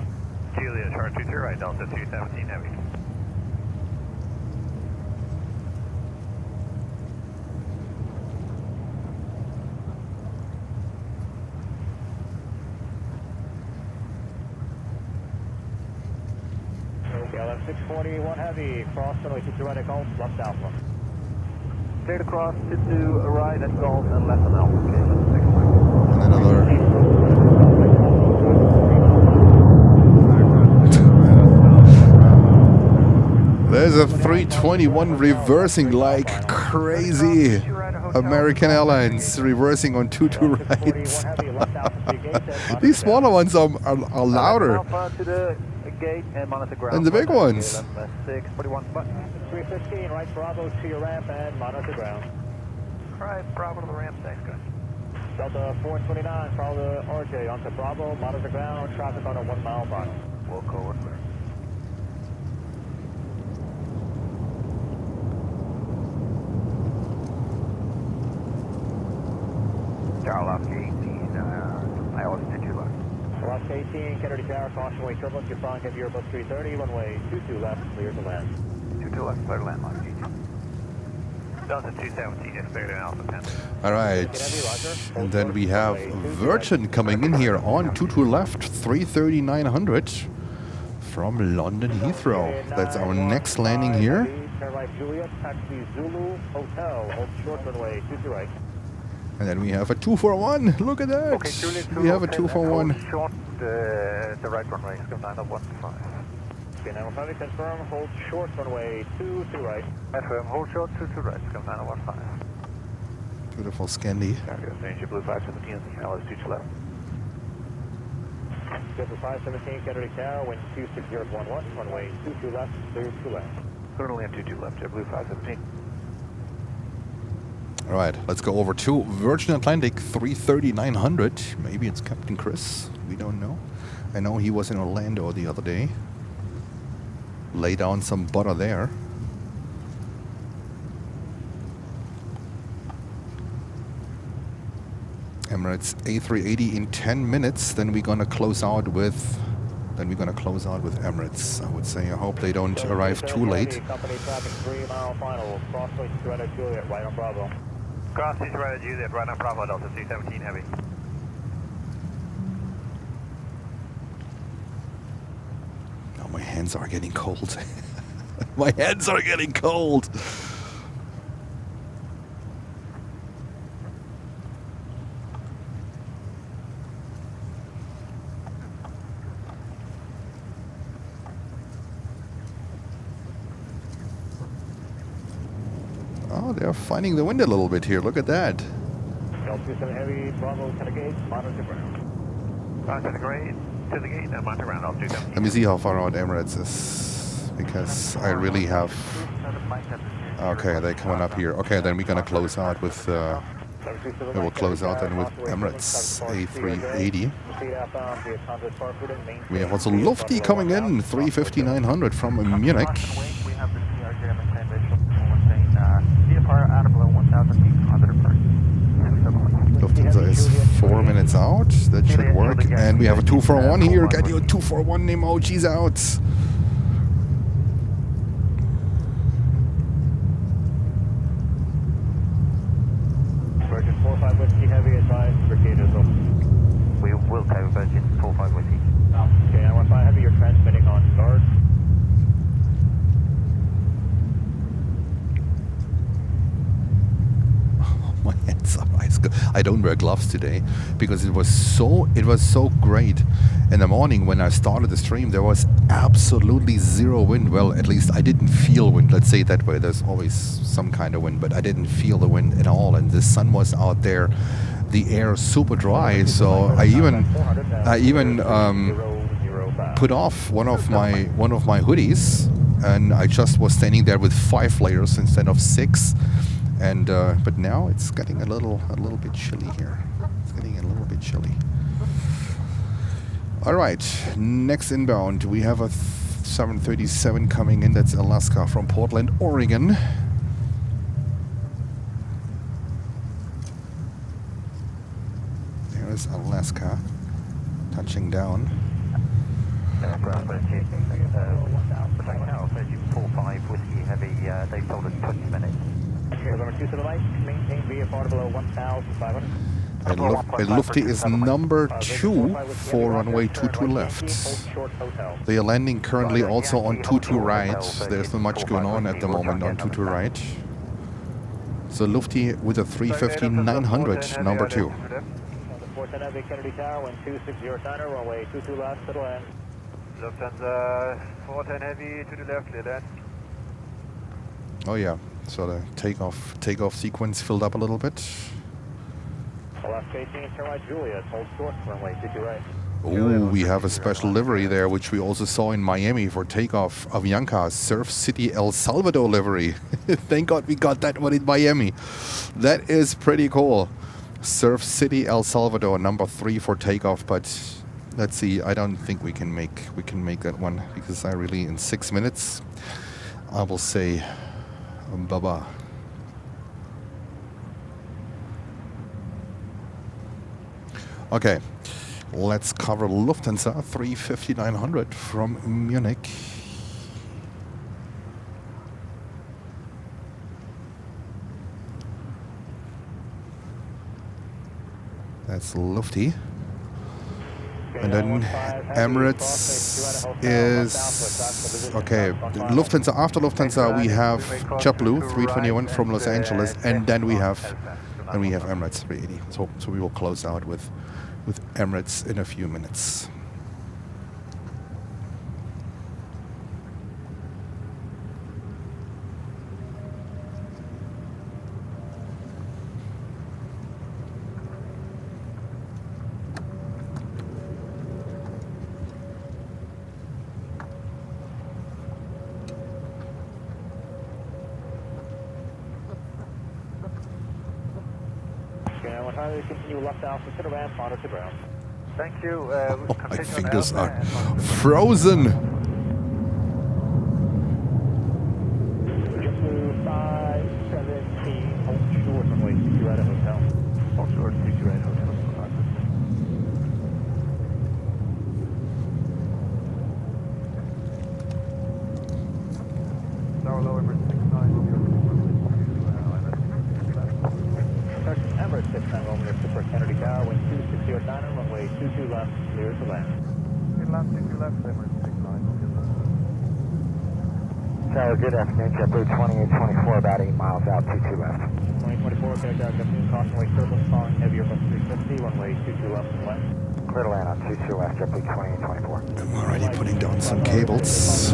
Juliet, chart 22 right, Delta 217 Heavy. KLM 641 Heavy, cross runway 22 right at Gulf, left Alpha. Straight across 22 right at Gulf and left on Alpha. And another. There's a 321 reversing like crazy. American Airlines reversing on 22 right. These smaller ones are louder than the big ones. 315, right Bravo to your ramp and monitor ground. Right, Bravo to the ramp, thanks guys. Delta 429, follow the RJ onto Bravo, monitor ground, traffic on a 1 mile mile. We'll call it there. Charlotte 18, ILS 22 left. Alaska 18, Kennedy Tower, caution way turbulence, you're flying heavy Airbus 330, runway 22 left, clear to land. 22 left, clear to land, Alaska 18. Delta 217 is cleared in Alpha 10. All right, and then we have Virgin coming in here on 22 left, 330-900 from London Heathrow. That's our next landing here. Turn right Juliet, taxi Zulu, hotel, hold short runway 22 right. And then we have a 241. Look at that. Okay, Juliet, We have a 241. hold short, the right runway, it's going 915. Okay, 915, confirm, hold short runway 22 right. Confirm, hold short, 22 right, it's going 915. Beautiful Scandi. Change your blue 517 and the LS 22 left. Delta 517, Kennedy Tower, wind 26011, runway 22 left, clear to left. Clear to land 22 left, blue 517. All right, let's go over to Virgin Atlantic 330-900. Maybe it's Captain Chris. We don't know. I know he was in Orlando the other day. Lay down some butter there. Emirates A380 in 10 minutes. Then we're gonna close out with. Emirates. I would say. I hope they don't arrive too late. Company traffic 3 mile final, crossway to right at Juliet, right on Bravo. Cross 2 right at Juliet, right on Bravo, Delta 217 Heavy. Oh, my hands are getting cold. My hands are getting cold. Oh, they're finding the wind a little bit here. Look at that. Delta Heavy, Bravo to the gate, monitor ground. To the gate, and monitor ground, Delta 217. Let me see how far out Emirates is, because I really have. Okay, they're coming up here. Okay, then we're gonna close out with We will close out then with Emirates A380. We have also Lufty coming in, 350-900 from Munich. We have the CRJ maintain visual maintain VFR out of below 1,000 feet, 100 approach. Lufthansa is 4 minutes out. That should work. And we have a 241 here. Get your 241 emojis out. Virgin 45 Whiskey Heavy advised, brigade is open. We will cover Virgin 45 Whiskey. Okay, 915 Heavy, you're transmitting on guard. My hands are ice cold. I don't wear gloves today because it was so great. In the morning when I started the stream, there was absolutely zero wind. Well, at least I didn't feel wind. Let's say it that way. There's always some kind of wind, but I didn't feel the wind at all. And the sun was out there. The air is super dry. So I even put off one of my hoodies, and I just was standing there with 5 layers instead of 6. And but now it's getting a little bit chilly here. It's getting a little bit chilly. All right, next inbound we have a 737 coming in. That's Alaska from Portland, Oregon. There's Alaska touching down. Virgin 45 Whiskey Heavy, they told us 20 minutes. Number 2 to the right, maintain VFR below 1,500. And Lufty is number 2 for runway 22 left. They are landing currently also on 22 right. There's not much going on at the moment on 22 right. So Lufty with a 350-900, number 2. 410 Heavy, Kennedy Tower, wind 260 China, runway 22 left, to the land. Lufthansa 410 Heavy to the left, clear land. Oh yeah, so the takeoff sequence filled up a little bit. Alaska 18, turn right, Juliet, hold short, runway 22 right. Oh, we have a special livery there, which we also saw in Miami for takeoff. Avianca Surf City El Salvador livery. Thank God we got that one in Miami. That is pretty cool. Surf City El Salvador, number 3 for takeoff, but let's see. I don't think we can make that one because I really in 6 minutes I will say bye-bye. Okay, let's cover Lufthansa 350-900 from Munich. That's Lufty. And then Emirates is okay. Lufthansa, after Lufthansa we have JetBlue 321 from Los Angeles, and then we have Emirates 380. So we will close out with Emirates in a few minutes. Continue left alpha to the ramp, monitor to ground. Thank you. My fingers are frozen. JetBlue 517, hold short, runway 22 right at hotel. Hold short, 22 right at hotel. Lower Emirates 69, Emirates 69, Romeo Super Kennedy Tower, wind 260 China, runway 22 left, clear to land. Land 22 left, Emirates 69. Tower, good afternoon, JetBlue 2824, about 8 miles out, 22 left. 2024, connect out, JetBlue, caution wake turbulence, following heavy Airbus 350, runway 22 left and west. Clear to land on 22 left, JetBlue 2824. I'm already putting down some cables.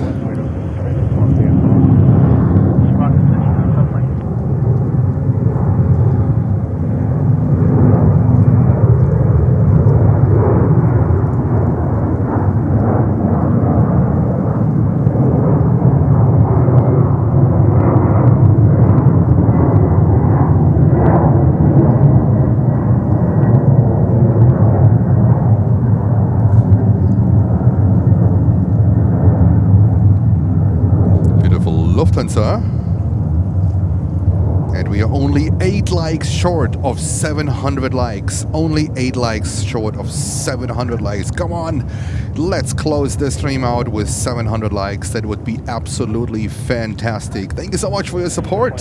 Lufthansa. And we are only 8 likes short of 700 likes. Only 8 likes short of 700 likes. Come on, let's close this stream out with 700 likes. That would be absolutely fantastic. Thank you so much for your support.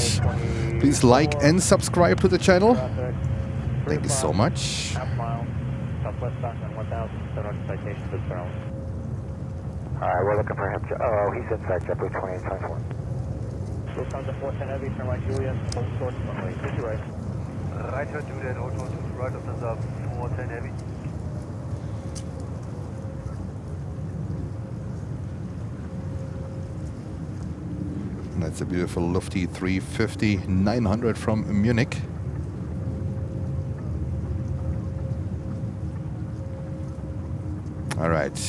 Please like and subscribe to the channel. Thank you so much. Half mile, southwest Stockman, 1,700 citations at Charles. Alright, we're looking for him. Oh, he's inside JetBlue 2824. Lufthansa 410 Heavy, turn right Juliet, hold short, runway 22 right. Right to Juliet, hold short, right Lufthansa 410 Heavy. That's a beautiful Lufty 350-900 from Munich. All right.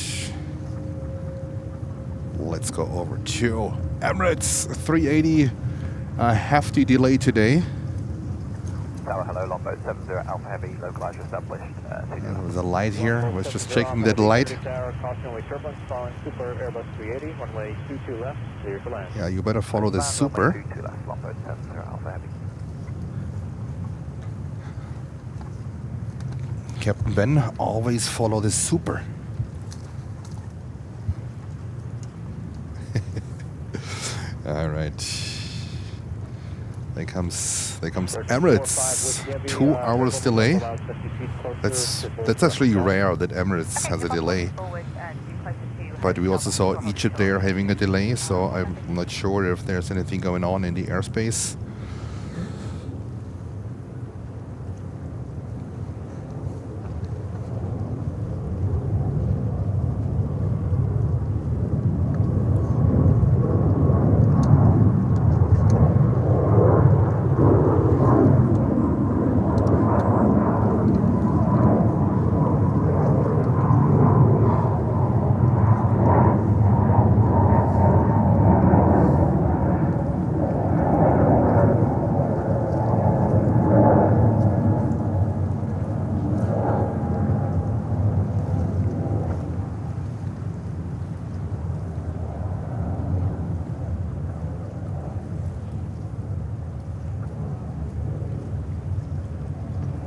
Let's go over to Emirates 380. A hefty delay today. Tower, hello, Longboat 70 Alpha Heavy, localizer established. There was a light here. I was just checking that light. Cautionary turbulence following Super Airbus 380, runway 22 left, clear for land. Yeah, you better follow the Super. 22 left, Longboat 70 Alpha Heavy. Captain Ben, always follow the Super. All right. There comes Emirates. 2 hours delay. That's actually rare that Emirates has a delay. But we also saw Egypt Air having a delay, so I'm not sure if there's anything going on in the airspace.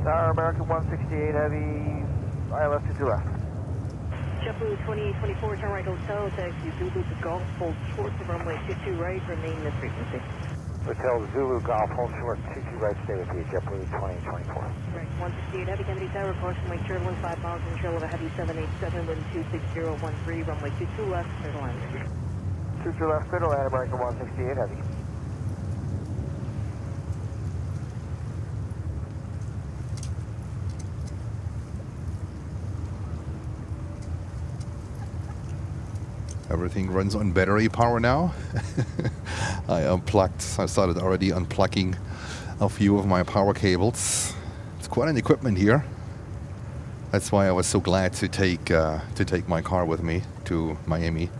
Tower, American 168 Heavy, ILS 22 left. JetBlue 2824, turn right hotel, taxi Zulu to Golf, hold short to runway 22 right, remain the frequency. Hotel Zulu Golf, hold short, 22 right, stay with you, JetBlue 2024. Right, 168 Heavy, Kennedy Tower, caution lake turbulence, 5 miles in trail of a heavy 787, wind 26013, runway 22 left, clear to land. 22 left, clear to land, American 168 Heavy. Everything runs on battery power now. I started already unplugging a few of my power cables. It's quite an equipment here. That's why I was so glad to take my car with me to Miami.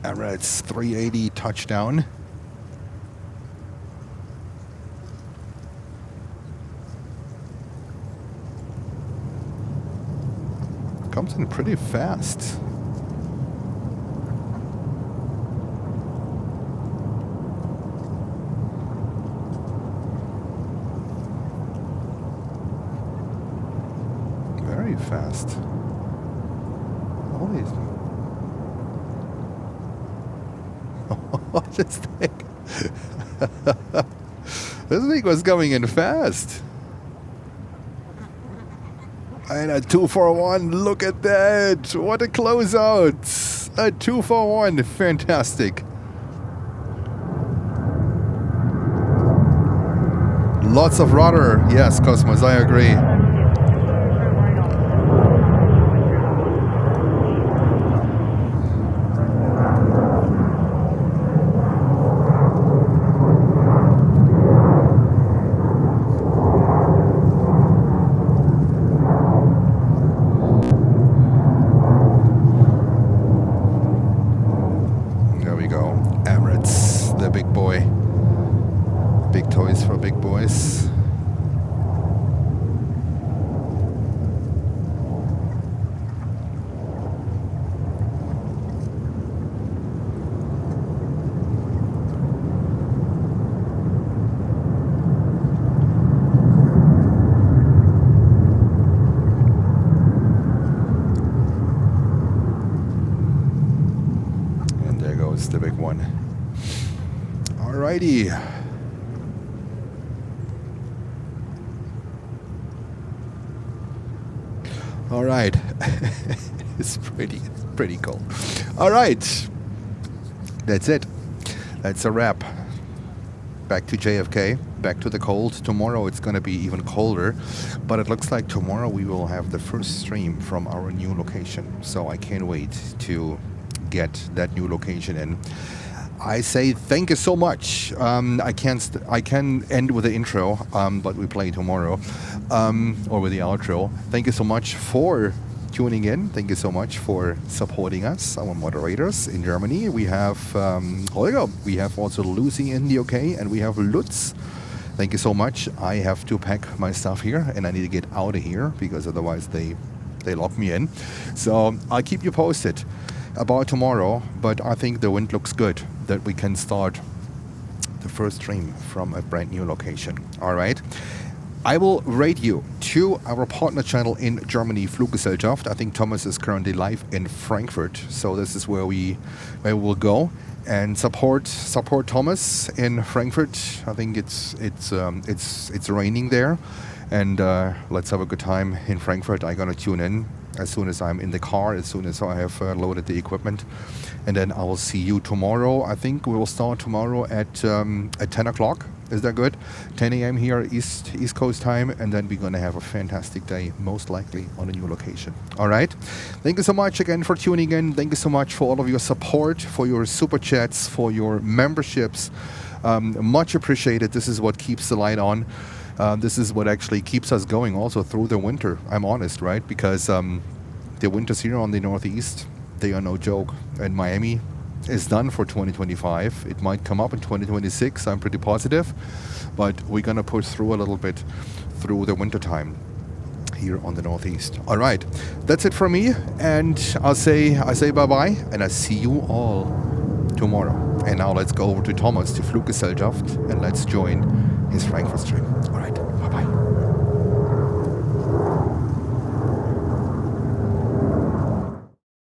Emirates 380 touchdown. Comes in pretty fast. Very fast. Holy. This thing. This thing was coming in fast. And a 241, look at that. What a closeout. A 241, fantastic. Lots of rudder. Yes, Cosmos, I agree. Alrighty. All right. It's pretty cool. All right. That's it. That's a wrap. Back to JFK, back to the cold. Tomorrow it's going to be even colder, but it looks like tomorrow we will have the first stream from our new location. So I can't wait to get that new location in. I say thank you so much. I can end with the intro, but we play tomorrow, or with the outro. Thank you so much for tuning in. Thank you so much for supporting us, our moderators in Germany. We have Holger, we have also Lucy in the UK, and we have Lutz. Thank you so much. I have to pack my stuff here, and I need to get out of here because otherwise they lock me in. So I'll keep you posted about tomorrow, but I think the wind looks good that we can start the first stream from a brand new location. All right. I will rate you to our partner channel in Germany, Fluggesellschaft. I think Thomas is currently live in Frankfurt, so this is where we will go and support Thomas in Frankfurt. I think it's raining there, and let's have a good time in Frankfurt. I'm gonna tune in as soon as I'm in the car, as soon as I have loaded the equipment, and then I will see you tomorrow. I think we will start tomorrow at 10 o'clock. Is that good? 10 a.m. here, East Coast time, and then we're going to have a fantastic day, most likely on a new location. All right? Thank you so much again for tuning in. Thank you so much for all of your support, for your super chats, for your memberships. Much appreciated. This is what keeps the light on. This is what actually keeps us going also through the winter. I'm honest, right? Because the winters here on the Northeast, they are no joke. And Miami is done for 2025. It might come up in 2026, I'm pretty positive, but we're gonna push through a little bit through the winter time here on the Northeast. All right, that's it from me, and I say bye-bye, and I see you all tomorrow. And now let's go over to Thomas, to Fluggesellschaft, and let's join his Frankfurt stream.